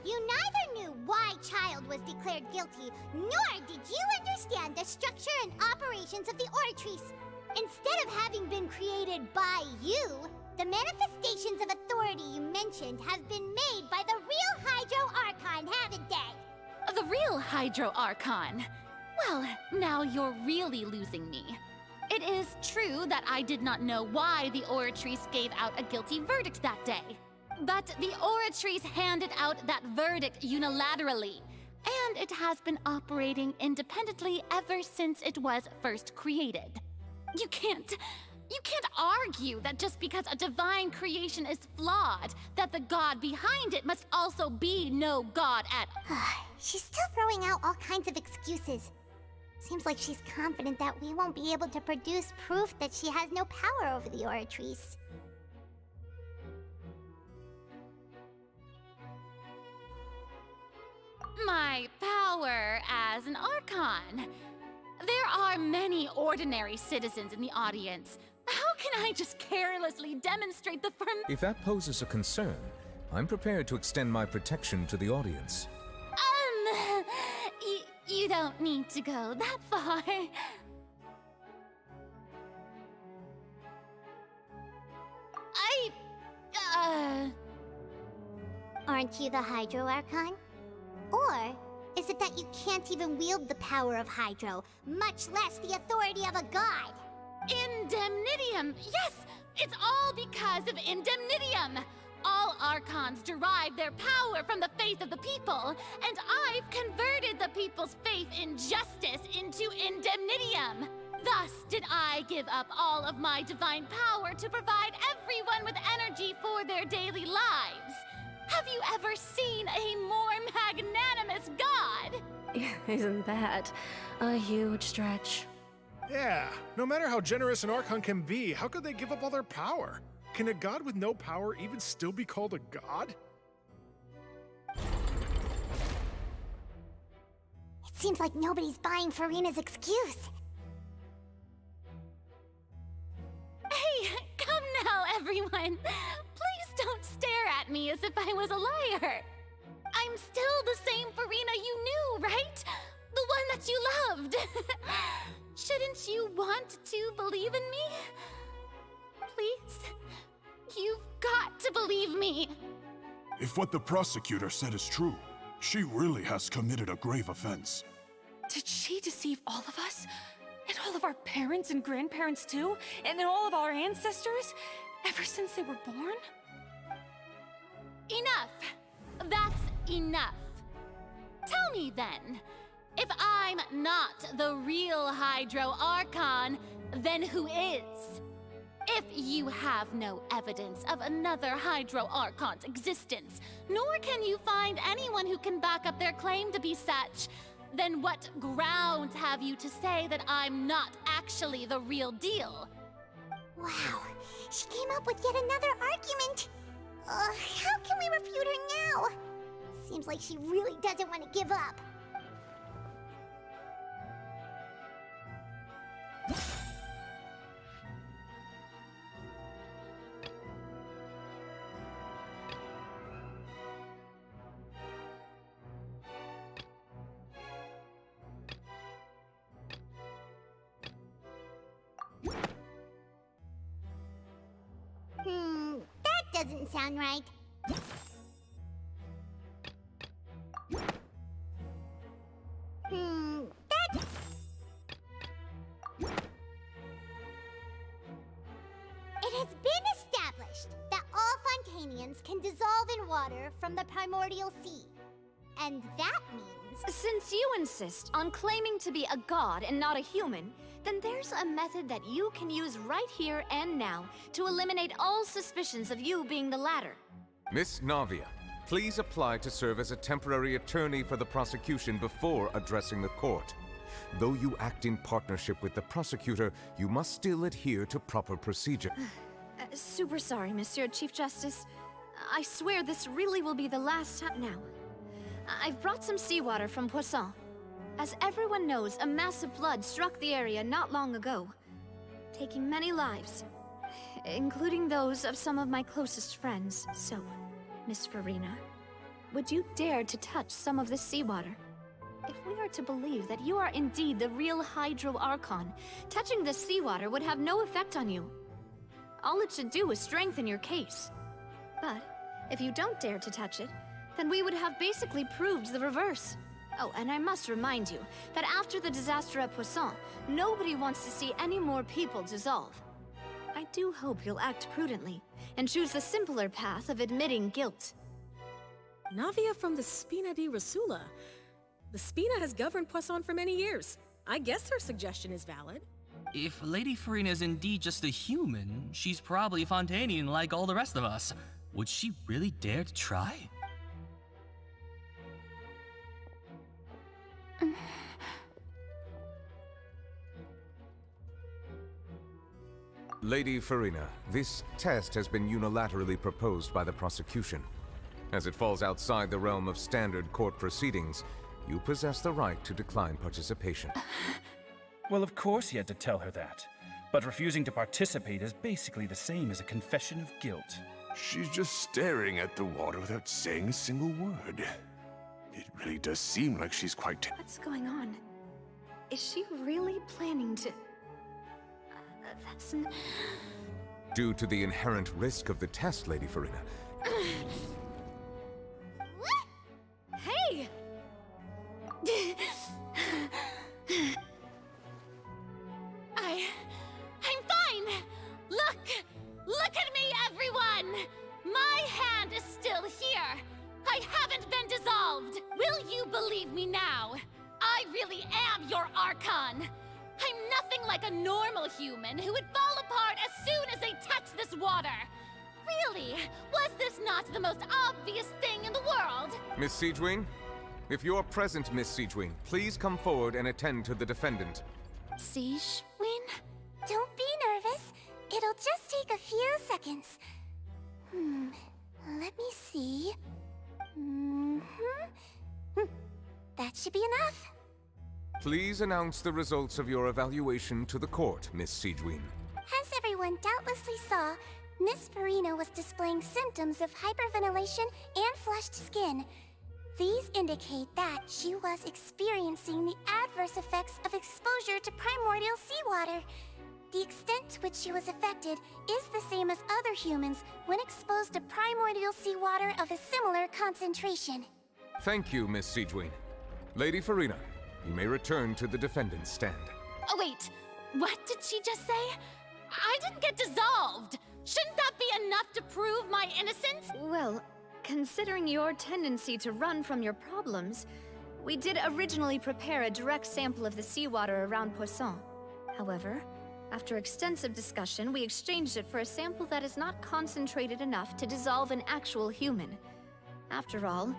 you neither knew why Child was declared guilty, nor did you understand the structure and operations of the Oratrice. Instead of having been created by you, The manifestations of authority you mentioned have been made by the real Hydro Archon, haven't they? The real Hydro Archon? Well, now you're really losing me. It is true that I did not know why the Oratrice gave out a guilty verdict that day. But the Oratrice handed out that verdict unilaterally, and it has been operating independently ever since it was first created. You can't argue that just because a divine creation is flawed, that the god behind it must also be no god at all. She's still throwing out all kinds of excuses. Seems like she's confident that we won't be able to produce proof that she has no power over the Oratrice. My power as an Archon. There are many ordinary citizens in the audience. How can I just carelessly demonstrate the If that poses a concern, I'm prepared to extend my protection to the audience. You don't need to go that far. Aren't you the Hydro Archon? Or is it that you can't even wield the power of Hydro, much less the authority of a god? Indemnitium! Yes! It's all because of Indemnitium! All Archons derive their power from the faith of the people, and I've converted the people's faith in justice into Indemnitium! Thus did I give up all of my divine power to provide everyone with energy for their daily lives! Have you ever seen a more magnanimous god? Isn't that a huge stretch? Yeah, no matter how generous an Archon can be, how could they give up all their power? Can a god with no power even still be called a god? It seems like nobody's buying Farina's excuse. Hey, come now, everyone! Please don't stare at me as if I was a liar! I'm still the same Farina you knew, right? The one that you loved! Shouldn't you want to believe in me? Please? You've got to believe me! If what the prosecutor said is true, she really has committed a grave offense. Did she deceive all of us? And all of our parents and grandparents too? And all of our ancestors? Ever since they were born? Enough! That's enough! Tell me then, if I'm not the real Hydro Archon, then who is? If you have no evidence of another Hydro Archon's existence, nor can you find anyone who can back up their claim to be such, then what grounds have you to say that I'm not actually the real deal? Wow, she came up with yet another argument. How can we refute her now? Seems like she really doesn't want to give up. That doesn't sound right. That... It has been established that all Fontanians can dissolve in water from the primordial sea. And that means... Since you insist on claiming to be a god and not a human, then there's a method that you can use right here and now to eliminate all suspicions of you being the latter. Miss Navia, please apply to serve as a temporary attorney for the prosecution before addressing the court. Though you act in partnership with the prosecutor, you must still adhere to proper procedure. Super sorry, Monsieur Chief Justice. I swear this really will be the last time now. I've brought some seawater from Poisson. As everyone knows, a massive flood struck the area not long ago, taking many lives, including those of some of my closest friends. So, Miss Farina, would you dare to touch some of this seawater? If we are to believe that you are indeed the real Hydro Archon, touching this seawater would have no effect on you. All it should do is strengthen your case. But if you don't dare to touch it, then we would have basically proved the reverse. Oh, and I must remind you that after the disaster at Poisson, nobody wants to see any more people dissolve. I do hope you'll act prudently and choose the simpler path of admitting guilt. Navia from the Spina di Rasula. The Spina has governed Poisson for many years. I guess her suggestion is valid. If Lady Farina is indeed just a human, she's probably Fontanian like all the rest of us. Would she really dare to try? Lady Farina, this test has been unilaterally proposed by the prosecution. As it falls outside the realm of standard court proceedings, you possess the right to decline participation. Well, of course he had to tell her that. But refusing to participate is basically the same as a confession of guilt. She's just staring at the water without saying a single word. It really does seem like she's quite... What's going on? Is she really planning to... Due to the inherent risk of the test, Lady Farina. Hey! I'm fine! Look at me, everyone! My hand is still here! I haven't been dissolved! Will you believe me now? I really am your Archon! I'm nothing like a normal human who would fall apart as soon as they touch this water! Really? Was this not the most obvious thing in the world? Miss Siegewien? If you're present, Miss Siegewien, please come forward and attend to the defendant. Siegewien? Don't be nervous. It'll just take a few seconds. Let me see. That should be enough. Please announce the results of your evaluation to the court, Miss Siegewien. As everyone doubtlessly saw, Miss Farina was displaying symptoms of hyperventilation and flushed skin. These indicate that she was experiencing the adverse effects of exposure to primordial seawater. The extent to which she was affected is the same as other humans when exposed to primordial seawater of a similar concentration. Thank you, Miss Siegewien. Lady Farina, you may return to the defendant's stand. Oh wait, what did she just say? I didn't get dissolved! Shouldn't that be enough to prove my innocence? Well, considering your tendency to run from your problems, we did originally prepare a direct sample of the seawater around Poisson. However, after extensive discussion, we exchanged it for a sample that is not concentrated enough to dissolve an actual human. After all,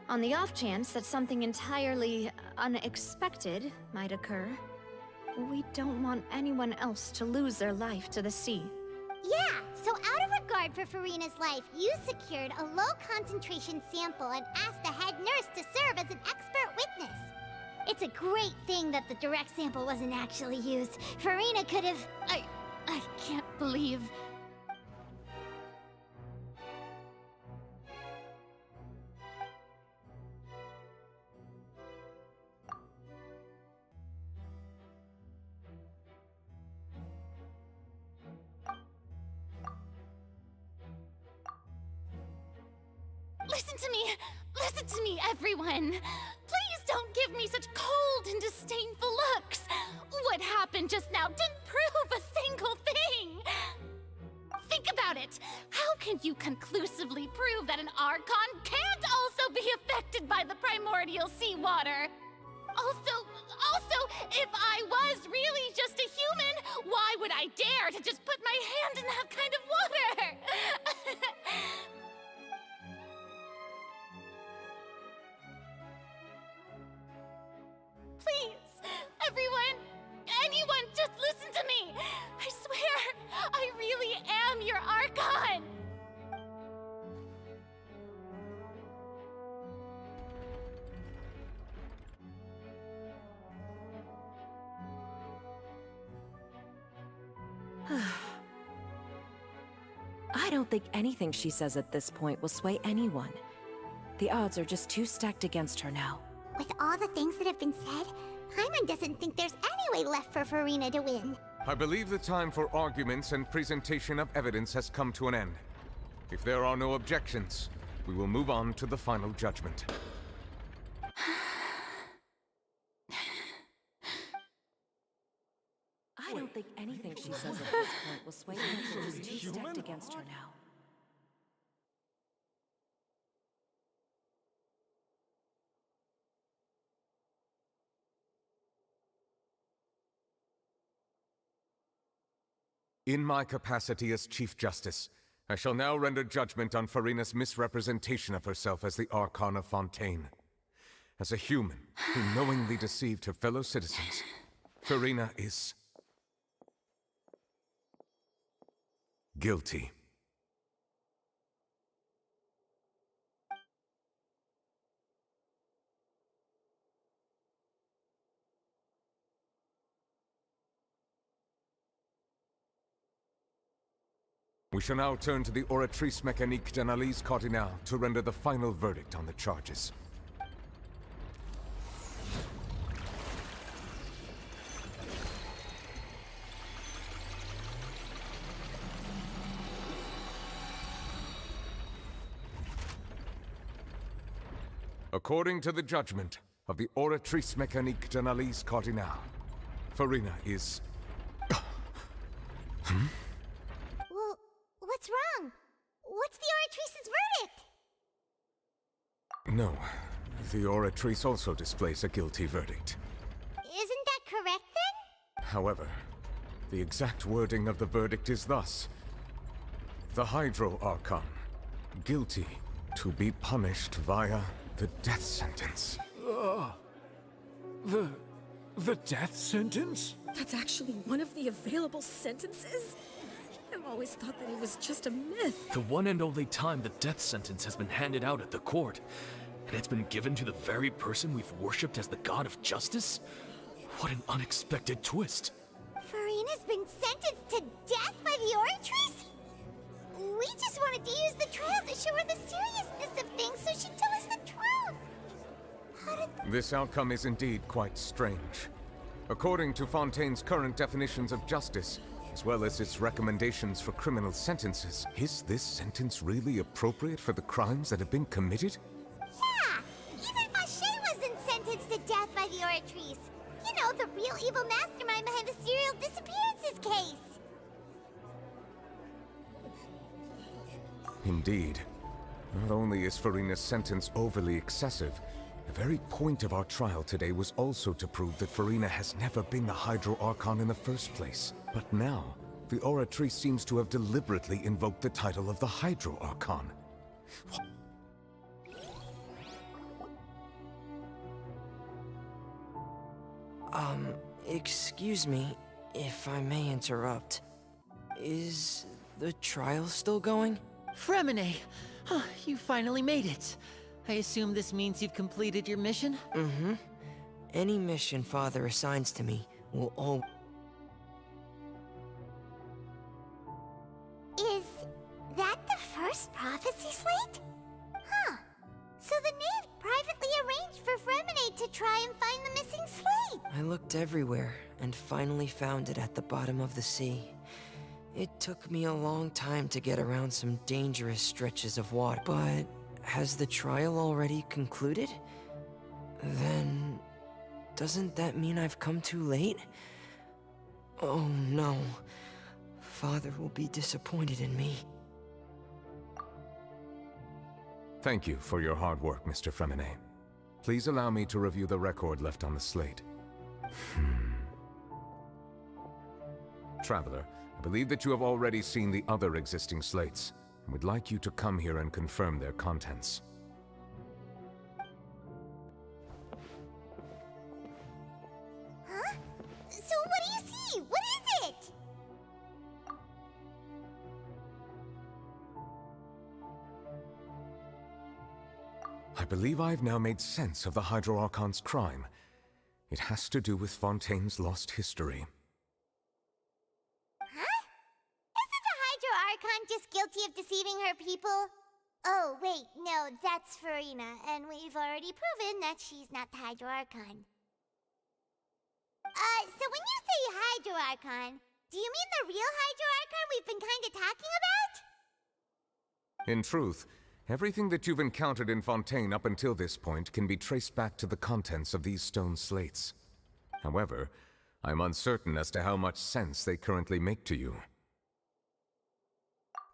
on the off chance that something entirely unexpected might occur, we don't want anyone else to lose their life to the sea. Yeah, so out of regard for Farina's life, you secured a low-concentration sample and asked the head nurse to serve as an expert witness. It's a great thing that the direct sample wasn't actually used. Farina could have... I can't believe... Listen to me, everyone. Please don't give me such cold and disdainful looks. What happened just now didn't prove a single thing. Think about it. How can you conclusively prove that an Archon can't also be affected by the primordial seawater? Also, if I was really just a human, why would I dare to just put my hand in that kind of water? Please, everyone, anyone, just listen to me. I swear, I really am your Archon. I don't think anything she says at this point will sway anyone. The odds are just too stacked against her now. With all the things that have been said, Paimon doesn't think there's any way left for Farina to win. I believe the time for arguments and presentation of evidence has come to an end. If there are no objections, we will move on to the final judgment. I don't think anything she says at this point will sway him to just too stacked against her now. In my capacity as Chief Justice, I shall now render judgment on Furina's misrepresentation of herself as the Archon of Fontaine. As a human who knowingly deceived her fellow citizens, Furina is guilty. We shall now turn to the Oratrice Mécanique d'Analyse Cardinale to render the final verdict on the charges. According to the judgment of the Oratrice Mécanique d'Analyse Cardinale, Furina is... Well, what's wrong? What's the Oratrice's verdict? No, the Oratrice also displays a guilty verdict. Isn't that correct then? However, the exact wording of the verdict is thus: the Hydro Archon, guilty to be punished via the death sentence. The death sentence? That's actually one of the available sentences? I've always thought that it was just a myth. The one and only time the death sentence has been handed out at the court, and it's been given to the very person we've worshipped as the god of justice? What an unexpected twist. Furina's been sentenced to death by the Oratrice? We just wanted to use the trial to show her the seriousness of things so she'd tell us the truth. How did... This outcome is indeed quite strange. According to Fontaine's current definitions of justice, as well as its recommendations for criminal sentences, is this sentence really appropriate for the crimes that have been committed? Yeah! Even Vacher wasn't sentenced to death by the Oratrice. You know, the real evil mastermind behind the serial disappearances case. Indeed. Not only is Furina's sentence overly excessive, the very point of our trial today was also to prove that Furina has never been the Hydro Archon in the first place. But now, the Oratrice seems to have deliberately invoked the title of the Hydro Archon. Excuse me, if I may interrupt. Is the trial still going? Fremine! Oh, you finally made it. I assume this means you've completed your mission? Mm-hmm. Any mission Father assigns to me will all... Is that the first prophecy slate? Huh. So the knave privately arranged for Fremine to try and find the missing slate. I looked everywhere and finally found it at the bottom of the sea. It took me a long time to get around some dangerous stretches of water, but has the trial already concluded? Then... doesn't that mean I've come too late? Oh no. Father will be disappointed in me. Thank you for your hard work, Mr. Fremine. Please allow me to review the record left on the slate. Traveler, I believe that you have already seen the other existing slates, and would like you to come here and confirm their contents. Huh? So what do you see? What is it? I believe I've now made sense of the Hydro Archon's crime. It has to do with Fontaine's lost history. Huh? Isn't the Hydro Archon just guilty of deceiving her people? Oh, wait, no, that's Furina, and we've already proven that she's not the Hydro Archon. So when you say Hydro Archon, Do you mean the real Hydro Archon we've been kinda talking about? In truth, everything that you've encountered in Fontaine up until this point can be traced back to the contents of these stone slates. However, I'm uncertain as to how much sense they currently make to you.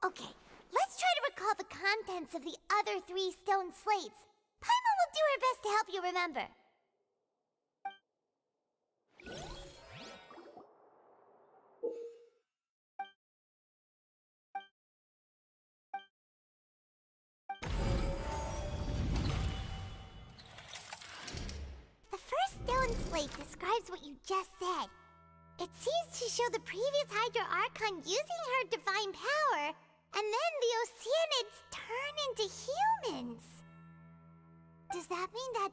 Okay, let's try to recall the contents of the other 3 stone slates. Paimon will do her best to help you remember. The first stone slate describes what you just said. It seems to show the previous Hydro Archon using her divine power, and then the Oceanids turn into humans. Does that mean that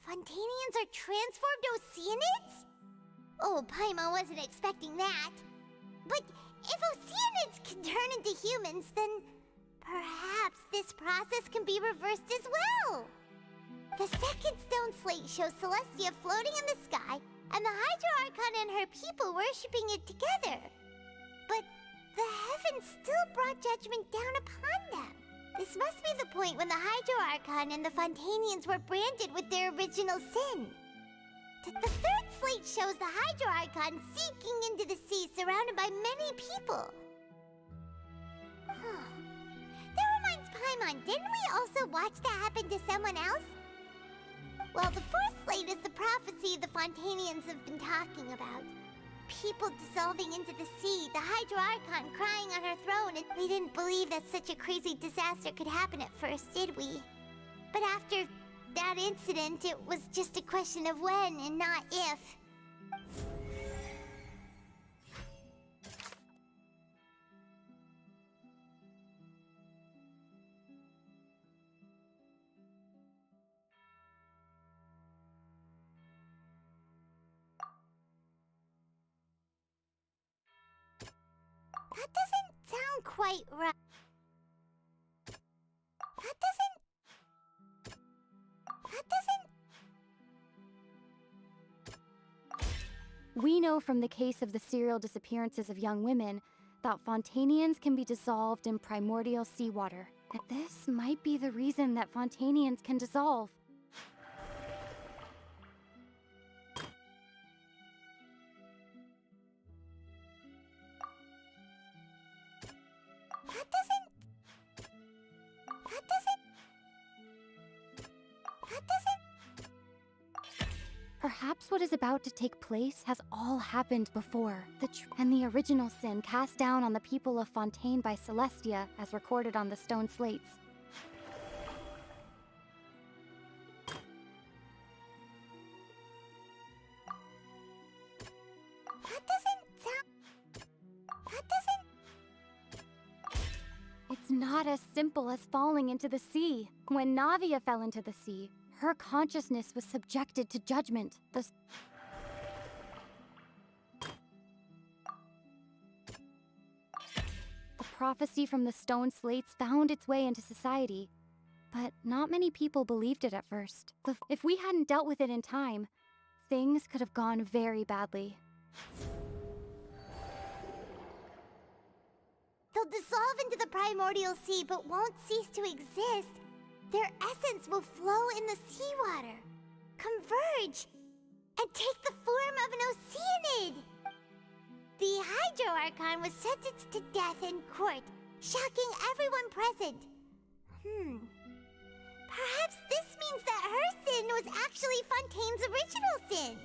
Fontainians are transformed Oceanids? Oh, Paimon wasn't expecting that. But if Oceanids can turn into humans, then perhaps this process can be reversed as well. The second stone slate shows Celestia floating in the sky, and the Hydro Archon and her people worshipping it together. But the heavens still brought judgment down upon them. This must be the point when the Hydro Archon and the Fontainians were branded with their original sin. The third slate shows the Hydro Archon sinking into the sea surrounded by many people. That reminds Paimon, didn't we also watch that happen to someone else? Well, the fourth slate is the prophecy the Fontainians have been talking about. People dissolving into the sea, the Hydro Archon crying on her throne, and we didn't believe that such a crazy disaster could happen at first, did we? But after that incident, it was just a question of when and not if. That doesn't sound quite right. That doesn't... We know from the case of the serial disappearances of young women that Fontainians can be dissolved in primordial seawater. And this might be the reason that Fontainians can dissolve. Perhaps what is about to take place has all happened before. And the original sin cast down on the people of Fontaine by Celestia, as recorded on the stone slates. It's not as simple as falling into the sea. When Navia fell into the sea, her consciousness was subjected to judgment. The prophecy from the stone slates found its way into society, but not many people believed it at first. If we hadn't dealt with it in time, things could have gone very badly. They'll dissolve into the primordial sea but won't cease to exist. Their essence will flow in the seawater, converge, and take the form of an Oceanid. The Hydro Archon was sentenced to death in court, shocking everyone present. Perhaps this means that her sin was actually Fontaine's original sin.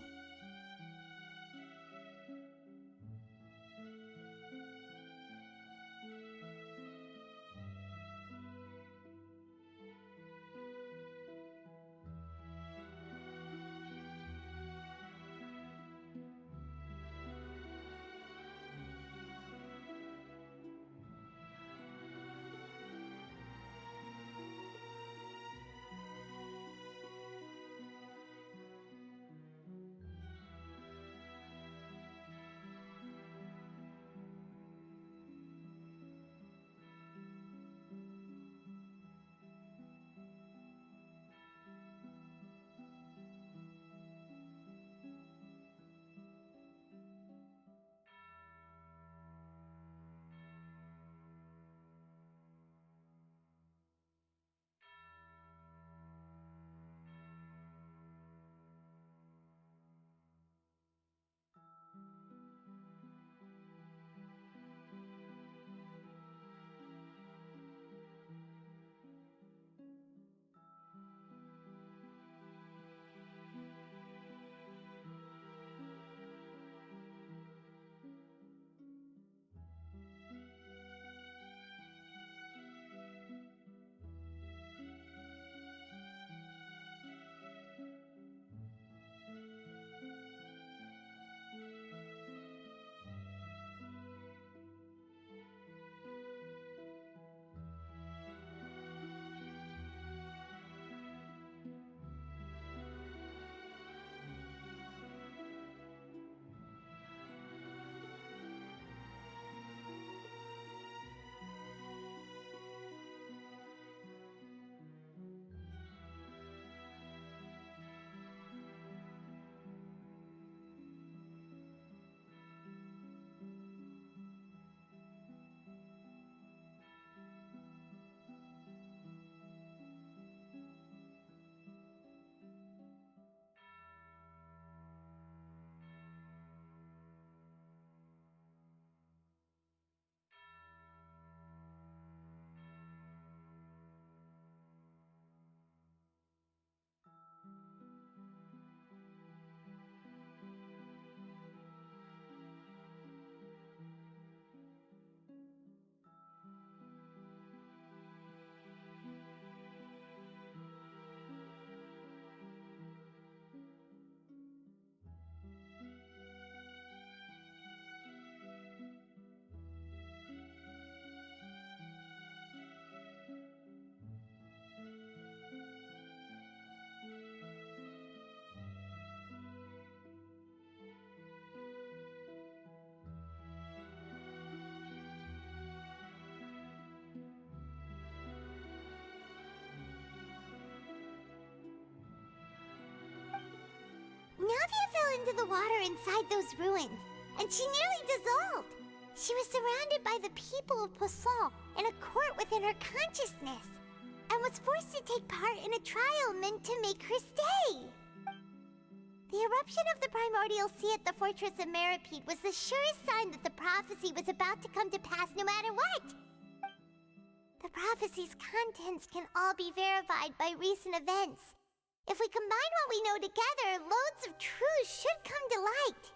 into the water inside those ruins, and she nearly dissolved. She was surrounded by the people of Poisson in a court within her consciousness, and was forced to take part in a trial meant to make her stay. The eruption of the primordial sea at the fortress of Meripede was the surest sign that the prophecy was about to come to pass no matter what. The prophecy's contents can all be verified by recent events. If we combine what we know together, loads of truths should come to light.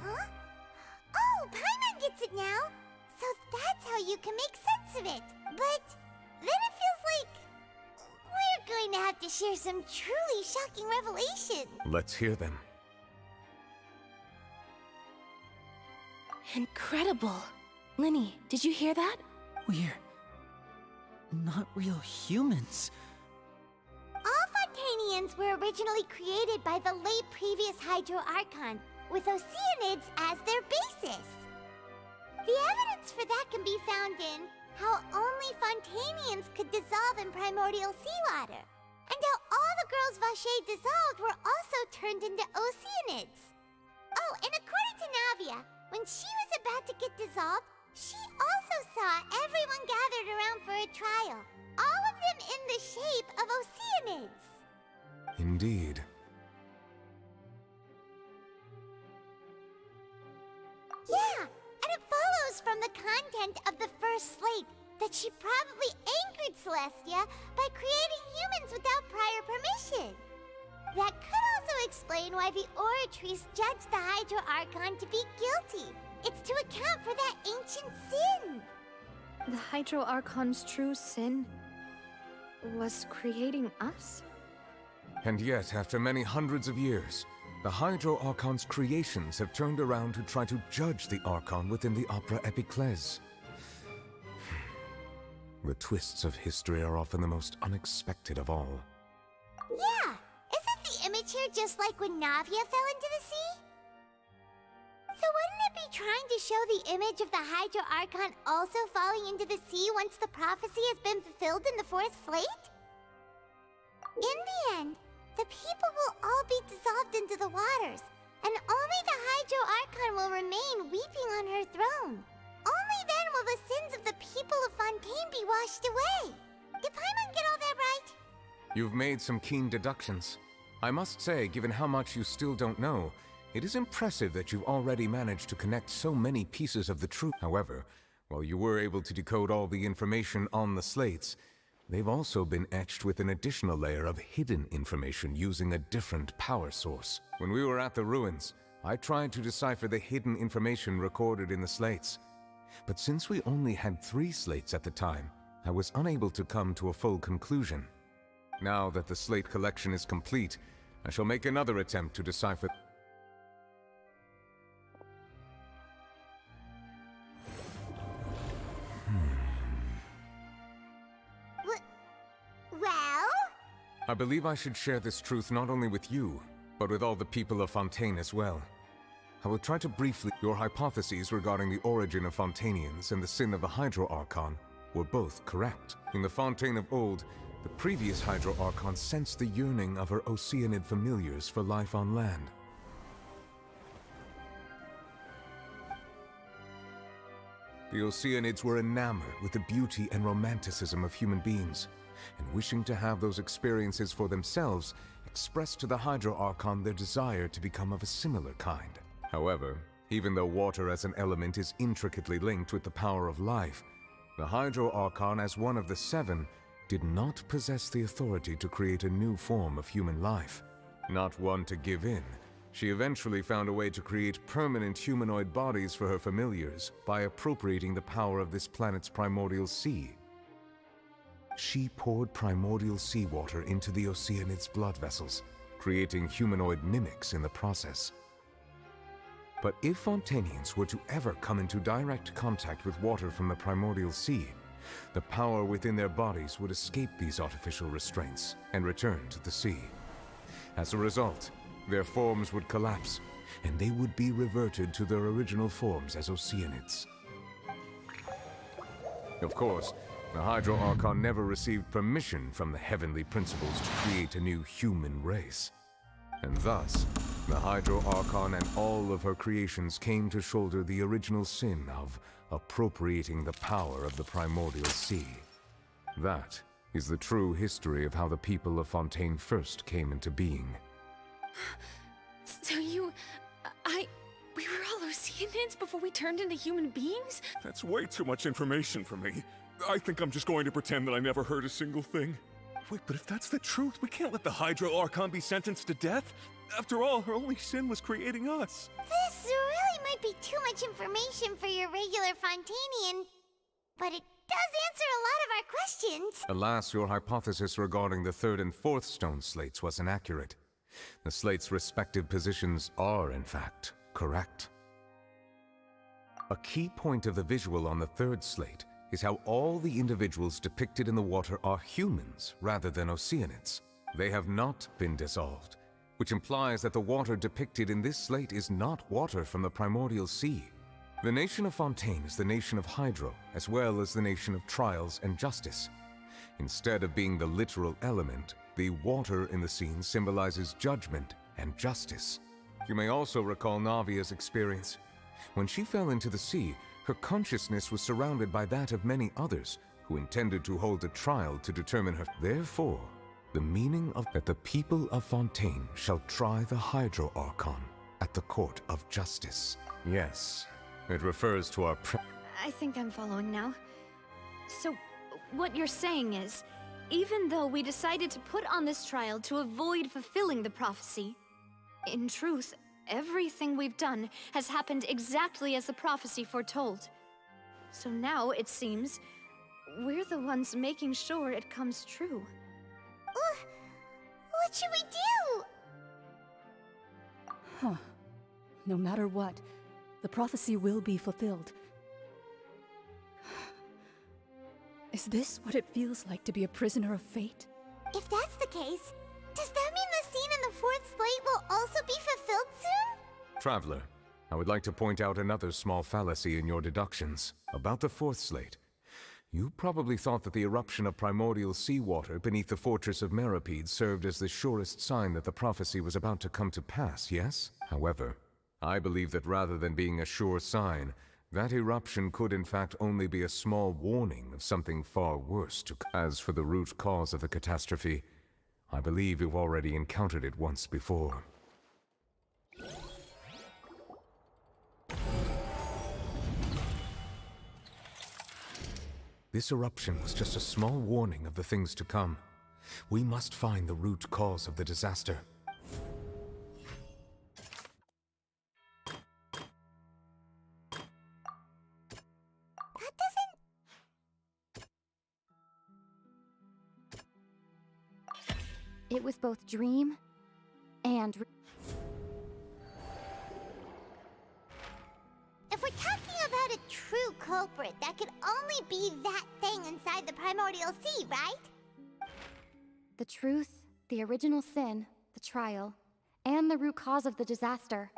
Huh? Oh, Paimon gets it now! So that's how you can make sense of it. But then it feels like we're going to have to share some truly shocking revelation. Let's hear them. Incredible. Linny, did you hear that? We're not real humans. All Fontanians were originally created by the late previous Hydro Archon, with Oceanids as their basis. The evidence for that can be found in how only Fontanians could dissolve in primordial seawater, and how all the girls Vacher dissolved were also turned into Oceanids. Oh, and according to Navia, when she was about to get dissolved, she also saw everyone gathered around for a trial, all of them in the shape of Oceanids. Indeed. Yeah, and it follows from the content of the first slate that she probably angered Celestia by creating humans without prior permission. That could also explain why the Oratrice judged the Hydro Archon to be guilty. It's to account for that ancient sin. The Hydro Archon's true sin was creating us? And yet, after many hundreds of years, the Hydro Archon's creations have turned around to try to judge the Archon within the Opera Epiclese. The twists of history are often the most unexpected of all. Yeah, isn't the image here just like when Navia fell into the sea? So wouldn't it be trying to show the image of the Hydro Archon also falling into the sea once the prophecy has been fulfilled in the fourth slate? In the end, the people will all be dissolved into the waters, and only the Hydro Archon will remain weeping on her throne. Only then will the sins of the people of Fontaine be washed away. Did Paimon get all that right? You've made some keen deductions. I must say, given how much you still don't know, it is impressive that you've already managed to connect so many pieces of the truth. However, while you were able to decode all the information on the slates, they've also been etched with an additional layer of hidden information using a different power source. When we were at the ruins, I tried to decipher the hidden information recorded in the slates. But since we only had 3 slates at the time, I was unable to come to a full conclusion. Now that the slate collection is complete, I shall make another attempt to decipher. Well? I believe I should share this truth not only with you, but with all the people of Fontaine as well. I will try to briefly. Your hypotheses regarding the origin of Fontanians and the sin of the Hydro Archon were both correct. In the Fontaine of old, the previous Hydro Archon sensed the yearning of her Oceanid familiars for life on land. The Oceanids were enamored with the beauty and romanticism of human beings, and wishing to have those experiences for themselves, expressed to the Hydro Archon their desire to become of a similar kind. However, even though water as an element is intricately linked with the power of life, the Hydro Archon, as one of the 7, did not possess the authority to create a new form of human life. Not one to give in, she eventually found a way to create permanent humanoid bodies for her familiars by appropriating the power of this planet's primordial sea. She poured primordial seawater into the Oceanids' blood vessels, creating humanoid mimics in the process. But if Fontanians were to ever come into direct contact with water from the primordial sea, the power within their bodies would escape these artificial restraints and return to the sea. As a result, their forms would collapse, and they would be reverted to their original forms as Oceanids. Of course, the Hydro Archon never received permission from the heavenly principles to create a new human race. And thus, the Hydro Archon and all of her creations came to shoulder the original sin of appropriating the power of the primordial sea. That is the true history of how the people of Fontaine first came into being. So we were all Oceanids before we turned into human beings? That's way too much information for me. I think I'm just going to pretend that I never heard a single thing. Wait, but if that's the truth, we can't let the Hydro Archon be sentenced to death. After all, her only sin was creating us. This really might be too much information for your regular Fontainian, but it does answer a lot of our questions. Alas, your hypothesis regarding the third and fourth stone slates was inaccurate. The slates' respective positions are, in fact, correct. A key point of the visual on the third slate is how all the individuals depicted in the water are humans rather than Oceanids. They have not been dissolved, which implies that the water depicted in this slate is not water from the primordial sea. The nation of Fontaine is the nation of Hydro, as well as the nation of trials and justice. Instead of being the literal element, the water in the scene symbolizes judgment and justice. You may also recall Navia's experience. When she fell into the sea, her consciousness was surrounded by that of many others who intended to hold a trial to determine her. Therefore, the meaning of that the people of Fontaine shall try the Hydro Archon at the court of justice. Yes, it refers to our I think I'm following now. So, what you're saying is, even though we decided to put on this trial to avoid fulfilling the prophecy, in truth, everything we've done has happened exactly as the prophecy foretold. So now, it seems, we're the ones making sure it comes true. What should we do? Huh. No matter what, the prophecy will be fulfilled. Is this what it feels like to be a prisoner of fate? If that's the case, does that mean the scene in the fourth slate will also be fulfilled soon? Traveler, I would like to point out another small fallacy in your deductions. About the fourth slate, you probably thought that the eruption of primordial seawater beneath the fortress of Meripede served as the surest sign that the prophecy was about to come to pass, yes? However, I believe that rather than being a sure sign, that eruption could in fact only be a small warning of something far worse to come. As for the root cause of the catastrophe, I believe you've already encountered it once before. This eruption was just a small warning of the things to come. We must find the root cause of the disaster. It was both dream and... If we're talking about a true culprit, that could only be that thing inside the primordial sea, right? The truth, the original sin, the trial, and the root cause of the disaster.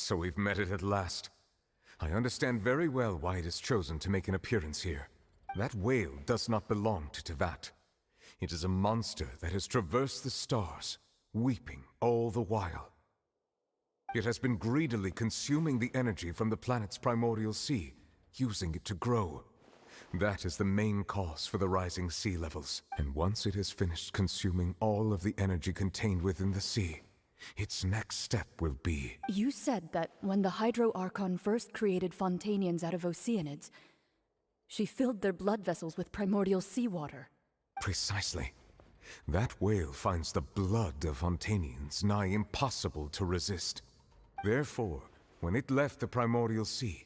So we've met it at last. I understand very well why it has chosen to make an appearance here. That whale does not belong to Teyvat. It is a monster that has traversed the stars, weeping all the while. It has been greedily consuming the energy from the planet's primordial sea, using it to grow. That is the main cause for the rising sea levels. And once it has finished consuming all of the energy contained within the sea, its next step will be... You said that when the Hydro Archon first created Fontanians out of Oceanids, she filled their blood vessels with primordial seawater. Precisely. That whale finds the blood of Fontanians nigh impossible to resist. Therefore, when it left the primordial sea,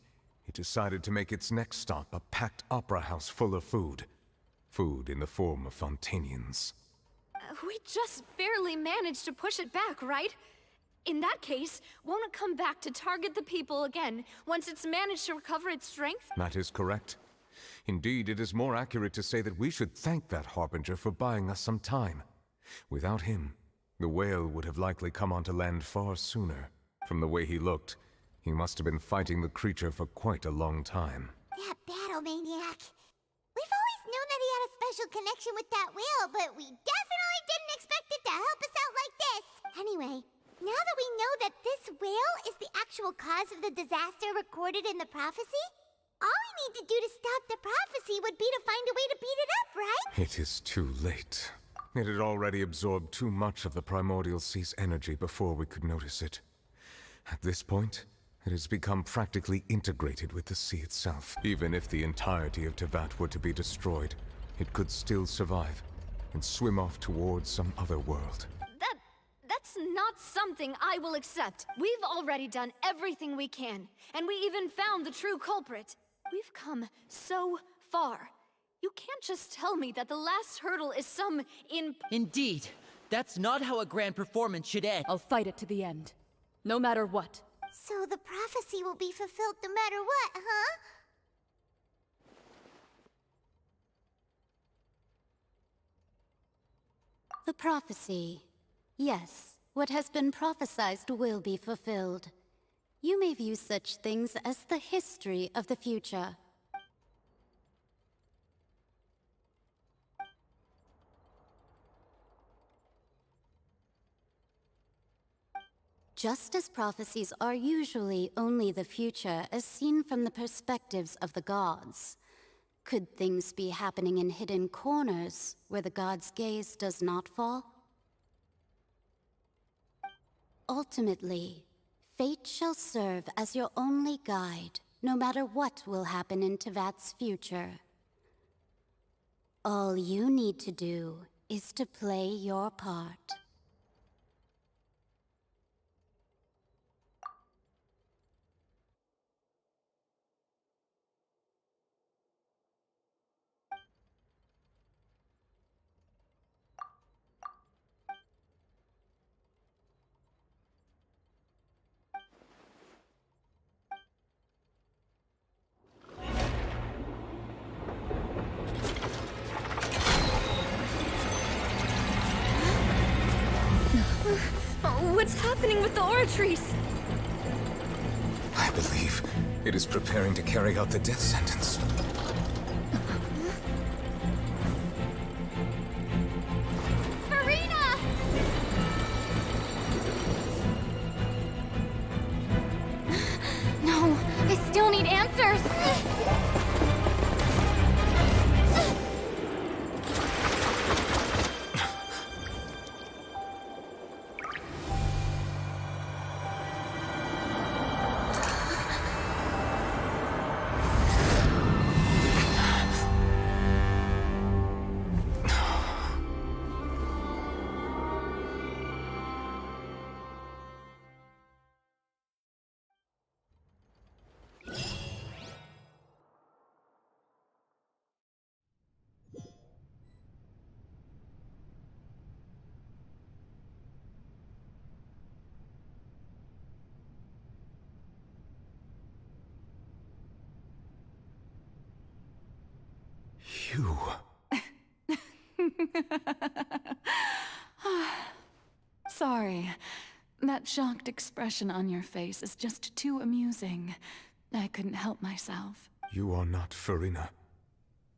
it decided to make its next stop a packed opera house full of food. Food in the form of Fontanians. We just barely managed to push it back, right? In that case, won't it come back to target the people again once it's managed to recover its strength? That is correct. Indeed, it is more accurate to say that we should thank that Harbinger for buying us some time. Without him, the whale would have likely come onto land far sooner. From the way he looked, he must have been fighting the creature for quite a long time. That battle maniac. We've always known that he had a special connection with that whale, but we definitely didn't expect it to help us out like this. Anyway, now that we know that this whale is the actual cause of the disaster recorded in the prophecy, all we need to do to stop the prophecy would be to find a way to beat it up, right? It is too late. It had already absorbed too much of the primordial sea's energy before we could notice it. At this point, it has become practically integrated with the sea itself. Even if the entirety of Teyvat were to be destroyed, it could still survive and swim off towards some other world. That's not something I will accept. We've already done everything we can, and we even found the true culprit. We've come so far. You can't just tell me that the last hurdle is some Indeed. That's not how a grand performance should end. I'll fight it to the end. No matter what. So the prophecy will be fulfilled no matter what, huh? The prophecy. Yes, what has been prophesied will be fulfilled. You may view such things as the history of the future. Just as prophecies are usually only the future as seen from the perspectives of the gods, could things be happening in hidden corners where the gods' gaze does not fall? Ultimately, fate shall serve as your only guide, no matter what will happen in Teyvat's future. All you need to do is to play your part. What's happening with the oratories? I believe it is preparing to carry out the death sentence. Farina! No, I still need answers. You... Sorry. That shocked expression on your face is just too amusing. I couldn't help myself. You are not Farina.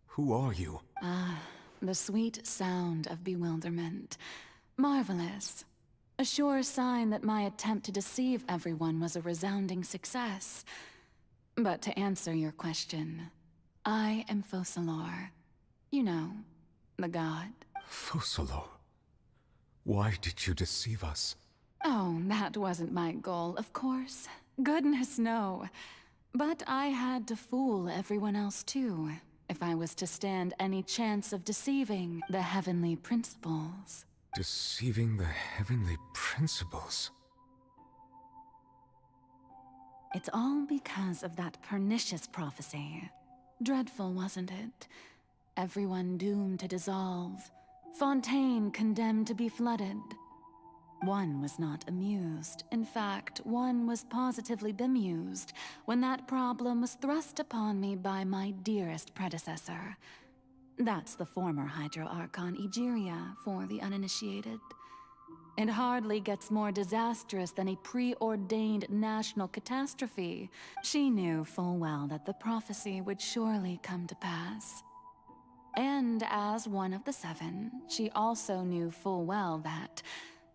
Who are you? Ah, the sweet sound of bewilderment. Marvelous. A sure sign that my attempt to deceive everyone was a resounding success. But to answer your question, I am Focalor. You know, the god. Focalor? Why did you deceive us? Oh, that wasn't my goal, of course. Goodness, no. But I had to fool everyone else too, if I was to stand any chance of deceiving the heavenly principles. Deceiving the heavenly principles? It's all because of that pernicious prophecy. Dreadful, wasn't it? Everyone doomed to dissolve. Fontaine condemned to be flooded. One was not amused. In fact, one was positively bemused when that problem was thrust upon me by my dearest predecessor. That's the former Hydro Archon Egeria, for the uninitiated. It hardly gets more disastrous than a preordained national catastrophe. She knew full well that the prophecy would surely come to pass. And as one of the seven, she also knew full well that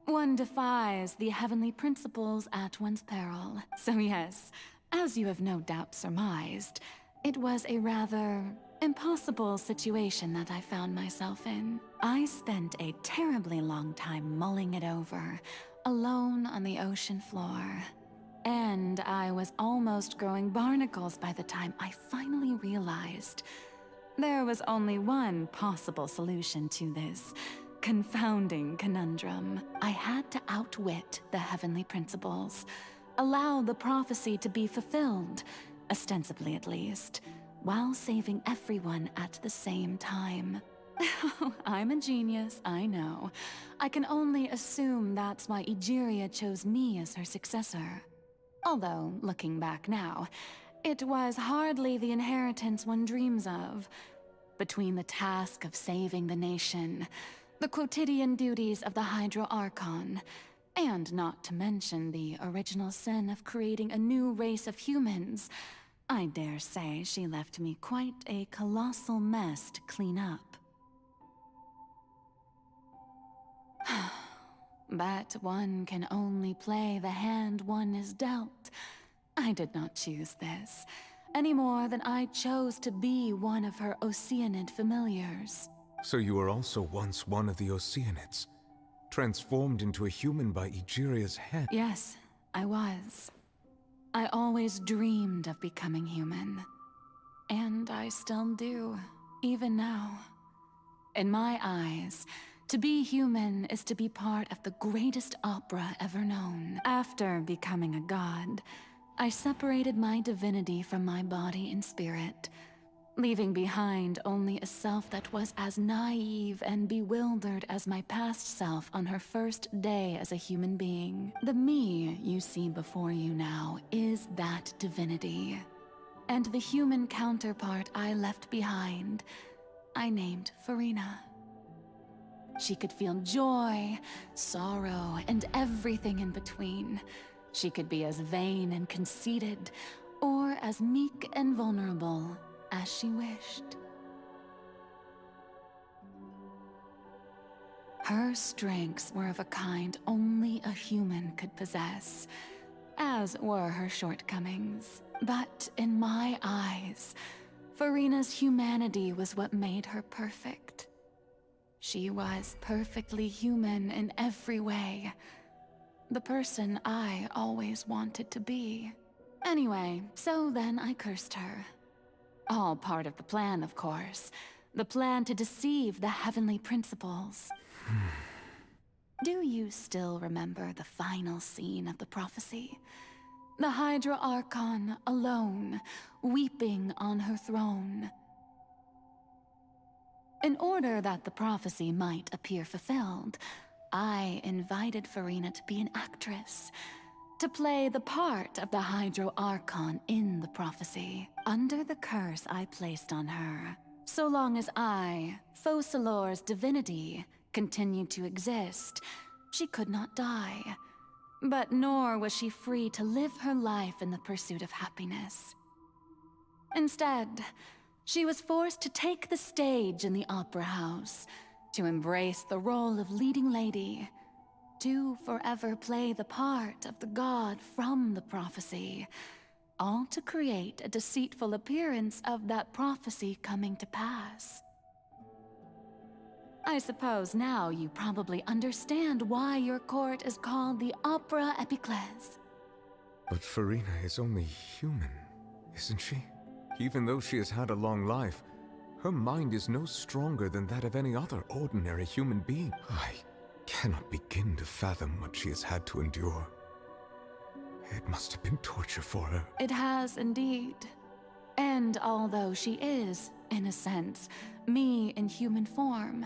one defies the heavenly principles at one's peril. So yes, as you have no doubt surmised, it was a rather impossible situation that I found myself in. I spent a terribly long time mulling it over, alone on the ocean floor. And I was almost growing barnacles by the time I finally realized there was only one possible solution to this confounding conundrum. I had to outwit the heavenly principles, allow the prophecy to be fulfilled, ostensibly at least, while saving everyone at the same time. I'm a genius, I know. I can only assume that's why Egeria chose me as her successor. Although, looking back now, it was hardly the inheritance one dreams of. Between the task of saving the nation, the quotidian duties of the Hydro Archon, and not to mention the original sin of creating a new race of humans, I dare say she left me quite a colossal mess to clean up. But one can only play the hand one is dealt. I did not choose this, any more than I chose to be one of her Oceanid familiars. So you were also once one of the Oceanids, transformed into a human by Egeria's head? Yes, I was. I always dreamed of becoming human. And I still do, even now. In my eyes, to be human is to be part of the greatest opera ever known. After becoming a god, I separated my divinity from my body and spirit, leaving behind only a self that was as naive and bewildered as my past self on her first day as a human being. The me you see before you now is that divinity. And the human counterpart I left behind, I named Farina. She could feel joy, sorrow, and everything in between. She could be as vain and conceited, or as meek and vulnerable as she wished. Her strengths were of a kind only a human could possess, as were her shortcomings. But in my eyes, Farina's humanity was what made her perfect. She was perfectly human in every way. The person I always wanted to be. Anyway, so then I cursed her. All part of the plan, of course. The plan to deceive the heavenly principles. Do you still remember the final scene of the prophecy? The Hydra Archon, alone, weeping on her throne. In order that the prophecy might appear fulfilled, I invited Farina to be an actress, to play the part of the Hydro Archon in the prophecy, under the curse I placed on her. So long as I, Focalor's divinity, continued to exist, she could not die. But nor was she free to live her life in the pursuit of happiness. Instead, she was forced to take the stage in the opera house, to embrace the role of leading lady, to forever play the part of the god from the prophecy, all to create a deceitful appearance of that prophecy coming to pass. I suppose now you probably understand why your court is called the Opera Epiclese. But Farina is only human, isn't she? Even though she has had a long life, her mind is no stronger than that of any other ordinary human being. I cannot begin to fathom what she has had to endure. It must have been torture for her. It has indeed. And although she is, in a sense, me in human form,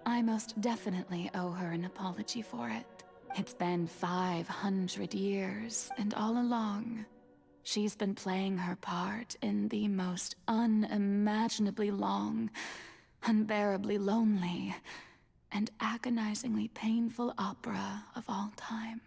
I most definitely owe her an apology for it. It's been 500 years, and all along, she's been playing her part in the most unimaginably long, unbearably lonely, and agonizingly painful opera of all time.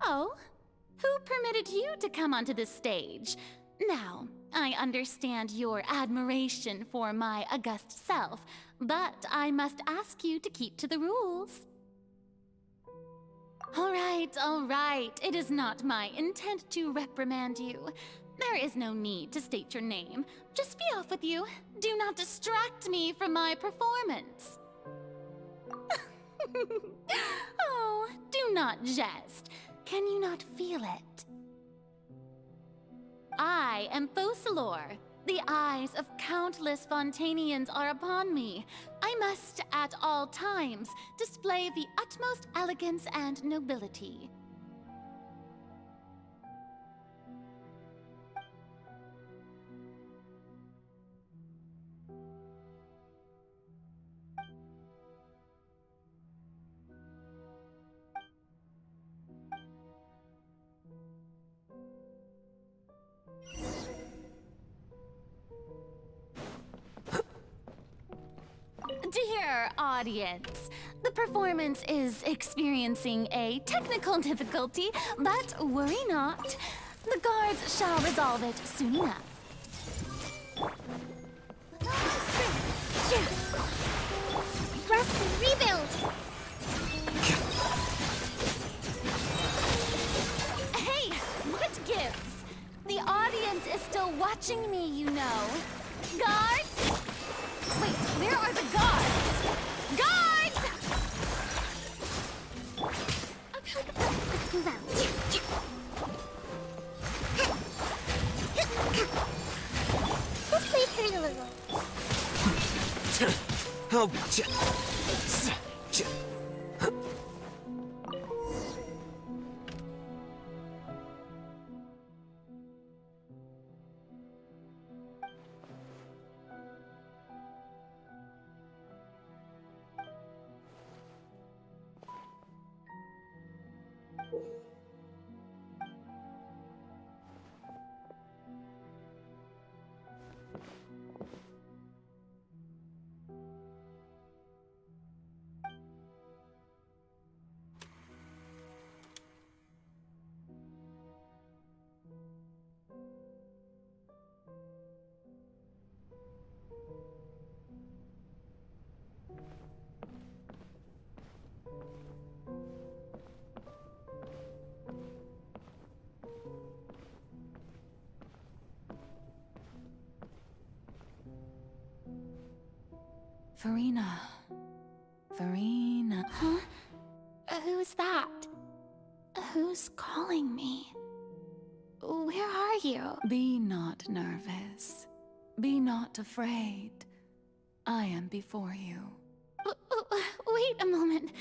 Oh, who permitted you to come onto the stage? Now, I understand your admiration for my august self, but I must ask you to keep to the rules. All right. It is not my intent to reprimand you. There is no need to state your name. Just be off with you. Do not distract me from my performance. Oh, do not jest. Can you not feel it? I am Focalor. The eyes of countless Fontanians are upon me. I must, at all times, display the utmost elegance and nobility. Dear audience, the performance is experiencing a technical difficulty, but worry not. The guards shall resolve it soon enough. Rest and rebuild! Hey, what gives? The audience is still watching me, you know. Guards? Wait, where are the guards? Guards! Let's move out. This might hurt a little. Oh, Farina. Farina. Huh? Who's that? Who's calling me? Where are you? Be not nervous. Be not afraid. I am before you. Wait a moment.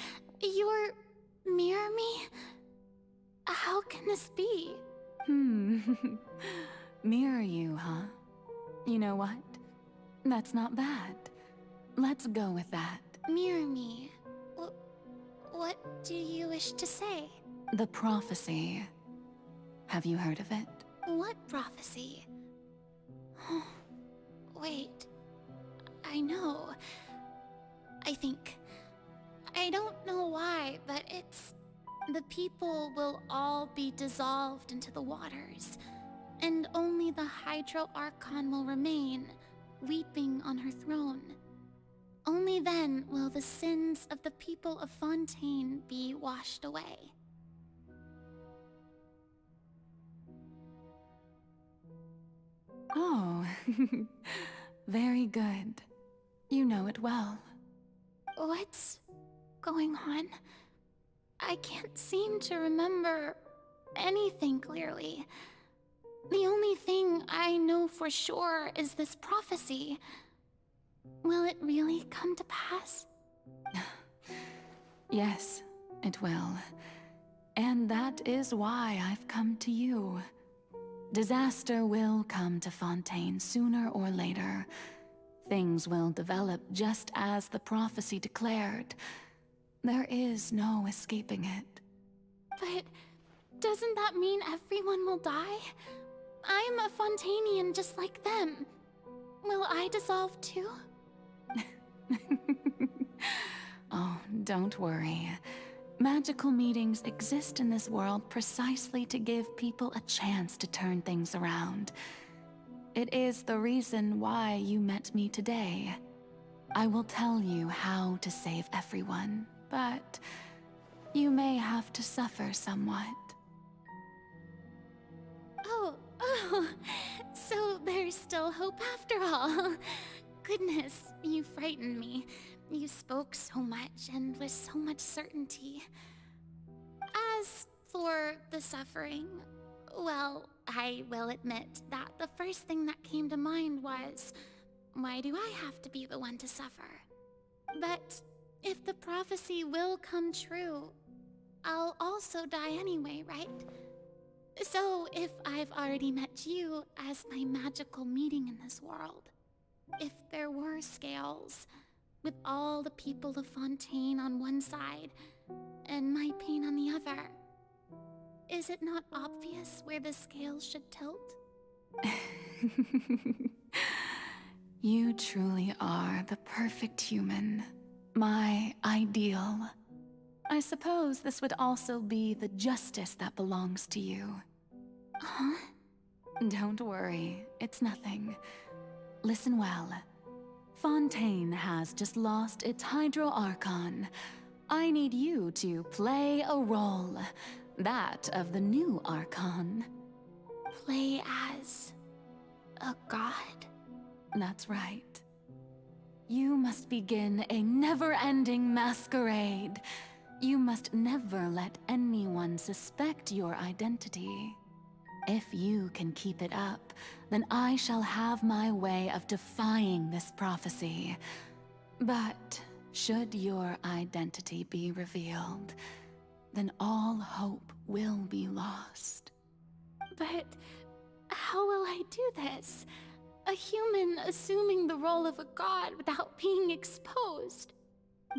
You're near me? How can this be? Mirror you, huh? You know what? That's not bad. Let's go with that. Mirror me. What do you wish to say? The prophecy. Have you heard of it? What prophecy? Wait. I know. I think. I don't know why, but it's... The people will all be dissolved into the waters, and only the Hydro Archon will remain, weeping on her throne. Only then will the sins of the people of Fontaine be washed away. Oh, very good. You know it well. What's going on? I can't seem to remember anything clearly. The only thing I know for sure is this prophecy. Will it really come to pass? Yes, it will. And that is why I've come to you. Disaster will come to Fontaine sooner or later. Things will develop just as the prophecy declared. There is no escaping it. But doesn't that mean everyone will die? I'm a Fontainian just like them. Will I dissolve too? Oh, don't worry. Magical meetings exist in this world precisely to give people a chance to turn things around. It is the reason why you met me today. I will tell you how to save everyone, but you may have to suffer somewhat. Oh, so there's still hope after all. Goodness, you frightened me. You spoke so much and with so much certainty. As for the suffering, well, I will admit that the first thing that came to mind was, why do I have to be the one to suffer? But if the prophecy will come true, I'll also die anyway, right? So if I've already met you as my magical meeting in this world, if there were scales, with all the people of Fontaine on one side, and my pain on the other, is it not obvious where the scales should tilt? You truly are the perfect human, my ideal. I suppose this would also be the justice that belongs to you. Huh? Don't worry, it's nothing. Listen well. Fontaine has just lost its Hydro Archon. I need you to play a role, that of the new Archon. Play as a god? That's right. You must begin a never-ending masquerade. You must never let anyone suspect your identity. If you can keep it up, then I shall have my way of defying this prophecy. But should your identity be revealed, then all hope will be lost. But how will I do this? A human assuming the role of a god without being exposed?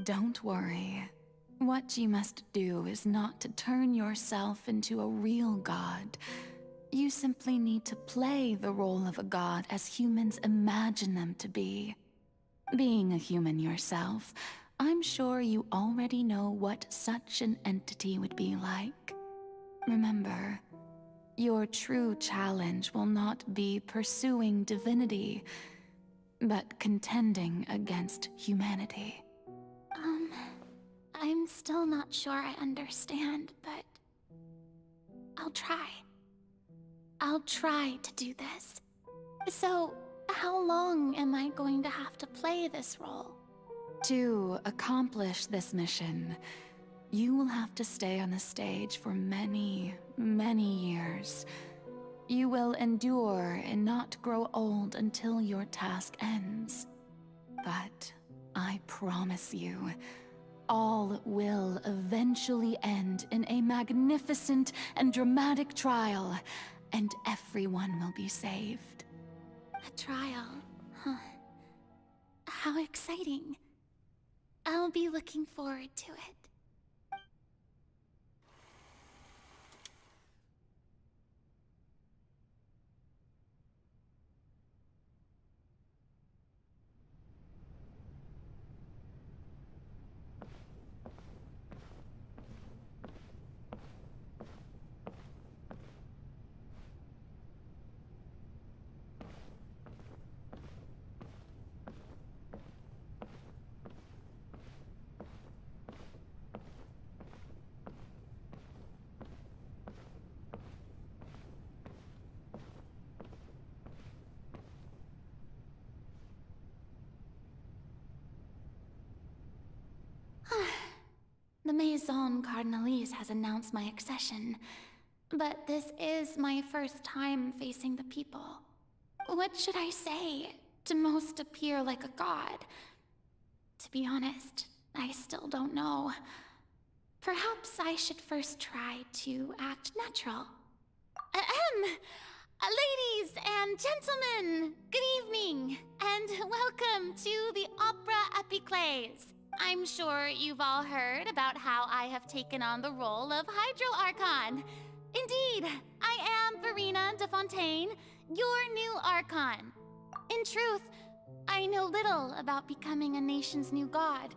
Don't worry. What you must do is not to turn yourself into a real god. You simply need to play the role of a god as humans imagine them to be. Being a human yourself, I'm sure you already know what such an entity would be like. Remember, your true challenge will not be pursuing divinity, but contending against humanity. I'm still not sure I understand, but I'll try. I'll try to do this. So, how long am I going to have to play this role? To accomplish this mission, you will have to stay on the stage for many, many years. You will endure and not grow old until your task ends. But I promise you, all will eventually end in a magnificent and dramatic trial, and everyone will be saved. A trial, huh? How exciting. I'll be looking forward to it. The Maison Cardinalise has announced my accession, but this is my first time facing the people. What should I say to most appear like a god? To be honest, I still don't know. Perhaps I should first try to act natural. Ladies and gentlemen, good evening, and welcome to the Opera Epiclese. I'm sure you've all heard about how I have taken on the role of Hydro Archon. Indeed, I am Verena de Fontaine, your new Archon. In truth, I know little about becoming a nation's new god,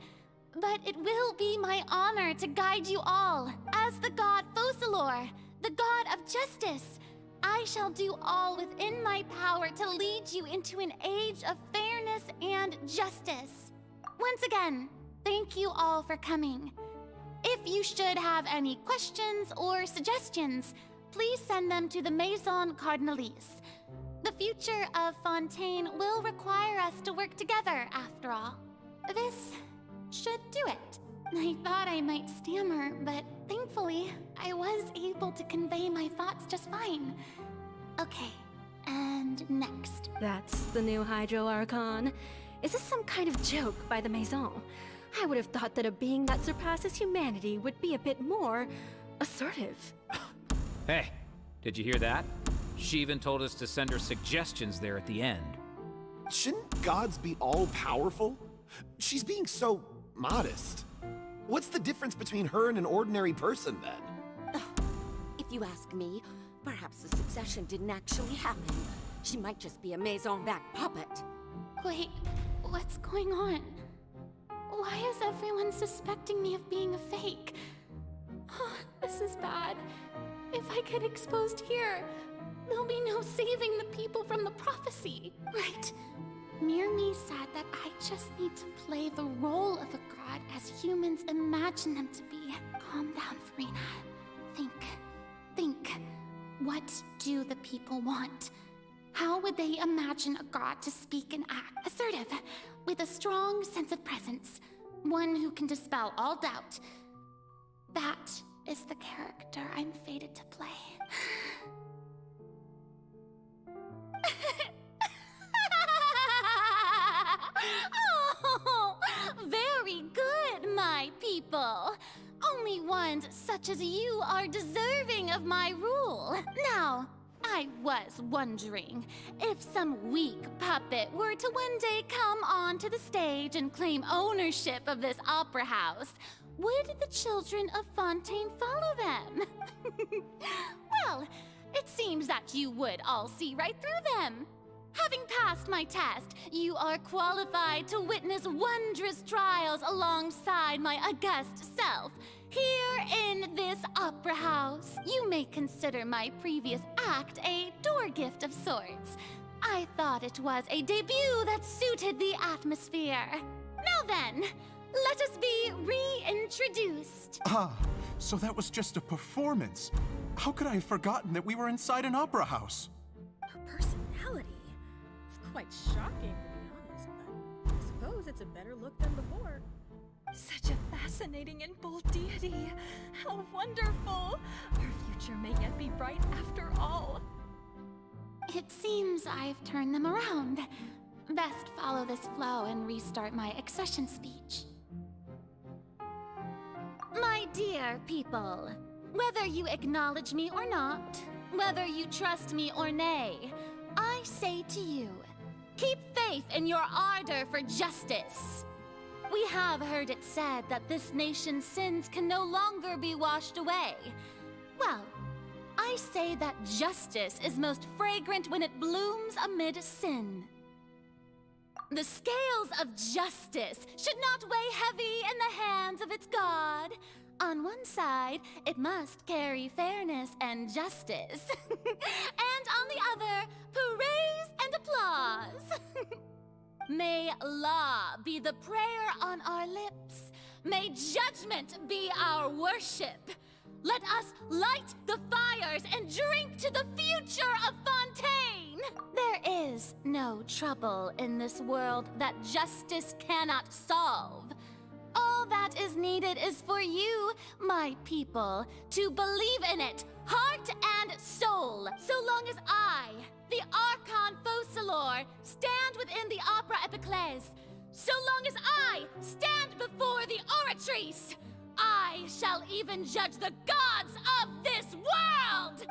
but it will be my honor to guide you all as the god Focalor, the god of justice. I shall do all within my power to lead you into an age of fairness and justice. Once again, thank you all for coming. If you should have any questions or suggestions, please send them to the Maison Cardinalise. The future of Fontaine will require us to work together, after all. This should do it. I thought I might stammer, but thankfully, I was able to convey my thoughts just fine. Okay, and next. That's the new Hydro Archon. Is this some kind of joke by the Maison? I would have thought that a being that surpasses humanity would be a bit more assertive. Hey, did you hear that? She even told us to send her suggestions there at the end. Shouldn't gods be all-powerful? She's being so modest. What's the difference between her and an ordinary person, then? If you ask me, perhaps the succession didn't actually happen. She might just be a Maison-backed puppet. Wait, what's going on? Why is everyone suspecting me of being a fake? This is bad. If I get exposed here, there'll be no saving the people from the prophecy. Right. Mirmi said that I just need to play the role of a god as humans imagine them to be. Calm down, Verena. Think. What do the people want? How would they imagine a god to speak and act? Assertive, with a strong sense of presence. One who can dispel all doubt. That is the character I'm fated to play. Oh, very good, my people. Only ones such as you are deserving of my rule. Now, I was wondering if some weak puppet were to one day come onto the stage and claim ownership of this opera house, would the children of Fontaine follow them? Well, it seems that you would all see right through them. Having passed my test, you are qualified to witness wondrous trials alongside my august self. Here in this opera house, you may consider my previous act a door gift of sorts. I thought it was a debut that suited the atmosphere. Now then, let us be reintroduced. Ah, so that was just a performance. How could I have forgotten that we were inside an opera house? Her personality. It's quite shocking, to be honest, but I suppose it's a better look than before. Such a fascinating and bold deity. How wonderful! Our future may yet be bright after all. It seems I've turned them around. Best follow this flow and restart my accession speech. My dear people, whether you acknowledge me or not, whether you trust me or nay, I say to you, keep faith in your ardor for justice. We have heard it said that this nation's sins can no longer be washed away. Well, I say that justice is most fragrant when it blooms amid sin. The scales of justice should not weigh heavy in the hands of its God. On one side, it must carry fairness and justice. And on the other, praise and applause. May law be the prayer on our lips. May judgment be our worship. Let us light the fires and drink to the future of Fontaine! There is no trouble in this world that justice cannot solve. All that is needed is for you, my people, to believe in it, heart and soul. So long as I, the Archon Focalor, stand within the Opera Epiclese, so long as I stand before the Oratrice, I shall even judge the gods of this world!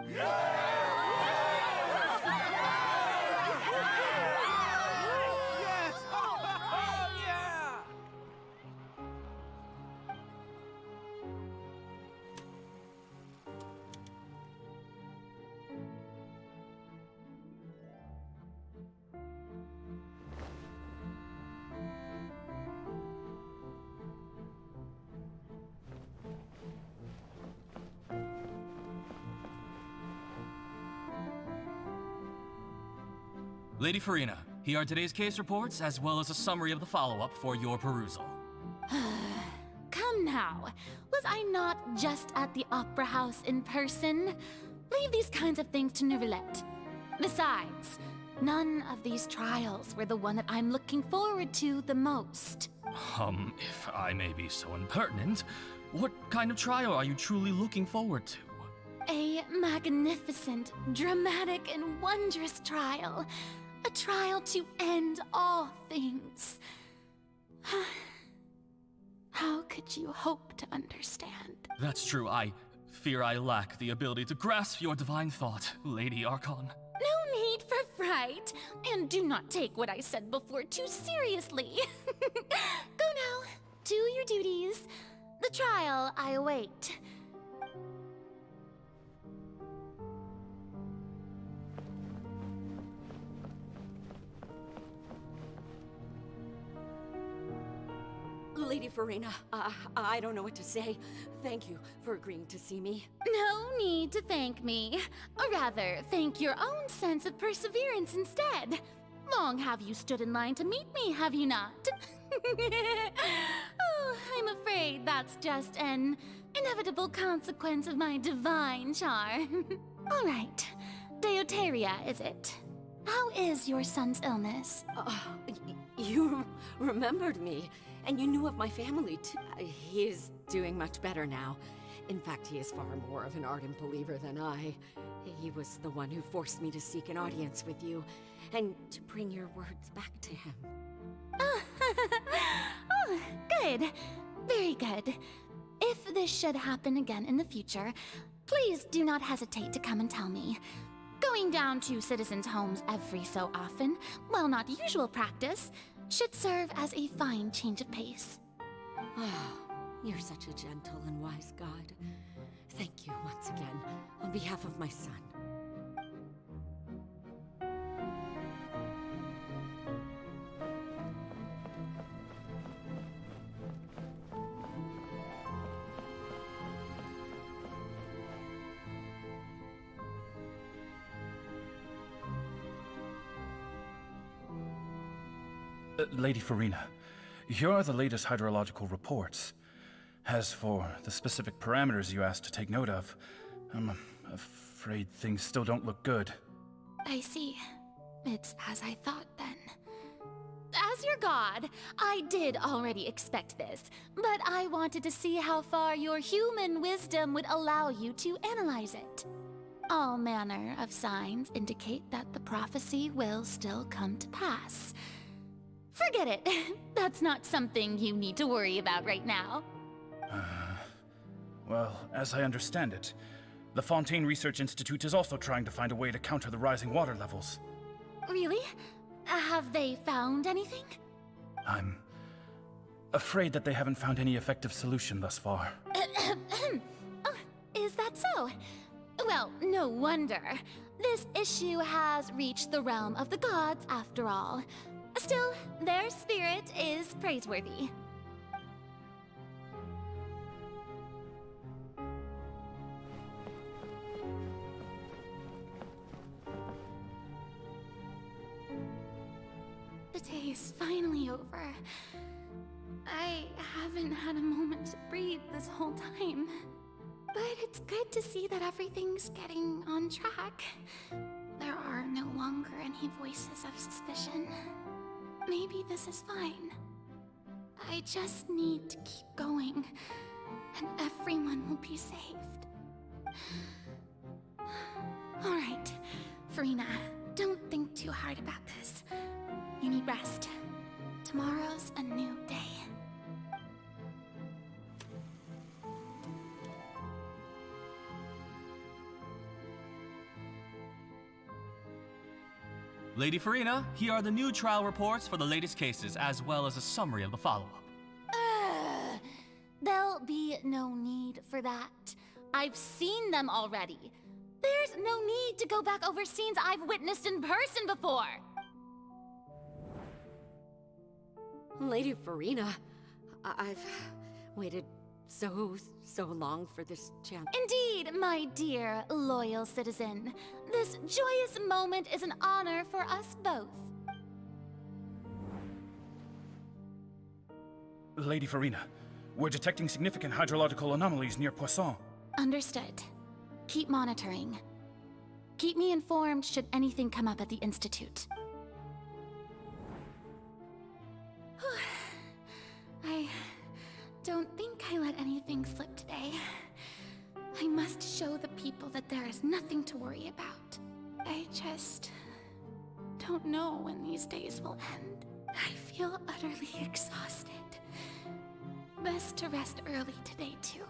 Lady Farina, here are today's case reports, as well as a summary of the follow-up for your perusal. Come now, was I not just at the Opera House in person? Leave these kinds of things to Neuvillette. Besides, none of these trials were the one that I'm looking forward to the most. If I may be so impertinent, what kind of trial are you truly looking forward to? A magnificent, dramatic, and wondrous trial. A trial to end all things. How could you hope to understand? That's true. I fear I lack the ability to grasp your divine thought, Lady Archon. No need for fright, and do not take what I said before too seriously. Go now, do your duties. The trial I await. Lady Farina, I don't know what to say. Thank you for agreeing to see me. No need to thank me. Or rather, thank your own sense of perseverance instead. Long have you stood in line to meet me, have you not? Oh, I'm afraid that's just an inevitable consequence of my divine charm. All right. Deuteria, is it? How is your son's illness? You remembered me. And you knew of my family, too. He is doing much better now. In fact, he is far more of an ardent believer than I. He was the one who forced me to seek an audience with you, and to bring your words back to him. Oh, good. Very good. If this should happen again in the future, please do not hesitate to come and tell me. Going down to citizens' homes every so often, while not usual practice, should serve as a fine change of pace. Oh, you're such a gentle and wise god. Thank you once again, on behalf of my son. Lady Farina, here are the latest hydrological reports. As for the specific parameters you asked to take note of, I'm afraid things still don't look good. I see. It's as I thought, then. As your god, I did already expect this, but I wanted to see how far your human wisdom would allow you to analyze it. All manner of signs indicate that the prophecy will still come to pass. Forget it. That's not something you need to worry about right now. Well, as I understand it, the Fontaine Research Institute is also trying to find a way to counter the rising water levels. Really? Have they found anything? I'm afraid that they haven't found any effective solution thus far. Oh, is that so? Well, no wonder. This issue has reached the realm of the gods, after all. Still, their spirit is praiseworthy. The day is finally over. I haven't had a moment to breathe this whole time. But it's good to see that everything's getting on track. There are no longer any voices of suspicion. Maybe this is fine. I just need to keep going, and everyone will be saved. All right, Furina, don't think too hard about this. You need rest. Tomorrow's a new day. Lady Furina, here are the new trial reports for the latest cases, as well as a summary of the follow-up. There'll be no need for that. I've seen them already. There's no need to go back over scenes I've witnessed in person before. Lady Furina, I've waited so long for this chance. Indeed, my dear, loyal citizen. This joyous moment is an honor for us both. Lady Furina, we're detecting significant hydrological anomalies near Poisson. Understood. Keep monitoring. Keep me informed should anything come up at the Institute. I don't think I let anything slip today. I must show the people that there is nothing to worry about. I just don't know when these days will end. I feel utterly exhausted. Best to rest early today, too.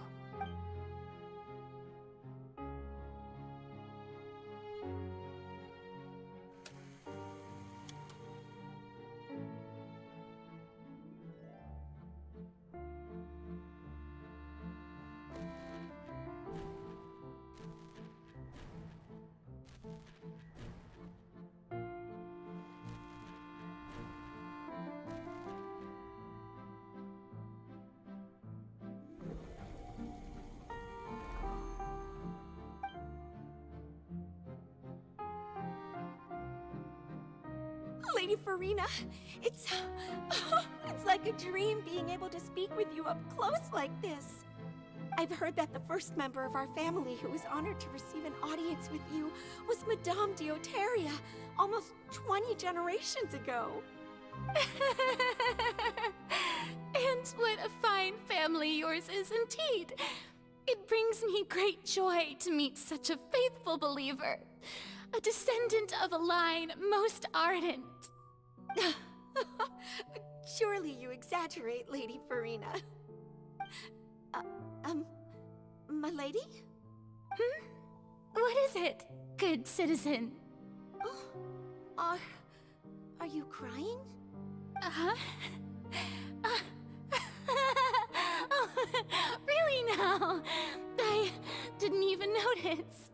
Lady Furina, it's like a dream being able to speak with you up close like this. I've heard that the first member of our family who was honored to receive an audience with you was Madame Deoteria, almost 20 generations ago. And what a fine family yours is indeed. It brings me great joy to meet such a faithful believer. A descendant of a line most ardent. Surely you exaggerate, Lady Furina. My lady? What is it, good citizen? Oh, are you crying? Uh-huh. Oh, really now? I didn't even notice.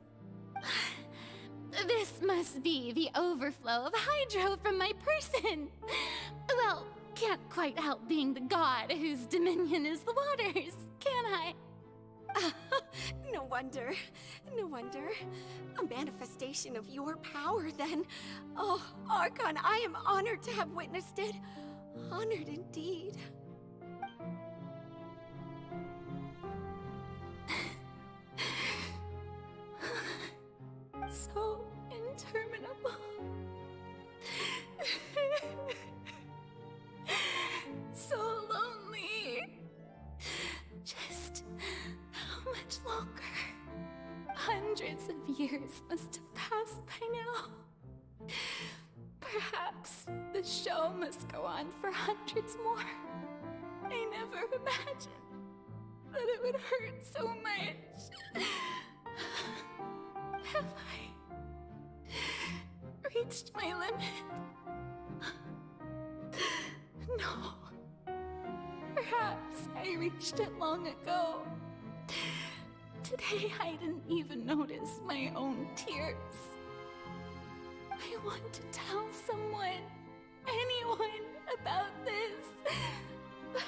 This must be the overflow of hydro from my person. Well, can't quite help being the god whose dominion is the waters, can I? No wonder. No wonder. A manifestation of your power, then. Oh, Archon, I am honored to have witnessed it. Honored indeed. So interminable. Hundreds of years must have passed by now. Perhaps the show must go on for hundreds more. I never imagined that it would hurt so much. Have I reached my limit? No. Perhaps I reached it long ago. Today I didn't even notice my own tears. I want to tell someone, anyone, about this. But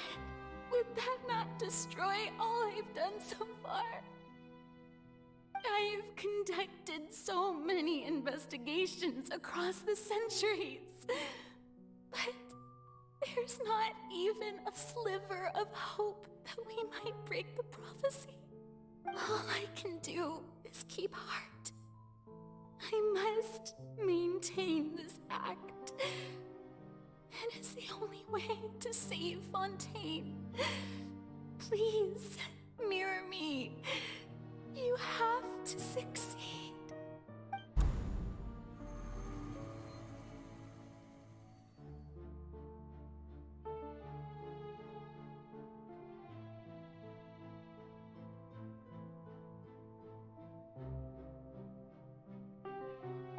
would that not destroy all I've done so far? I've conducted so many investigations across the centuries. But there's not even a sliver of hope that we might break the prophecy. All I can do is keep heart. I must maintain this act. It is the only way to save Fontaine. Please, mirror me. You have to succeed.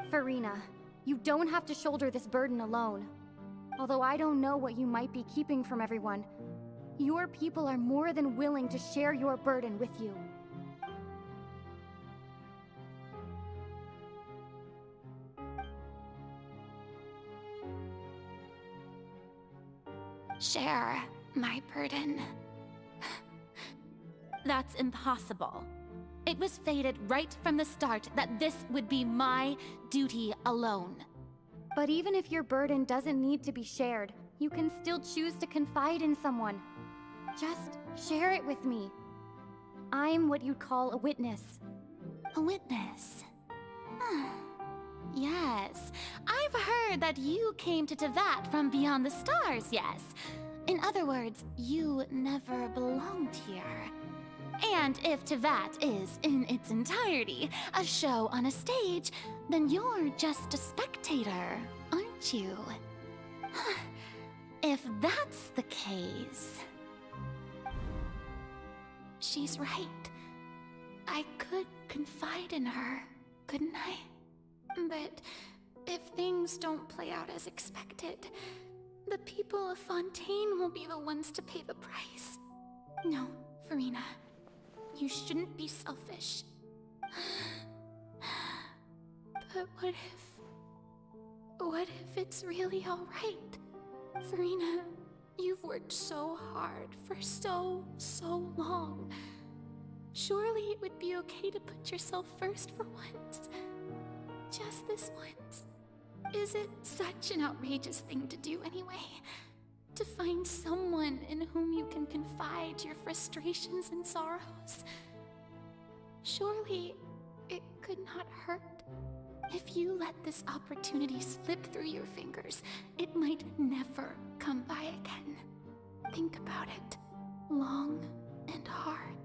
Farina, you don't have to shoulder this burden alone. Although I don't know what you might be keeping from everyone, your people are more than willing to share your burden with you. Share my burden. That's impossible. It was fated right from the start that this would be my duty alone. But even if your burden doesn't need to be shared, you can still choose to confide in someone. Just share it with me. I'm what you'd call a witness. A witness? Yes, I've heard that you came to Tevat from beyond the stars, yes. In other words, you never belonged here. And if Tevat is, in its entirety, a show on a stage, then you're just a spectator, aren't you? If that's the case... She's right. I could confide in her, couldn't I? But if things don't play out as expected, the people of Fontaine will be the ones to pay the price. No, Farina. You shouldn't be selfish. But what if it's really alright? Farina, you've worked so hard for so long. Surely it would be okay to put yourself first for once. Just this once. Is it such an outrageous thing to do anyway? To find someone in whom you can confide your frustrations and sorrows? Surely it could not hurt. If you let this opportunity slip through your fingers, it might never come by again. Think about it long and hard.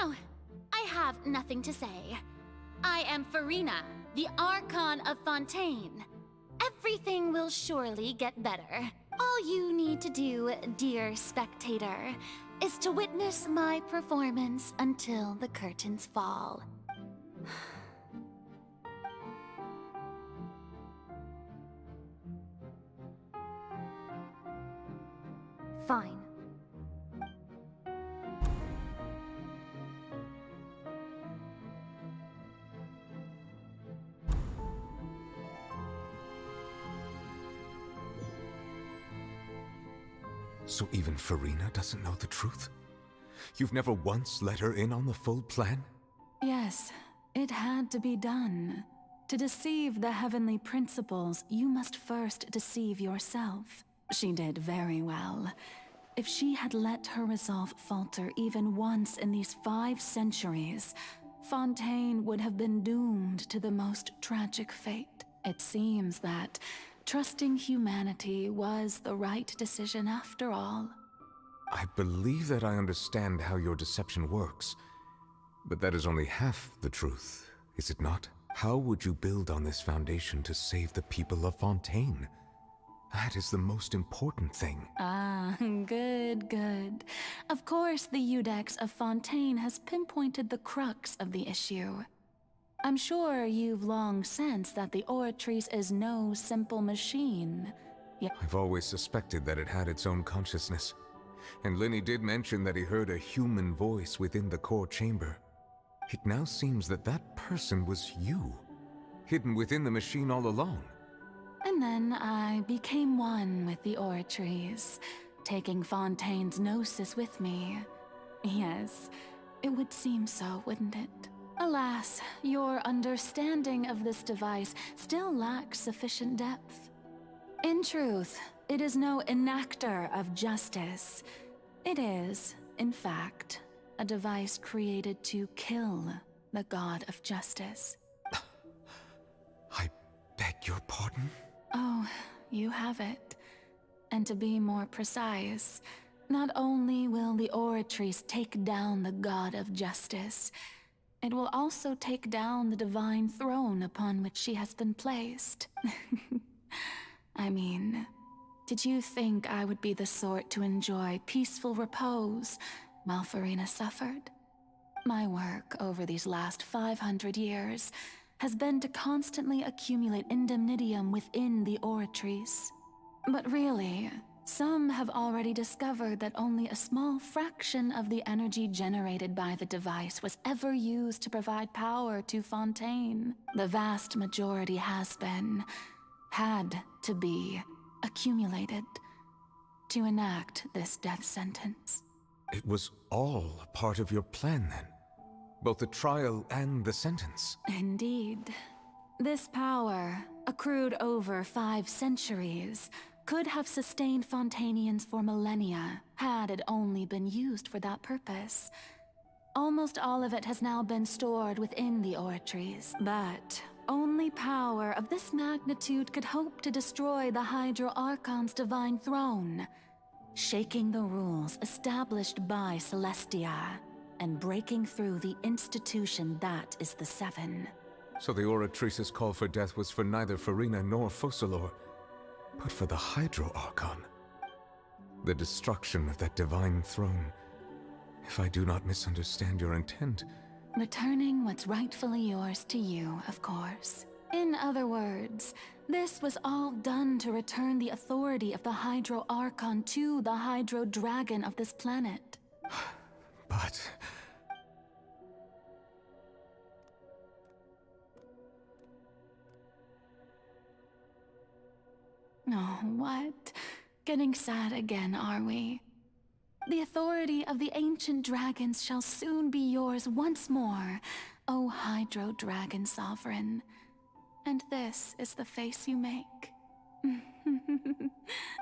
No, I have nothing to say. I am Farina, the Archon of Fontaine. Everything will surely get better. All you need to do, dear spectator, is to witness my performance until the curtains fall. Fine. So even Farina doesn't know the truth? You've never once let her in on the full plan? Yes, it had to be done. To deceive the heavenly principles, you must first deceive yourself. She did very well. If she had let her resolve falter even once in these 5 centuries, Fontaine would have been doomed to the most tragic fate. It seems that trusting humanity was the right decision after all. I believe that I understand how your deception works, but that is only half the truth, is it not? How would you build on this foundation to save the people of Fontaine? That is the most important thing. Ah, good. Of course, the Eudex of Fontaine has pinpointed the crux of the issue. I'm sure you've long sensed that the Oratrice is no simple machine. I've always suspected that it had its own consciousness. And Lenny did mention that he heard a human voice within the core chamber. It now seems that that person was you, hidden within the machine all along. And then I became one with the Oratrice, taking Fontaine's gnosis with me. Yes, it would seem so, wouldn't it? Alas, your understanding of this device still lacks sufficient depth. In truth, it is no enactor of justice. It is, in fact, a device created to kill the god of justice. I beg your pardon? Oh, you have it. And to be more precise, not only will the Oratrice take down the god of justice, it will also take down the divine throne upon which she has been placed. I mean, did you think I would be the sort to enjoy peaceful repose while Farina suffered? My work over these last 500 years has been to constantly accumulate indemnitium within the Oratrice. But really, some have already discovered that only a small fraction of the energy generated by the device was ever used to provide power to Fontaine. The vast majority had to be, accumulated to enact this death sentence. It was all a part of your plan then? Both the trial and the sentence? Indeed. This power, accrued over 5 centuries, could have sustained Fontainians for millennia, had it only been used for that purpose. Almost all of it has now been stored within the Oratrice, but only power of this magnitude could hope to destroy the Hydro Archon's divine throne, shaking the rules established by Celestia, and breaking through the institution that is the Seven. So the Oratrice's call for death was for neither Farina nor Focalor, but for the Hydro Archon. The destruction of that divine throne. If I do not misunderstand your intent... Returning what's rightfully yours to you, of course. In other words, this was all done to return the authority of the Hydro Archon to the Hydro Dragon of this planet. But... Oh, what? Getting sad again, are we? The authority of the ancient dragons shall soon be yours once more, O Hydro Dragon Sovereign. And this is the face you make.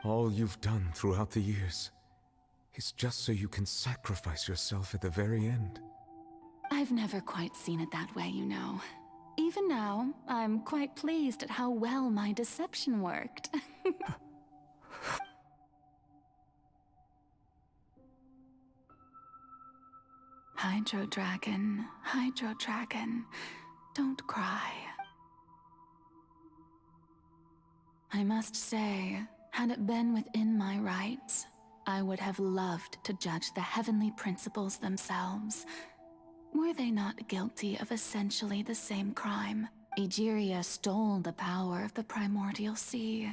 all you've done throughout the years is just so you can sacrifice yourself at the very end. I've never quite seen it that way, you know. Even now, I'm quite pleased at how well my deception worked. Hydro Dragon, don't cry. I must say, had it been within my rights, I would have loved to judge the heavenly principles themselves. Were they not guilty of essentially the same crime? Egeria stole the power of the primordial sea,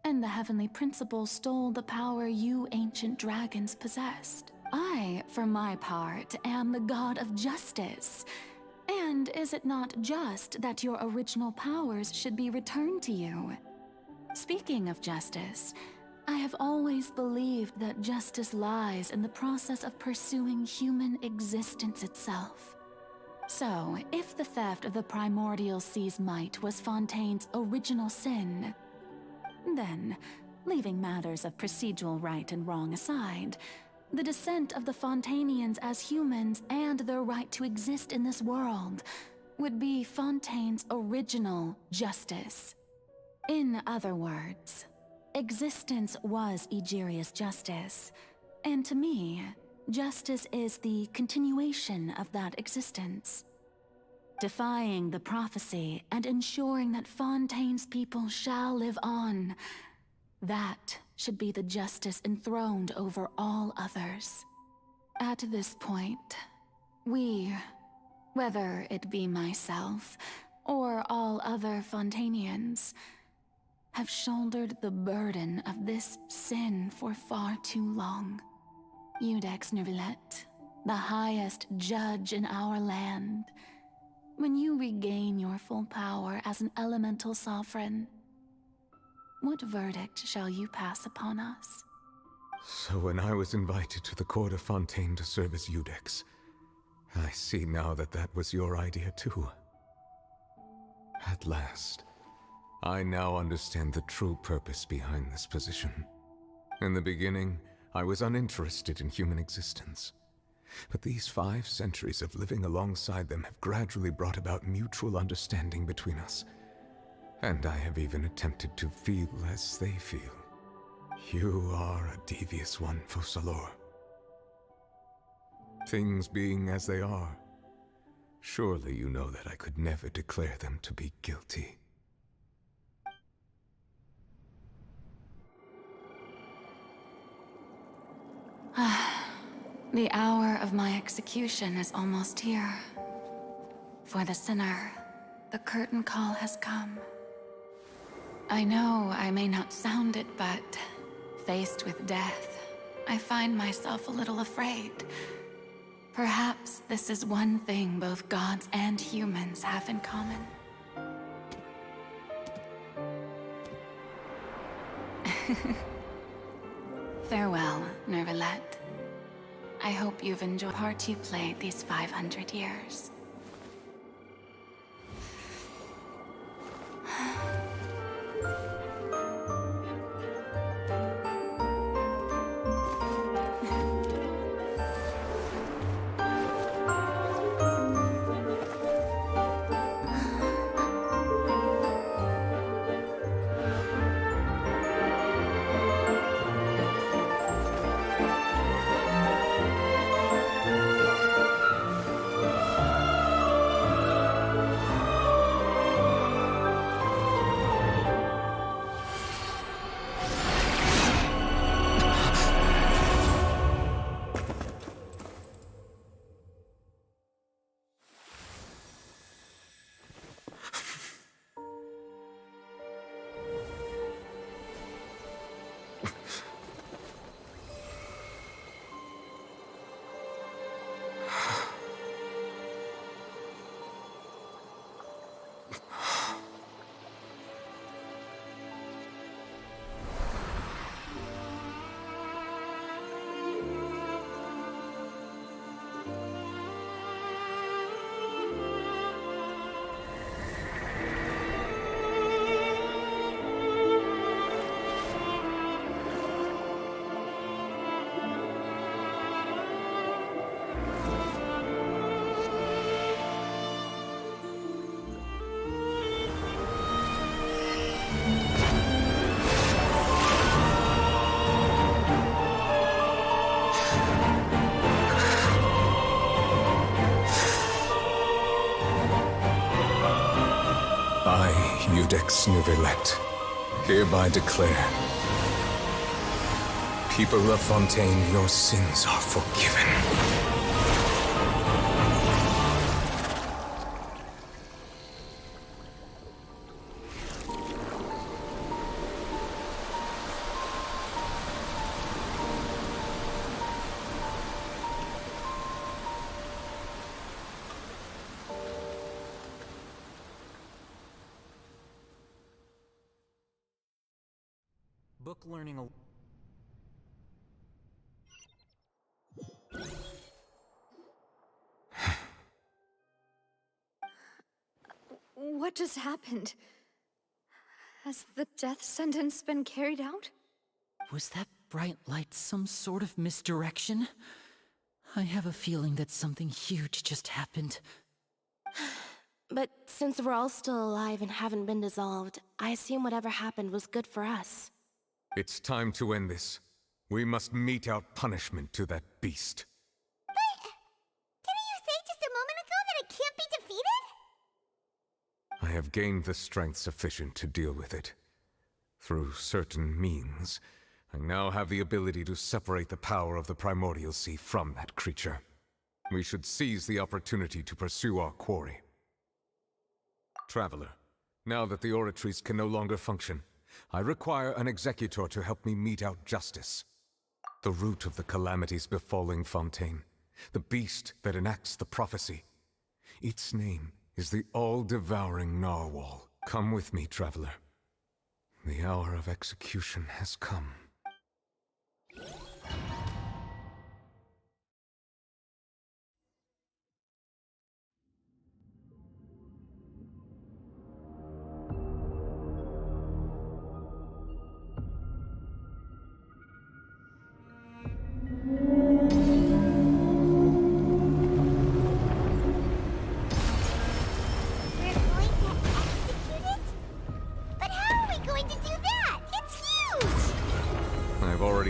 and the heavenly principles stole the power you ancient dragons possessed. I, for my part, am the god of justice. And is it not just that your original powers should be returned to you? Speaking of justice, I have always believed that justice lies in the process of pursuing human existence itself. So, if the theft of the primordial sea's might was Fontaine's original sin, then, leaving matters of procedural right and wrong aside, The descent of the Fontainians as humans and their right to exist in this world would be Fontaine's original justice. In other words, existence was Egeria's justice, and to me, justice is the continuation of that existence. Defying the prophecy and ensuring that Fontaine's people shall live on, that should be the justice enthroned over all others. At this point, we, whether it be myself or all other Fontainians, have shouldered the burden of this sin for far too long. Eudex Neuvillette, the highest judge in our land, when you regain your full power as an elemental sovereign, what verdict shall you pass upon us? So when I was invited to the court of Fontaine to serve as Eudex, I see now that that was your idea too. At last, I now understand the true purpose behind this position. In the beginning, I was uninterested in human existence. But these 5 centuries of living alongside them have gradually brought about mutual understanding between us. And I have even attempted to feel as they feel. You are a devious one, Focalors. Things being as they are, surely you know that I could never declare them to be guilty. The hour of my execution is almost here. For the sinner, the curtain call has come. I know I may not sound it, but faced with death, I find myself a little afraid. Perhaps this is one thing both gods and humans have in common. Farewell, Neuvillette. I hope you've enjoyed the part you played these 500 years. Eudex Neuvillette, hereby declare, people of Fontaine, your sins are forgiven. Book learning a... What just happened? Has the death sentence been carried out? Was that bright light some sort of misdirection? I have a feeling that something huge just happened. But since we're all still alive and haven't been dissolved, I assume whatever happened was good for us. It's time to end this. We must mete out punishment to that beast. Didn't you say just a moment ago that it can't be defeated? I have gained the strength sufficient to deal with it. Through certain means, I now have the ability to separate the power of the Primordial Sea from that creature. We should seize the opportunity to pursue our quarry. Traveler, now that the oratories can no longer function, I require an executor to help me mete out justice. The root of the calamities befalling Fontaine, the beast that enacts the prophecy. Its name is the all-devouring Narwhal. Come with me, traveler. The hour of execution has come.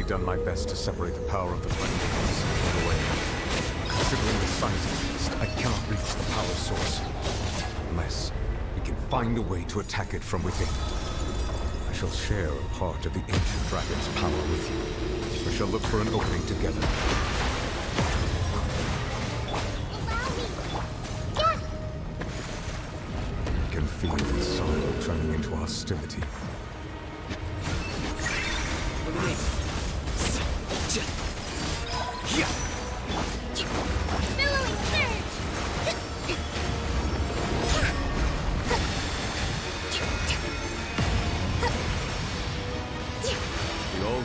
Done my best to separate the power of the Primordials from the way. Considering the size of the beast, I cannot reach the power source. Unless we can find a way to attack it from within. I shall share a part of the ancient dragon's power with you. We shall look for an opening together. I can feel the sorrow turning into hostility.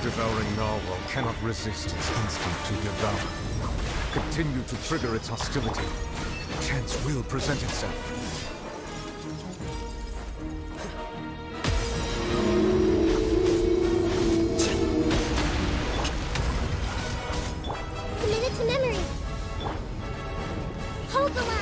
Devouring Narwhal cannot resist its instinct to devour. Continue to trigger its hostility. Chance will present itself. Commit it to memory. Hold the line.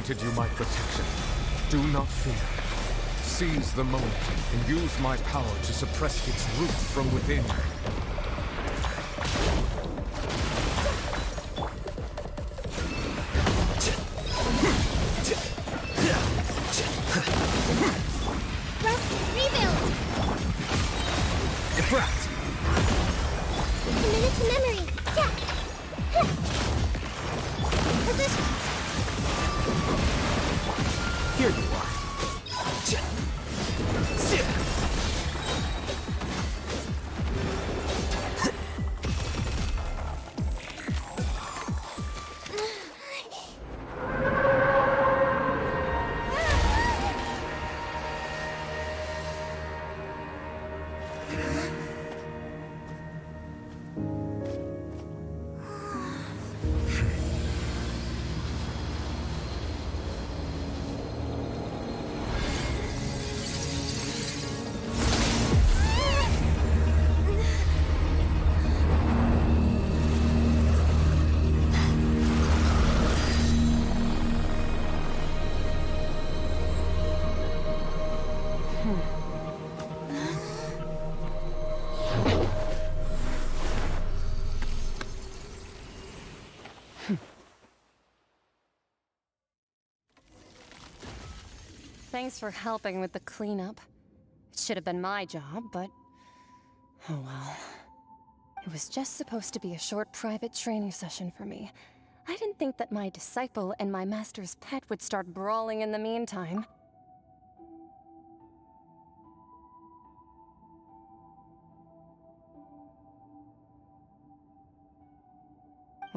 You my protection. Do not fear. Seize the moment and use my power to suppress its root from within. Rest, rebuild. Defract. Commit it to memory. Position. Here you are. Thanks for helping with the cleanup. It should have been my job, but... oh well. It was just supposed to be a short private training session for me. I didn't think that my disciple and my master's pet would start brawling in the meantime.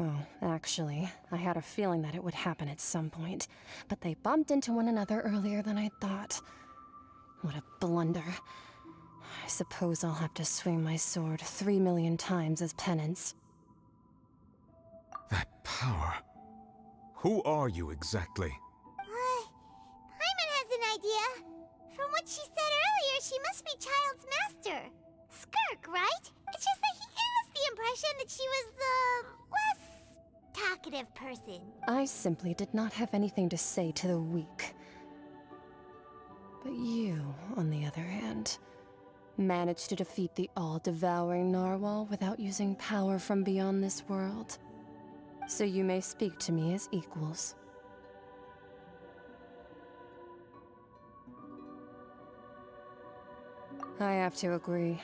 Well, actually, I had a feeling that it would happen at some point, but they bumped into one another earlier than I thought. What a blunder. I suppose I'll have to swing my sword 3 million times as penance. That power. Who are you exactly? Paimon has an idea. From what she said earlier, she must be Child's master. Skirk, right? It's just that he gave us the impression that she was the less talkative person. I simply did not have anything to say to the weak. But you, on the other hand, managed to defeat the all-devouring narwhal without using power from beyond this world. So you may speak to me as equals. I have to agree.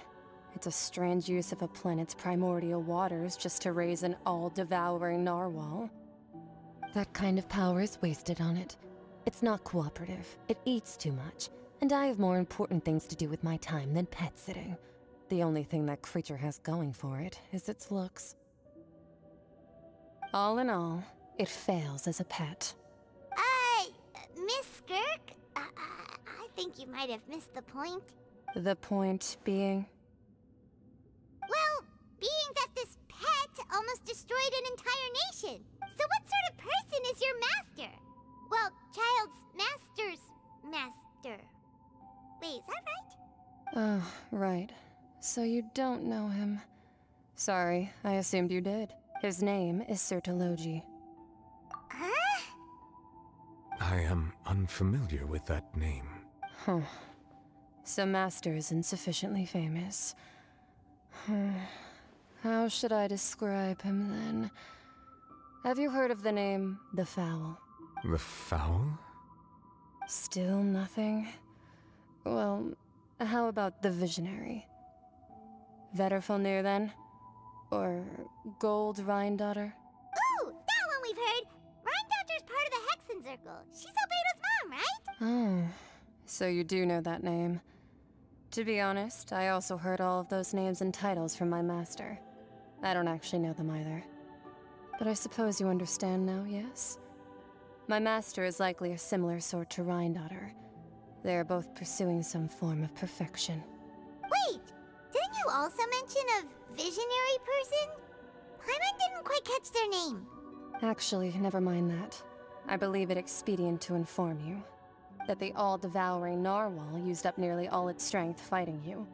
It's a strange use of a planet's primordial waters just to raise an all-devouring narwhal. That kind of power is wasted on it. It's not cooperative. It eats too much. And I have more important things to do with my time than pet sitting. The only thing that creature has going for it is its looks. All in all, it fails as a pet. Miss Skirk? I think you might have missed the point. The point being? Well, being that this pet almost destroyed an entire nation. So what sort of person is your master? Well, Child's master's master. Wait, is that right? Oh, right. So you don't know him. Sorry, I assumed you did. His name is Sertologi. Huh? I am unfamiliar with that name. Huh. So Master isn't sufficiently famous. How should I describe him then? Have you heard of the name The Fowl? The Fowl? Still nothing? Well, how about the Visionary? Vetterfilnir then? Or Gold Rhine-daughter? Ooh, that one we've heard. Rhine-daughter's part of the Hexen Circle. She's Albedo's mom, right? Oh, so you do know that name. To be honest, I also heard all of those names and titles from my master. I don't actually know them either. But I suppose you understand now, yes? My master is likely a similar sort to Rhine-daughter. They are both pursuing some form of perfection. Wait, didn't you also mention a visionary person? Paimon didn't quite catch their name. Actually, never mind that. I believe it expedient to inform you that the all-devouring narwhal used up nearly all its strength fighting you.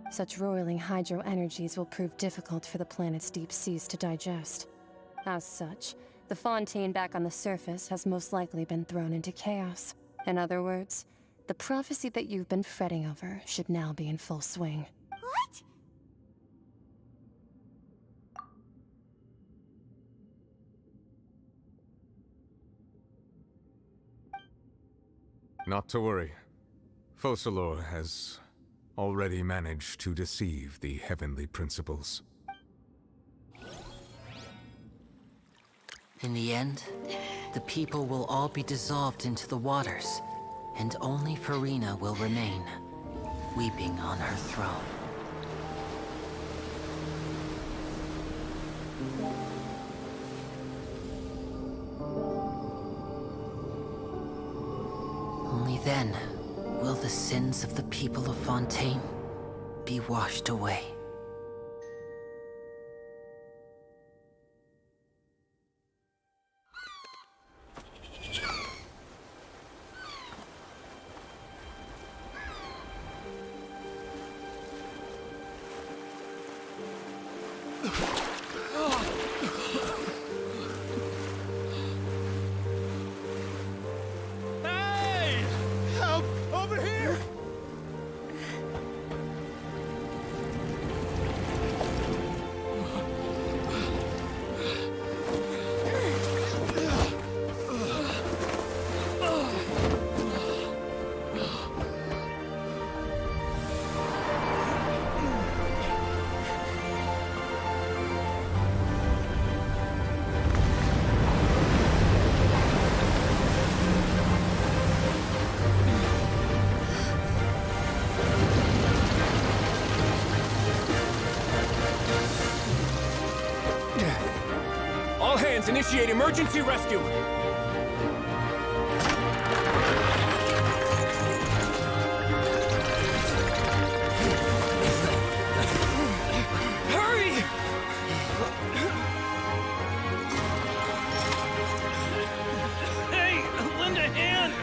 Such roiling hydro energies will prove difficult for the planet's deep seas to digest. As such, the fontaine back on the surface has most likely been thrown into chaos. In other words, the prophecy that you've been fretting over should now be in full swing. What? Not to worry. Focalor has already managed to deceive the heavenly principles. In the end, the people will all be dissolved into the waters, and only Farina will remain, weeping on her throne. Only then will the sins of the people of Fontaine be washed away. Hey! Help! Over here! Initiate emergency rescue! Hurry! Hey, lend a hand!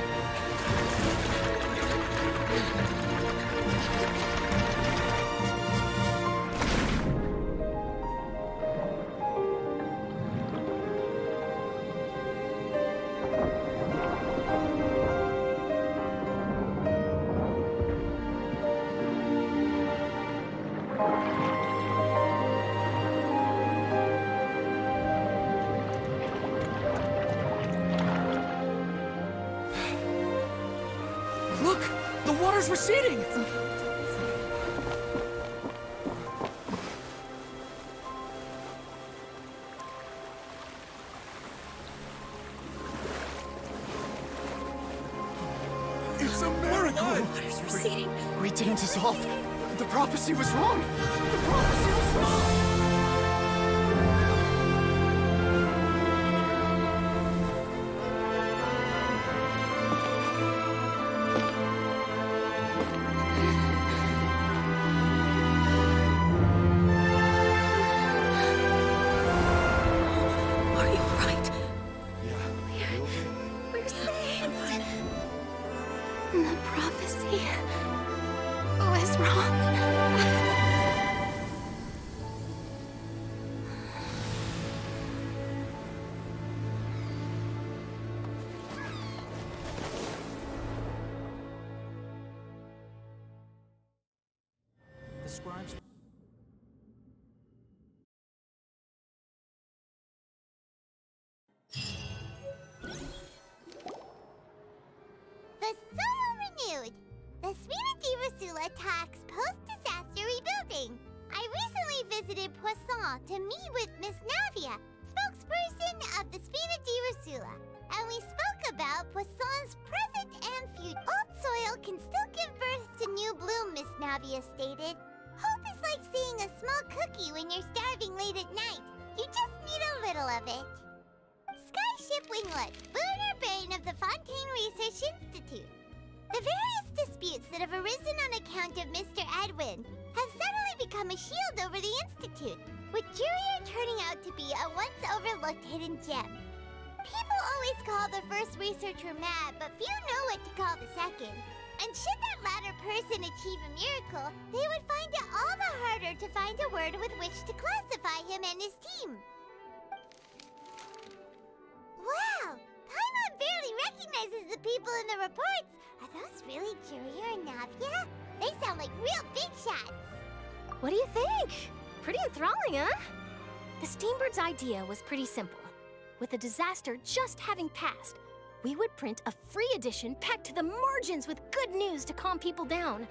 Look! The water's receding! It's a miracle! Water's receding. We didn't dissolve. The prophecy was wrong. The prophecy was wrong! Are you right? We're saved. The prophecy was wrong. The scribes. The Solo renewed! The Spina di Rosula talks post-disaster rebuilding. I recently visited Poisson to meet with Miss Navia, spokesperson of the Spina di Rosula, and we spoke about Poisson's present and future. Old soil can still give birth to new bloom, Miss Navia stated. Hope is like seeing a small cookie when you're starving late at night. You just need a little of it. Skyship Winglet, lunar brain of the Fontaine Research Institute. The various disputes that have arisen on account of Mr. Edwin have suddenly become a shield over the Institute, with Jurier turning out to be a once-overlooked hidden gem. People always call the first researcher mad, but few know what to call the second. And should that latter person achieve a miracle, they would find it all the harder to find a word with which to classify him and his team. Wow! Paimon barely recognizes the people in the reports. Are those really Jurier and Navia? They sound like real big shots. What do you think? Pretty enthralling, huh? The Steambird's idea was pretty simple. With the disaster just having passed, we would print a free edition packed to the margins with good news to calm people down.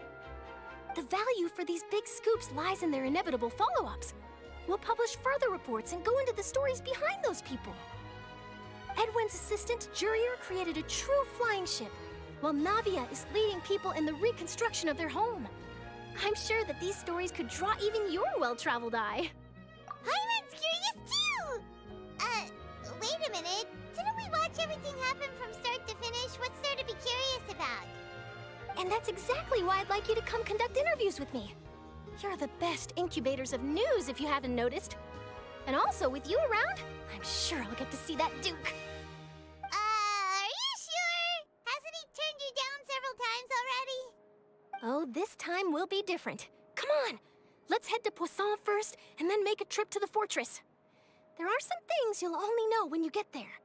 The value for these big scoops lies in their inevitable follow-ups. We'll publish further reports and go into the stories behind those people. Edwin's assistant, Jurier, created a true flying ship, while Navia is leading people in the reconstruction of their home. I'm sure that these stories could draw even your well-traveled eye. Paimon's curious too! Wait a minute. Didn't we watch everything happen from start to finish? What's there to be curious about? And that's exactly why I'd like you to come conduct interviews with me. You're the best incubators of news, if you haven't noticed. And also, with you around, I'm sure I'll get to see that Duke. Are you sure? Hasn't he turned you down several times already? Oh, this time will be different. Come on! Let's head to Poisson first, and then make a trip to the fortress. There are some things you'll only know when you get there.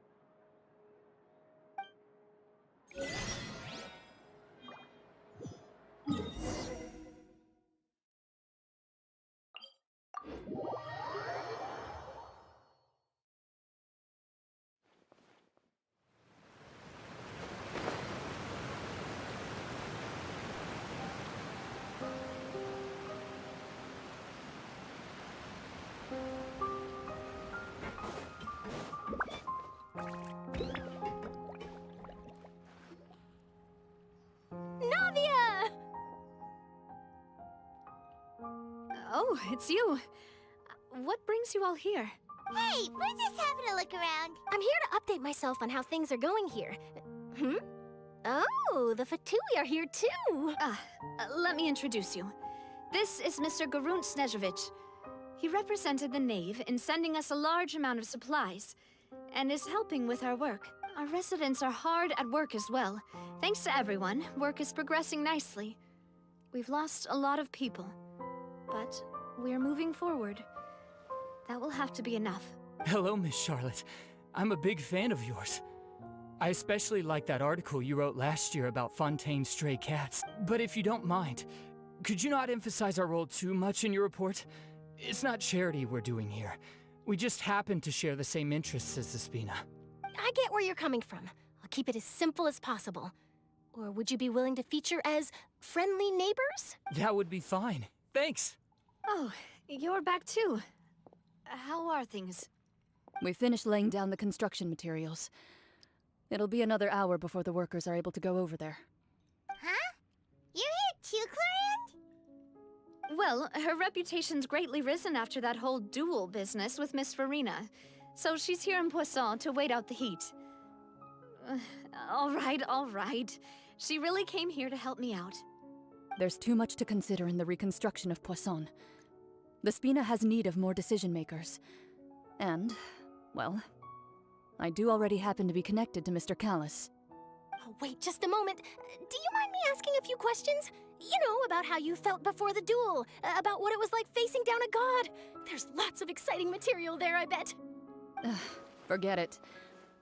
Navia! Oh, it's you. What brings you all here? Hey, we're just having a look around. I'm here to update myself on how things are going here. Oh, the Vtuber are here too. Let me introduce you. This is Mr. Garunt Snezhevich. He represented the Knave in sending us a large amount of supplies, and is helping with our work. Our residents are hard at work as well. Thanks to everyone, work is progressing nicely. We've lost a lot of people, but we're moving forward. That will have to be enough. Hello, Miss Charlotte. I'm a big fan of yours. I especially like that article you wrote last year about Fontaine's stray cats. But if you don't mind, could you not emphasize our role too much in your report? It's not charity we're doing here. We just happen to share the same interests as the Spina. I get where you're coming from. I'll keep it as simple as possible. Or would you be willing to feature as friendly neighbors? That would be fine. Thanks. Oh, you're back too. How are things? We finished laying down the construction materials. It'll be another hour before the workers are able to go over there. Huh? You're here too, Clorand? Well, her reputation's greatly risen after that whole duel business with Miss Farina, so she's here in Poisson to wait out the heat. All right. She really came here to help me out. There's too much to consider in the reconstruction of Poisson. The Spina has need of more decision-makers. And, well, I do already happen to be connected to Mr. Callis. Oh, wait just a moment. Do you mind me asking a few questions? You know, about how you felt before the duel, about what it was like facing down a god. There's lots of exciting material there, I bet. Forget it.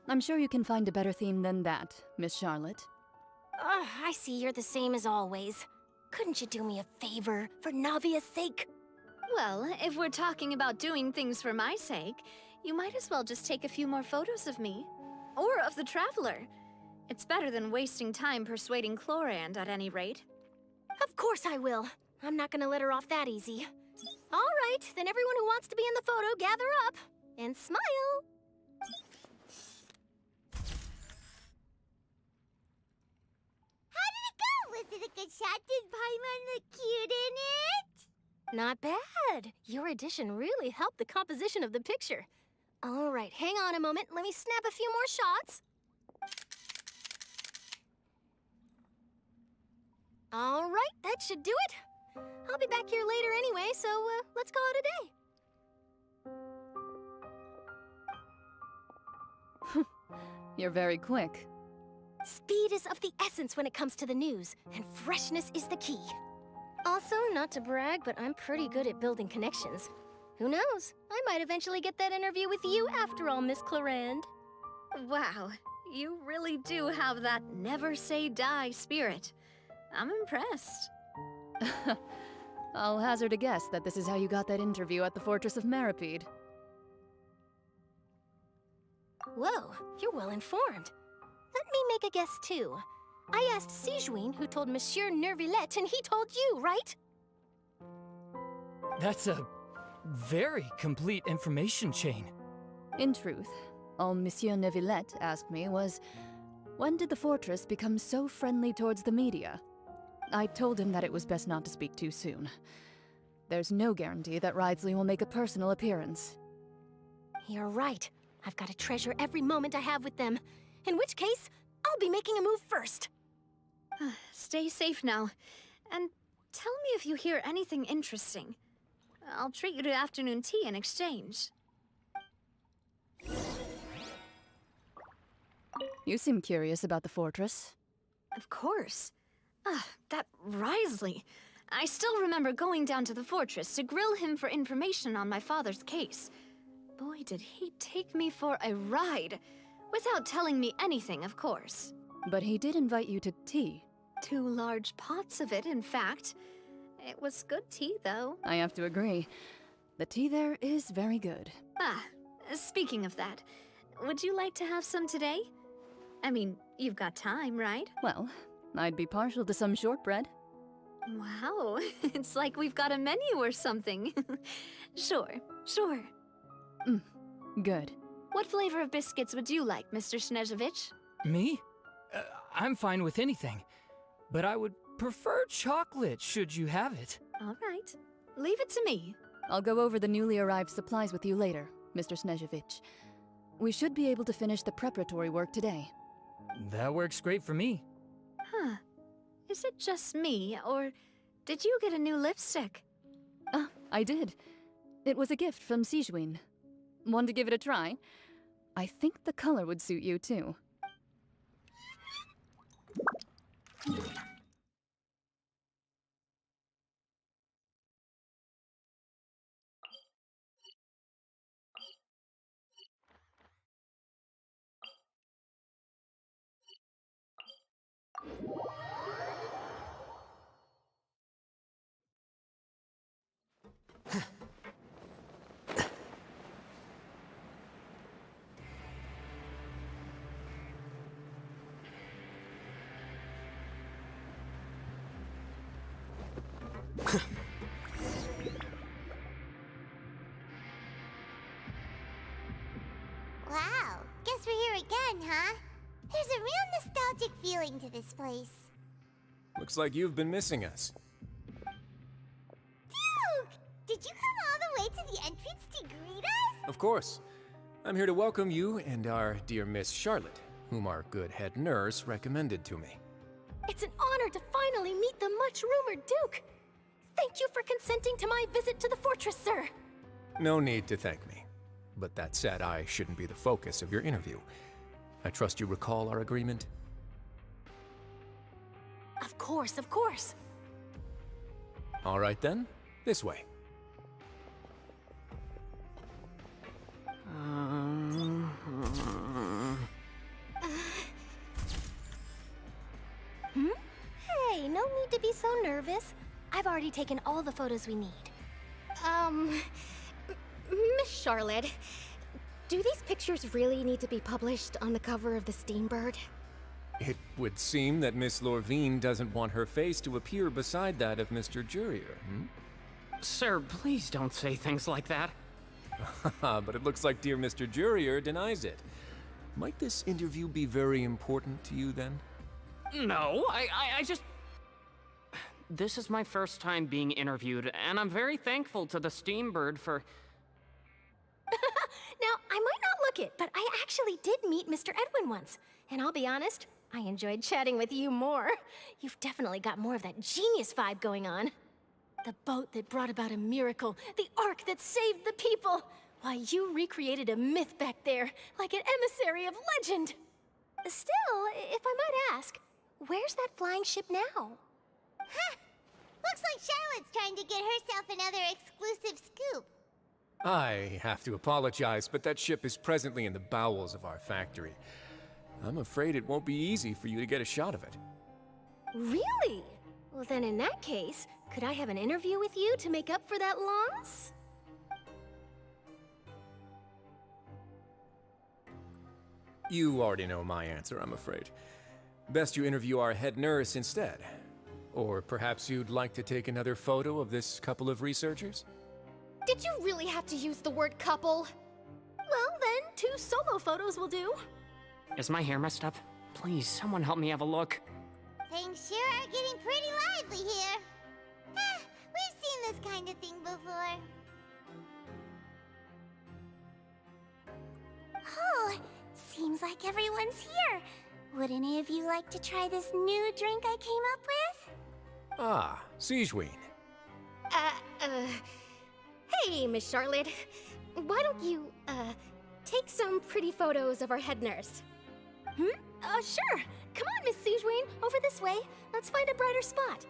I'm sure you can find a better theme than that, Miss Charlotte. I see you're the same as always. Couldn't you do me a favor, for Navia's sake? Well, if we're talking about doing things for my sake, you might as well just take a few more photos of me. Or of the Traveler. It's better than wasting time persuading Clorand, at any rate. Of course I will. I'm not gonna let her off that easy. All right, then everyone who wants to be in the photo, gather up. And smile. How did it go? Was it a good shot? Did Paimon look cute in it? Not bad. Your addition really helped the composition of the picture. All right, hang on a moment. Let me snap a few more shots. All right, that should do it. I'll be back here later anyway, so let's call it a day. You're very quick. Speed is of the essence when it comes to the news, and freshness is the key. Also, not to brag, but I'm pretty good at building connections. Who knows? I might eventually get that interview with you after all, Miss Clorand. Wow, you really do have that never say die spirit. I'm impressed. I'll hazard a guess that this is how you got that interview at the Fortress of Maripede. Whoa, you're well informed. Let me make a guess too. I asked Sigewinne, who told Monsieur Neuvillette, and he told you, right? That's a very complete information chain. In truth, all Monsieur Neuvillette asked me was, when did the Fortress become so friendly towards the media? I told him that it was best not to speak too soon. There's no guarantee that Ridsley will make a personal appearance. You're right. I've got to treasure every moment I have with them. In which case, I'll be making a move first. Stay safe now. And tell me if you hear anything interesting. I'll treat you to afternoon tea in exchange. You seem curious about the Fortress. Of course. That Wriothesley. I still remember going down to the Fortress to grill him for information on my father's case. Boy, did he take me for a ride. Without telling me anything, of course. But he did invite you to tea. 2 large pots of it, in fact. It was good tea, though. I have to agree. The tea there is very good. Speaking of that, would you like to have some today? I mean, you've got time, right? Well, I'd be partial to some shortbread. Wow, it's like we've got a menu or something. Sure. Good. What flavor of biscuits would you like, Mr. Snezhevich? Me? I'm fine with anything. But I would prefer chocolate, should you have it. All right. Leave it to me. I'll go over the newly arrived supplies with you later, Mr. Snezhevich. We should be able to finish the preparatory work today. That works great for me. Huh. Is it just me, or did you get a new lipstick? I did. It was a gift from Sijuin. Want to give it a try? I think the color would suit you, too. Wow, guess we're here again, huh? There's a real nostalgic feeling to this place. Looks like you've been missing us. Duke! Did you come all the way to the entrance to greet us? Of course. I'm here to welcome you and our dear Miss Charlotte, whom our good head nurse recommended to me. It's an honor to finally meet the much-rumored Duke. Thank you for consenting to my visit to the fortress, sir. No need to thank me. But that said, I shouldn't be the focus of your interview. I trust you recall our agreement? Of course, of course. All right then, this way. Hey, no need to be so nervous. I've already taken all the photos we need. Miss Charlotte, do these pictures really need to be published on the cover of the Steambird? It would seem that Miss Lorvine doesn't want her face to appear beside that of Mr. Jurier, Sir, please don't say things like that. But it looks like dear Mr. Jurier denies it. Might this interview be very important to you then? No, I just... This is my first time being interviewed, and I'm very thankful to the Steambird for... Now, I might not look it, but I actually did meet Mr. Edwin once. And I'll be honest, I enjoyed chatting with you more. You've definitely got more of that genius vibe going on. The boat that brought about a miracle, the ark that saved the people. Why, you recreated a myth back there, like an emissary of legend. Still, if I might ask, where's that flying ship now? Huh! Looks like Charlotte's trying to get herself another exclusive scoop. I have to apologize, but that ship is presently in the bowels of our factory. I'm afraid it won't be easy for you to get a shot of it. Really? Well, then in that case, could I have an interview with you to make up for that loss? You already know my answer, I'm afraid. Best you interview our head nurse instead. Or perhaps you'd like to take another photo of this couple of researchers? Did you really have to use the word couple? Well, then, 2 solo photos will do. Is my hair messed up? Please, someone help me have a look. Things sure are getting pretty lively here. We've seen this kind of thing before. Oh, seems like everyone's here. Would any of you like to try this new drink I came up with? Ah, Sijuin. Hey, Miss Charlotte. Why don't you, take some pretty photos of our head nurse? Sure. Come on, Miss Sijuin. Over this way. Let's find a brighter spot.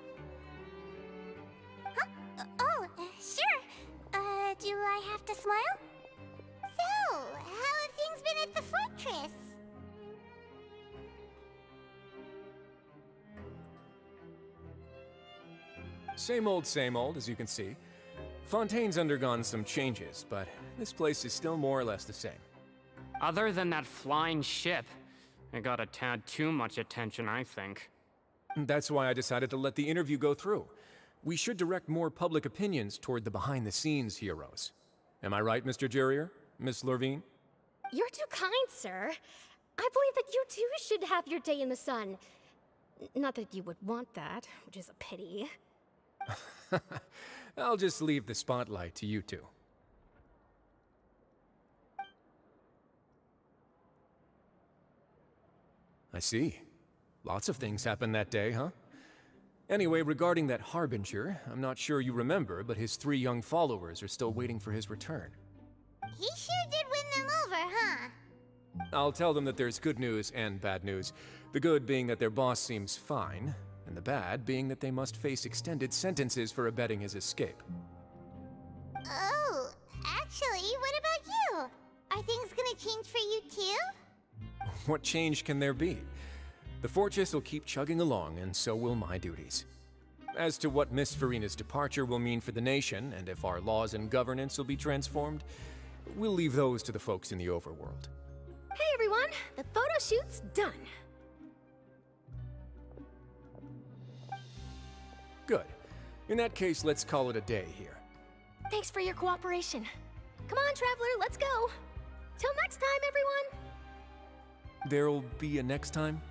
Sure. Do I have to smile? So, how have things been at the fortress? Same old, as you can see. Fontaine's undergone some changes, but this place is still more or less the same. Other than that flying ship, it got a tad too much attention, I think. That's why I decided to let the interview go through. We should direct more public opinions toward the behind-the-scenes heroes. Am I right, Mr. Jurier? Miss Lorvine? You're too kind, sir. I believe that you too should have your day in the sun. Not that you would want that, which is a pity. I'll just leave the spotlight to you two. I see. Lots of things happened that day, huh? Anyway, regarding that Harbinger, I'm not sure you remember, but his 3 young followers are still waiting for his return. He sure did win them over, huh? I'll tell them that there's good news and bad news. The good being that their boss seems fine, and the bad being that they must face extended sentences for abetting his escape. Oh, actually, what about you? Are things gonna change for you too? What change can there be? The fortress will keep chugging along, and so will my duties. As to what Miss Farina's departure will mean for the nation, and if our laws and governance will be transformed, we'll leave those to the folks in the overworld. Hey everyone, the photo shoot's done. Good. In that case, let's call it a day here. Thanks for your cooperation. Come on, Traveler, let's go. Till next time, everyone. There'll be a next time?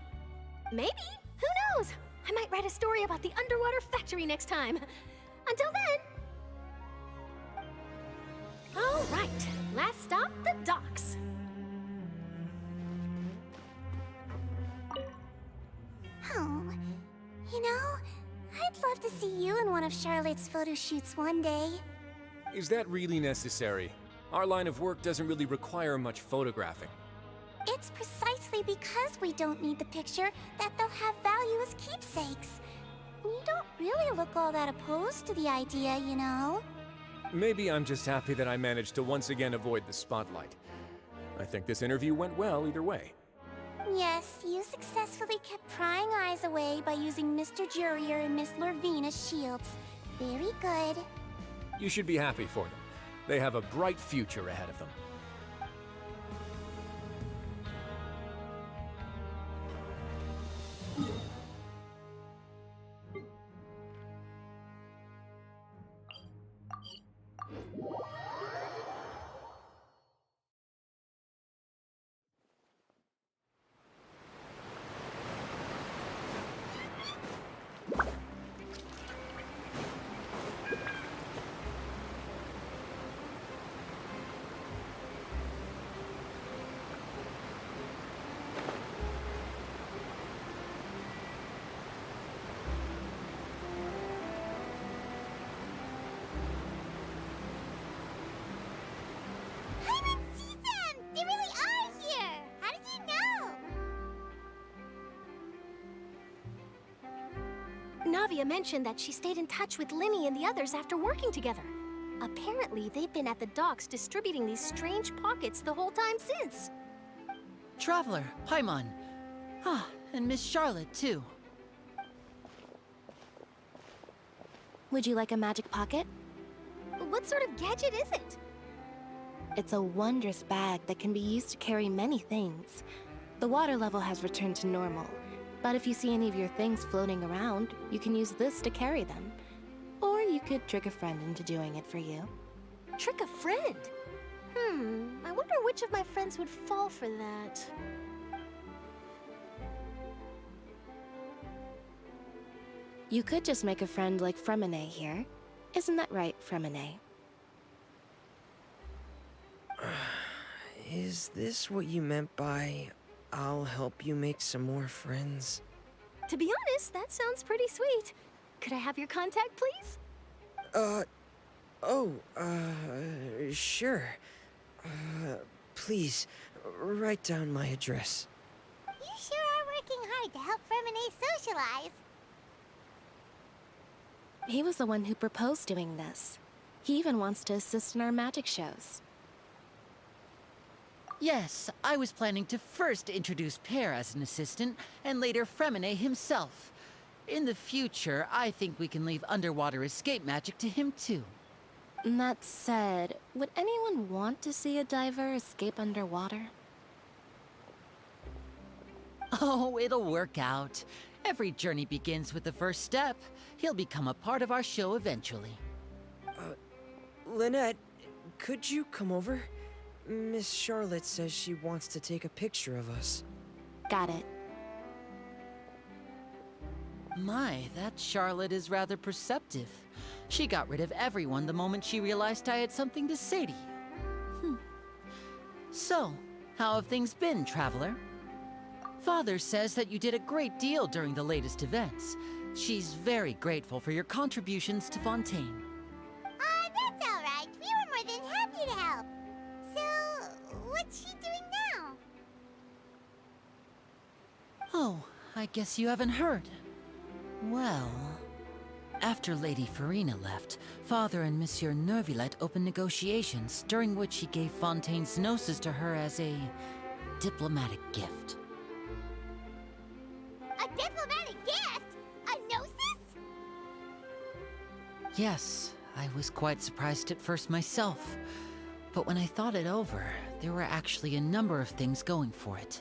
Maybe. Who knows? I might write a story about the underwater factory next time. Until then. All right, last stop, the docks. Oh, you know, I'd love to see you in one of Charlotte's photo shoots one day. Is that really necessary? Our line of work doesn't really require much photographing. It's precisely because we don't need the picture that they'll have value as keepsakes. You don't really look all that opposed to the idea, you know. Maybe I'm just happy that I managed to once again avoid the spotlight. I think this interview went well either way. Yes, you successfully kept prying eyes away by using Mr. Jurier and Miss Lorvine as shields. Very good. You should be happy for them. They have a bright future ahead of them. Navia mentioned that she stayed in touch with Linny and the others after working together. Apparently, they've been at the docks distributing these strange pockets the whole time since. Traveler, Paimon. Ah, and Miss Charlotte, too. Would you like a magic pocket? What sort of gadget is it? It's a wondrous bag that can be used to carry many things. The water level has returned to normal, but if you see any of your things floating around, you can use this to carry them. Or you could trick a friend into doing it for you. Trick a friend? I wonder which of my friends would fall for that. You could just make a friend like Fremine here. Isn't that right, Fremine? Is this what you meant by, I'll help you make some more friends? To be honest, that sounds pretty sweet. Could I have your contact, please? Sure. Please, write down my address. You sure are working hard to help Fremine socialize. He was the one who proposed doing this. He even wants to assist in our magic shows. Yes, I was planning to first introduce Pear as an assistant, and later Fremine himself. In the future, I think we can leave underwater escape magic to him too. That said, would anyone want to see a diver escape underwater? Oh, it'll work out. Every journey begins with the first step. He'll become a part of our show eventually. Lynette, could you come over? Miss Charlotte says she wants to take a picture of us. Got it. My, that Charlotte is rather perceptive. She got rid of everyone the moment she realized I had something to say to you. So, how have things been, Traveler? Father says that you did a great deal during the latest events. She's very grateful for your contributions to Fontaine. That's all right. We were more than happy to help. So, what's she doing now? Oh, I guess you haven't heard. Well, after Lady Farina left, Father and Monsieur Neuvillette opened negotiations, during which he gave Fontaine's gnosis to her as a diplomatic gift. A diplomatic gift? A gnosis? Yes, I was quite surprised at first myself. But when I thought it over, there were actually a number of things going for it.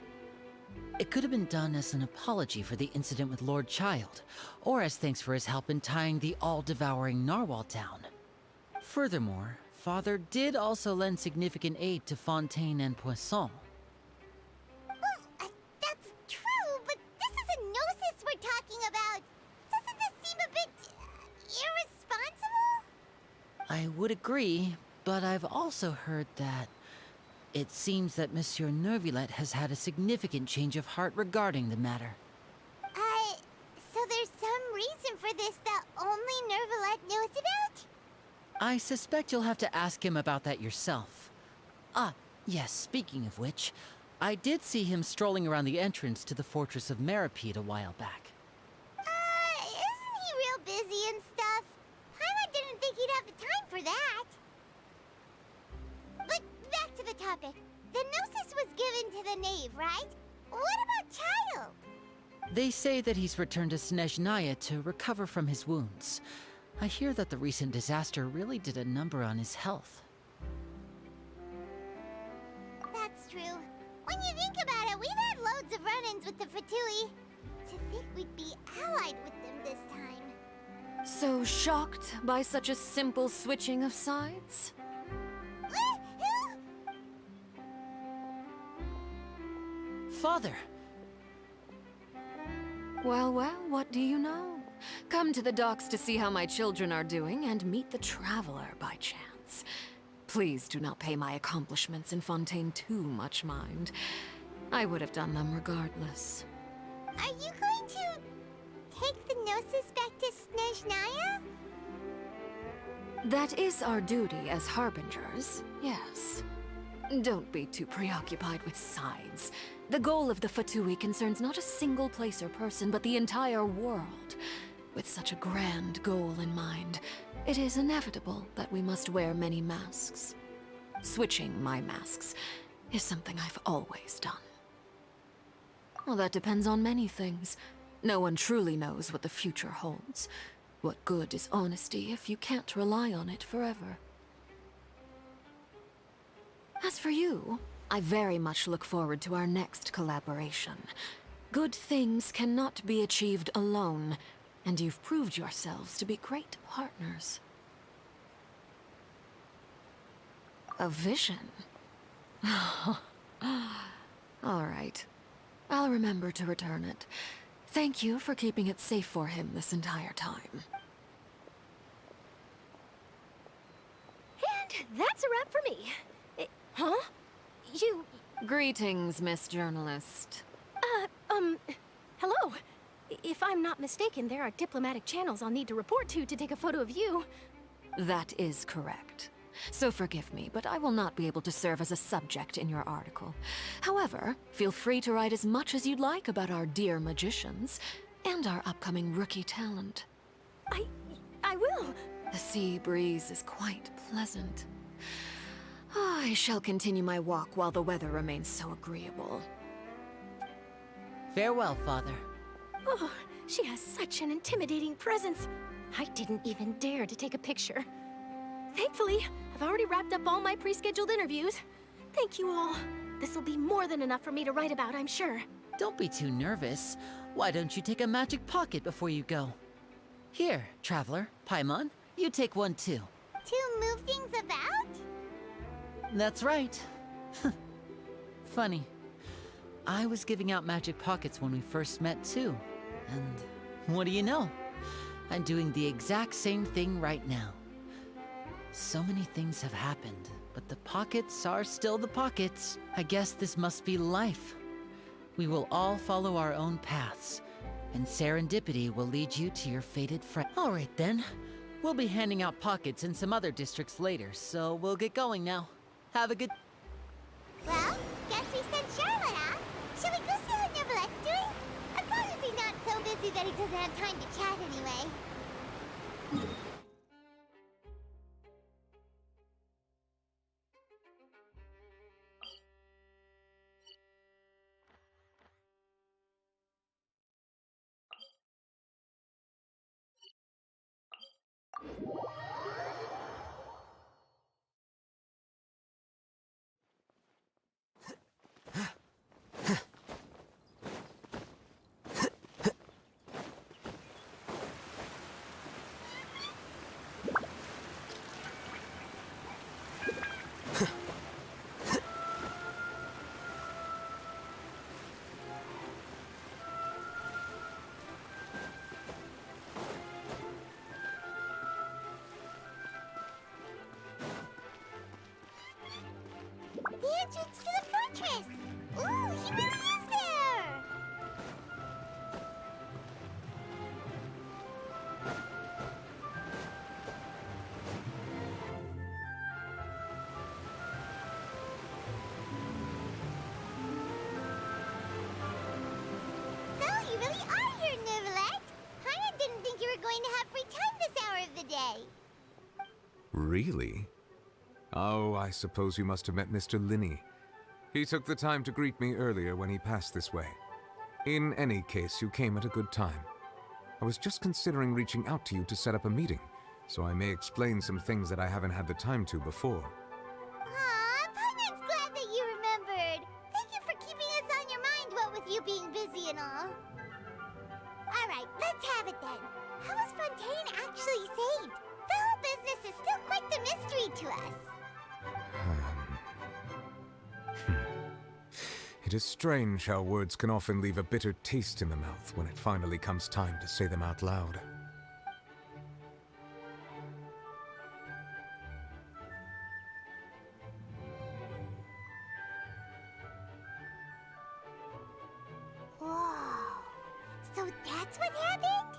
It could have been done as an apology for the incident with Lord Child, or as thanks for his help in tying the all-devouring narwhal down. Furthermore, Father did also lend significant aid to Fontaine and Poisson. Well, that's true, but this is a gnosis we're talking about. Doesn't this seem a bit irresponsible? I would agree, but I've also heard that it seems that Monsieur Neuvillette has had a significant change of heart regarding the matter. So there's some reason for this that only Neuvillette knows about? I suspect you'll have to ask him about that yourself. Ah, yes, speaking of which, I did see him strolling around the entrance to the Fortress of Meripede a while back. Isn't he real busy and stuff? Paimon didn't think he'd have the time for that. But back to the topic. The gnosis was given to the knave, right? What about Child? They say that he's returned to Snezhnaya to recover from his wounds. I hear that the recent disaster really did a number on his health. That's true. When you think about it, we've had loads of run-ins with the Fatui. To think we'd be allied with them this time. So shocked by such a simple switching of sides? Father! Well, what do you know? Come to the docks to see how my children are doing and meet the Traveler by chance. Please do not pay my accomplishments in Fontaine too much mind. I would have done them regardless. Are you going to take the gnosis back to Snezhnaya? That is our duty as harbingers, yes. Don't be too preoccupied with sides. The goal of the Fatui concerns not a single place or person, but the entire world. With such a grand goal in mind, it is inevitable that we must wear many masks. Switching my masks is something I've always done. Well, that depends on many things. No one truly knows what the future holds. What good is honesty if you can't rely on it forever? As for you, I very much look forward to our next collaboration. Good things cannot be achieved alone, and you've proved yourselves to be great partners. A vision? All right. I'll remember to return it. Thank you for keeping it safe for him this entire time. And that's a wrap for me. Huh? You... Greetings, Miss Journalist. Hello. If I'm not mistaken, there are diplomatic channels I'll need to report to take a photo of you. That is correct. So forgive me, but I will not be able to serve as a subject in your article. However, feel free to write as much as you'd like about our dear magicians and our upcoming rookie talent. I will. The sea breeze is quite pleasant. I shall continue my walk while the weather remains so agreeable. Farewell, Father. Oh, she has such an intimidating presence. I didn't even dare to take a picture. Thankfully, I've already wrapped up all my pre-scheduled interviews. Thank you all. This'll be more than enough for me to write about, I'm sure. Don't be too nervous. Why don't you take a magic pocket before you go? Here, Traveler, Paimon, you take one too. To move things about? That's right. Funny. I was giving out magic pockets when we first met too. And what do you know? I'm doing the exact same thing right now. So many things have happened, but the pockets are still the pockets. I guess this must be life. We will all follow our own paths, and serendipity will lead you to your fated friend. All right then. We'll be handing out pockets in some other districts later, so we'll get going now. Have a good... Well, guess we sent Charlotte, huh? Shall we go see how Neverlette's doing? As long as he's not so busy that he doesn't have time to chat anyway. The entrance to the fortress! Ooh, he really is there! So, you really are here, Neverlette! Paimon didn't think you were going to have free time this hour of the day. Really? Oh, I suppose you must have met Mr. Linney. He took the time to greet me earlier when he passed this way. In any case, you came at a good time. I was just considering reaching out to you to set up a meeting, so I may explain some things that I haven't had the time to before. Aw, Paimon's glad that you remembered. Thank you for keeping us on your mind, what with you being busy and all. Alright, let's have it then. How was Fontaine actually saved? The whole business is still quite the mystery to us. It is strange how words can often leave a bitter taste in the mouth when it finally comes time to say them out loud. Whoa. So that's what happened?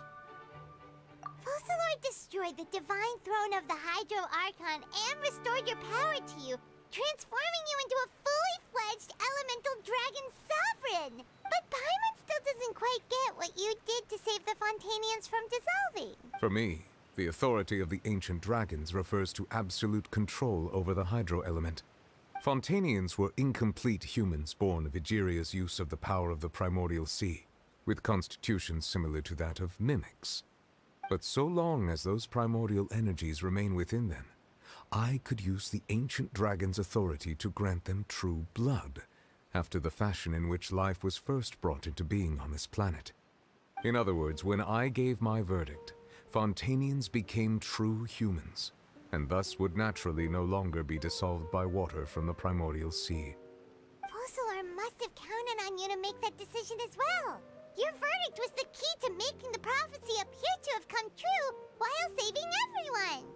Focalor destroyed the divine throne of the Hydro Archon and restored your power to you, transforming you into a fully fledged elemental dragon sovereign! But Paimon still doesn't quite get what you did to save the Fontainians from dissolving. For me, the authority of the ancient dragons refers to absolute control over the hydro element. Fontainians were incomplete humans born of Egeria's use of the power of the primordial sea, with constitutions similar to that of mimics. But so long as those primordial energies remain within them, I could use the ancient dragon's authority to grant them true blood, after the fashion in which life was first brought into being on this planet. In other words, when I gave my verdict, Fontainians became true humans, and thus would naturally no longer be dissolved by water from the primordial sea. Focalor must have counted on you to make that decision as well. Your verdict was the key to making the prophecy appear to have come true while saving everyone.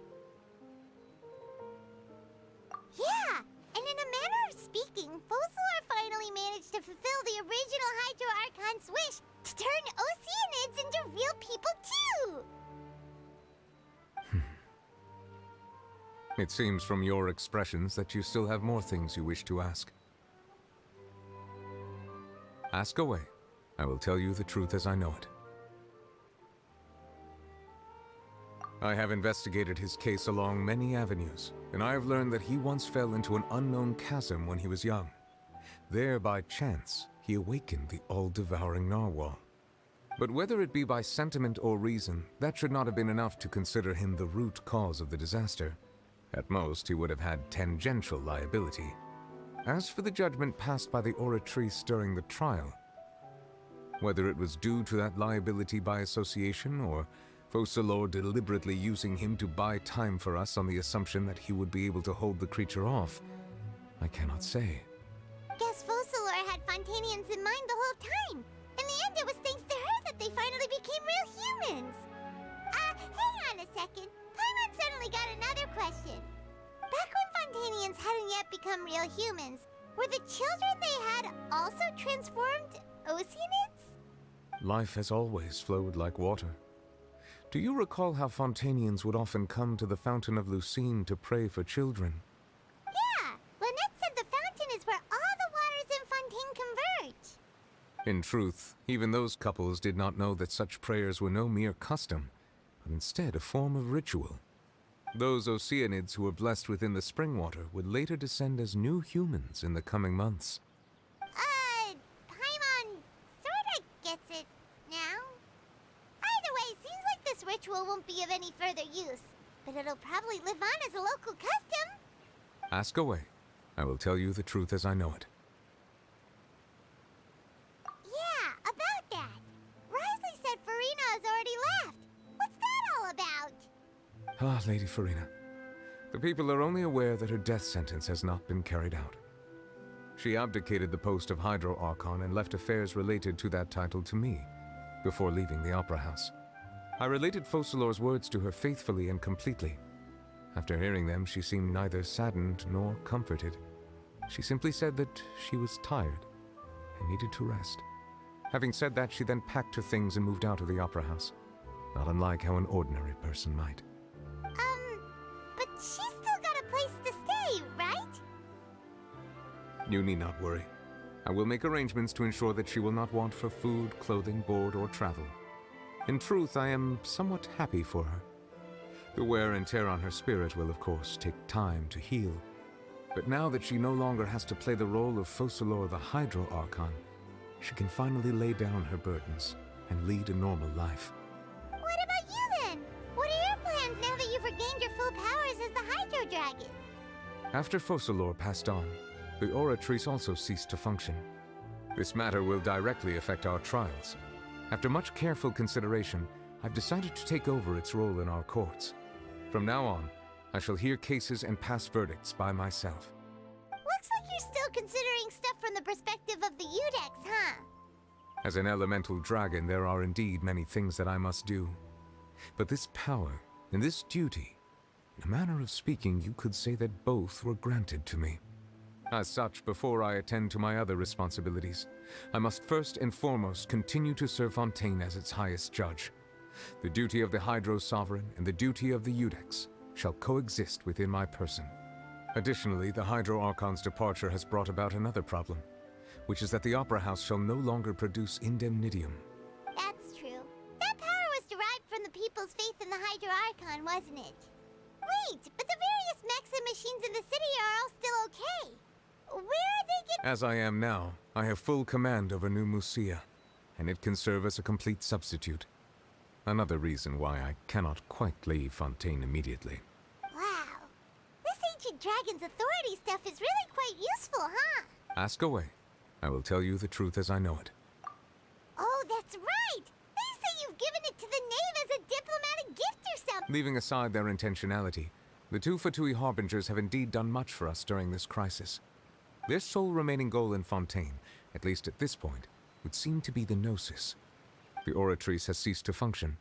Yeah, and in a manner of speaking, Focalor finally managed to fulfill the original Hydro Archon's wish to turn Oceanids into real people too! It seems from your expressions that you still have more things you wish to ask. Ask away. I will tell you the truth as I know it. I have investigated his case along many avenues, and I have learned that he once fell into an unknown chasm when he was young. There, by chance, he awakened the all-devouring narwhal. But whether it be by sentiment or reason, that should not have been enough to consider him the root cause of the disaster. At most, he would have had tangential liability. As for the judgment passed by the oratrice during the trial, whether it was due to that liability by association, or Focalor deliberately using him to buy time for us on the assumption that he would be able to hold the creature off, I cannot say. Guess Focalor had Fontainians in mind the whole time. In the end, it was thanks to her that they finally became real humans. Hang on a second. Paimon suddenly got another question. Back when Fontainians hadn't yet become real humans, were the children they had also transformed Oceanids? Life has always flowed like water. Do you recall how Fontanians would often come to the Fountain of Lucine to pray for children? Yeah, Lynette said the fountain is where all the waters in Fontaine converge. In truth, even those couples did not know that such prayers were no mere custom, but instead a form of ritual. Those Oceanids who were blessed within the spring water would later descend as new humans in the coming months. Paimon sorta gets it now. Either way, seems like this ritual won't be of any further use, but it'll probably live on as a local custom. Ask away. I will tell you the truth as I know it. Yeah, about that. Risley said Farina has already left. What's that all about? Ah, Lady Farina. The people are only aware that her death sentence has not been carried out. She abdicated the post of Hydro Archon and left affairs related to that title to me, before leaving the Opera House. I related Focalor's words to her faithfully and completely. After hearing them, she seemed neither saddened nor comforted. She simply said that she was tired and needed to rest. Having said that, she then packed her things and moved out of the Opera House, not unlike how an ordinary person might. But she's still got a place to stay, right? You need not worry. I will make arrangements to ensure that she will not want for food, clothing, board, or travel. In truth, I am somewhat happy for her. The wear and tear on her spirit will, of course, take time to heal. But now that she no longer has to play the role of Focalor the Hydro Archon, she can finally lay down her burdens and lead a normal life. What about you then? What are your plans now that you've regained your full powers as the Hydro Dragon? After Focalor passed on, the Oratrice also ceased to function. This matter will directly affect our trials. After much careful consideration, I've decided to take over its role in our courts. From now on, I shall hear cases and pass verdicts by myself. Looks like you're still considering stuff from the perspective of the Eudex, huh? As an elemental dragon, there are indeed many things that I must do. But this power and this duty, in a manner of speaking, you could say that both were granted to me. As such, before I attend to my other responsibilities, I must first and foremost continue to serve Fontaine as its highest judge. The duty of the Hydro Sovereign and the duty of the Eudex shall coexist within my person. Additionally, the Hydro Archon's departure has brought about another problem, which is that the Opera House shall no longer produce indemnitium. That's true. That power was derived from the people's faith in the Hydro Archon, wasn't it? Wait, but the various mechs and machines in the city are all still okay. Where are they getting— As I am now, I have full command over New Musia, and it can serve as a complete substitute. Another reason why I cannot quite leave Fontaine immediately. Wow. This ancient dragon's authority stuff is really quite useful, huh? Ask away. I will tell you the truth as I know it. Oh, that's right! They say you've given it to the knave as a diplomatic gift or something! Leaving aside their intentionality, the two Fatui Harbingers have indeed done much for us during this crisis. Their sole remaining goal in Fontaine, at least at this point, would seem to be the Gnosis. The Oratrice has ceased to function.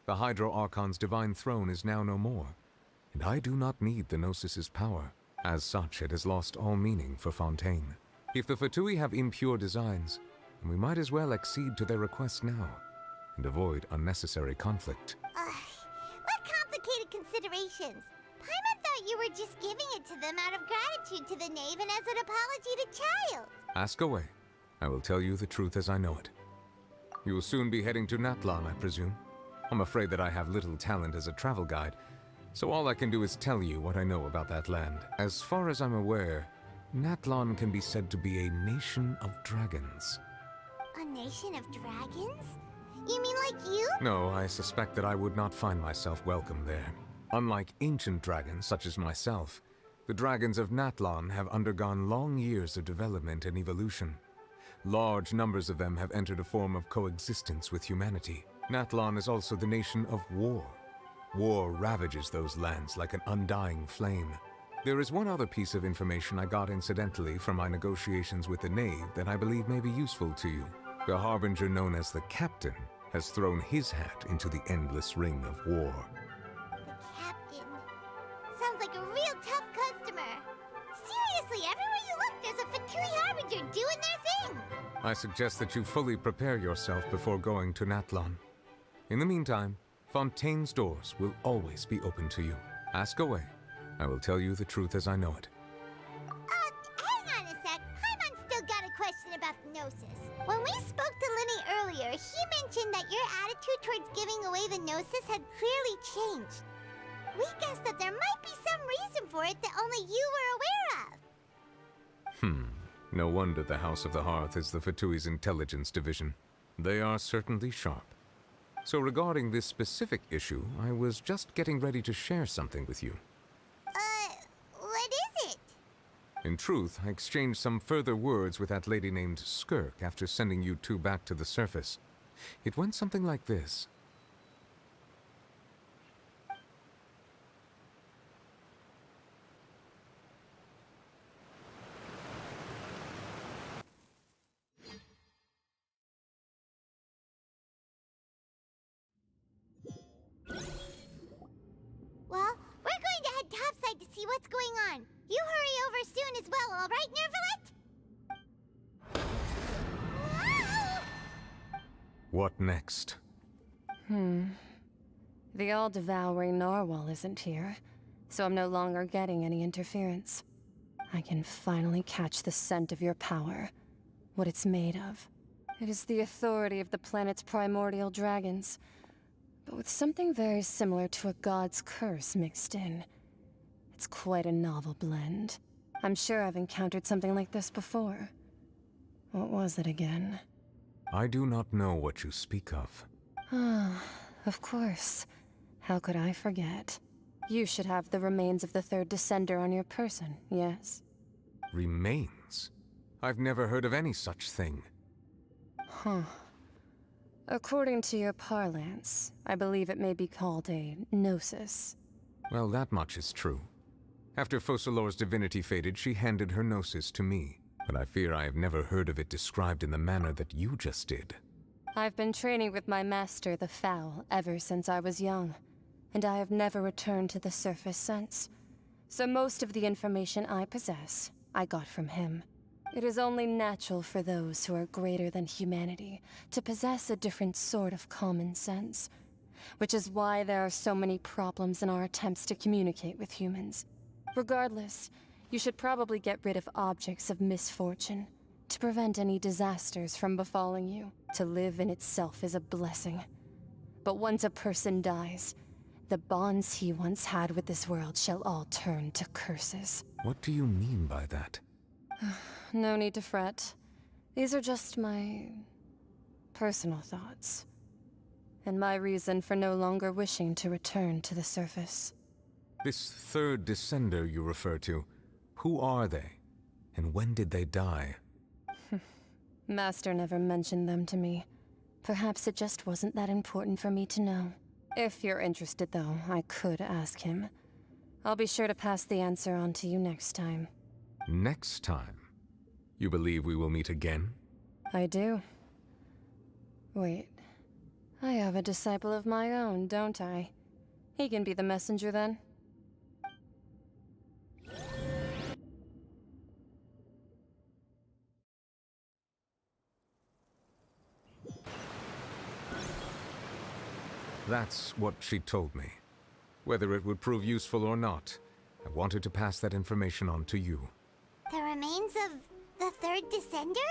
The Hydro Archon's divine throne is now no more, and I do not need the Gnosis's power. As such, it has lost all meaning for Fontaine. If the Fatui have impure designs, then we might as well accede to their request now, and avoid unnecessary conflict. What complicated considerations! Paimon thought you were just giving it to them out of gratitude to the knave and as an apology to Child. Ask away. I will tell you the truth as I know it. You will soon be heading to Natlan, I presume. I'm afraid that I have little talent as a travel guide, so all I can do is tell you what I know about that land. As far as I'm aware, Natlan can be said to be a nation of dragons. A nation of dragons? You mean like you? No, I suspect that I would not find myself welcome there. Unlike ancient dragons such as myself, the dragons of Natlan have undergone long years of development and evolution. Large numbers of them have entered a form of coexistence with humanity. Natlan is also the nation of war. War ravages those lands like an undying flame. There is one other piece of information I got incidentally from my negotiations with the knave that I believe may be useful to you. The harbinger known as the Captain has thrown his hat into the endless ring of war. The Captain. Sounds like a real tough customer. Seriously, everywhere you look, there's a Fatui Harbinger doing their thing. I suggest that you fully prepare yourself before going to Nathlon. In the meantime, Fontaine's doors will always be open to you. Ask away. I will tell you the truth as I know it. Hang on a sec. Paimon's still got a question about the Gnosis. When we spoke to Linny earlier, he mentioned that your attitude towards giving away the Gnosis had clearly changed. We guessed that there might be some reason for it that only you were aware of. No wonder the House of the Hearth is the Fatui's intelligence division. They are certainly sharp. So regarding this specific issue, I was just getting ready to share something with you. What is it? In truth, I exchanged some further words with that lady named Skirk after sending you two back to the surface. It went something like this. Well, we're going to head topside to see what's going on. You hurry over soon as well, all right, Nervalette? What next? The all-devouring narwhal isn't here, so I'm no longer getting any interference. I can finally catch the scent of your power, what it's made of. It is the authority of the planet's primordial dragons, but with something very similar to a god's curse mixed in. It's quite a novel blend. I'm sure I've encountered something like this before. What was it again? I do not know what you speak of. Ah, of course. How could I forget? You should have the remains of the third descender on your person, yes? Remains? I've never heard of any such thing. Huh. According to your parlance, I believe it may be called a gnosis. Well, that much is true. After Focalor's divinity faded, she handed her gnosis to me. But I fear I have never heard of it described in the manner that you just did. I've been training with my master, the Foul, ever since I was young, and I have never returned to the surface since. So most of the information I possess, I got from him. It is only natural for those who are greater than humanity to possess a different sort of common sense, which is why there are so many problems in our attempts to communicate with humans. Regardless, you should probably get rid of objects of misfortune to prevent any disasters from befalling you. To live in itself is a blessing. But once a person dies, the bonds he once had with this world shall all turn to curses. What do you mean by that? No need to fret. These are just my personal thoughts, and my reason for no longer wishing to return to the surface. This third descender you refer to, who are they? And when did they die? Master never mentioned them to me. Perhaps it just wasn't that important for me to know. If you're interested, though, I could ask him. I'll be sure to pass the answer on to you next time. Next time? You believe we will meet again? I do. Wait. I have a disciple of my own, don't I? He can be the messenger then. That's what she told me. Whether it would prove useful or not, I wanted to pass that information on to you. The remains of the third descender?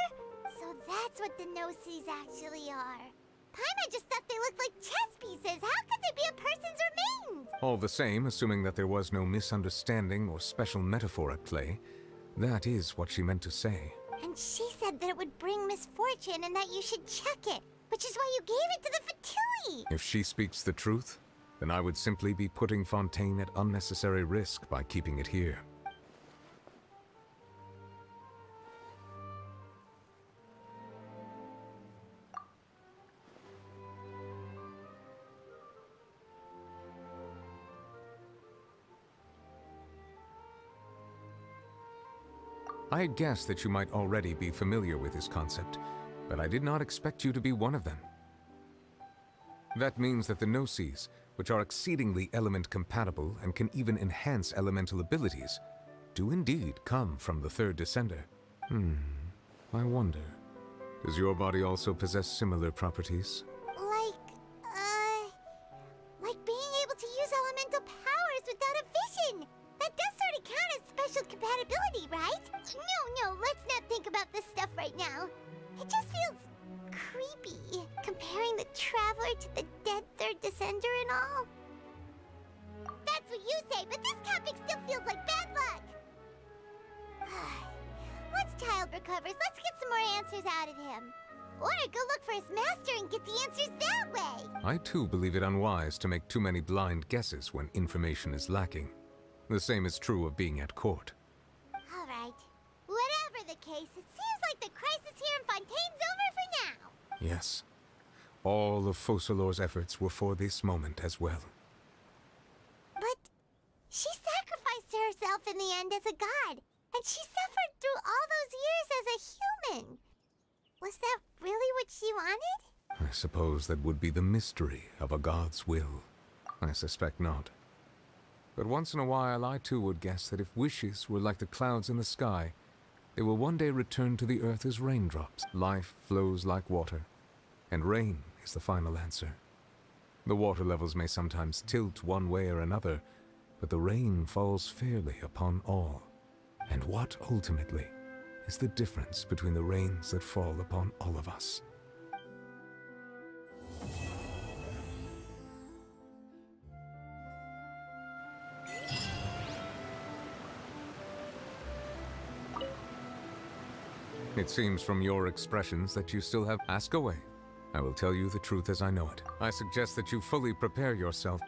So that's what the Gnosis actually are. Paimon just thought they looked like chess pieces. How could they be a person's remains? All the same, assuming that there was no misunderstanding or special metaphor at play, that is what she meant to say. And she said that it would bring misfortune and that you should check it, which is why you gave it to the Fatui. If she speaks the truth, then I would simply be putting Fontaine at unnecessary risk by keeping it here. I had guessed that you might already be familiar with this concept, but I did not expect you to be one of them. That means that the Gnosis, which are exceedingly element-compatible and can even enhance elemental abilities, do indeed come from the third descender. I wonder, Does your body also possess similar properties? Like being able to use elemental powers without a vision. That does sort of count as special compatibility, right? No, let's not think about this stuff right now. It just feels creepy, comparing the Traveler to the dead third descender and all. That's what you say, but this topic still feels like bad luck. Once Child recovers, let's get some more answers out of him. Or go look for his master and get the answers that way. I too believe it unwise to make too many blind guesses when information is lacking. The same is true of being at court. All right. Whatever the case, it seems like the crisis here in Fontaine's over for now. Yes. All of Focalor's efforts were for this moment as well. But she sacrificed herself in the end as a god, and she suffered through all those years as a human. Was that really what she wanted? I suppose that would be the mystery of a god's will. I suspect not. But once in a while, I too would guess that if wishes were like the clouds in the sky, they will one day return to the earth as raindrops. Life flows like water, and rain is the final answer. The water levels may sometimes tilt one way or another, but the rain falls fairly upon all. And what, ultimately, is the difference between the rains that fall upon all of us? It seems from your expressions that you still have... Ask away. I will tell you the truth as I know it. I suggest that you fully prepare yourself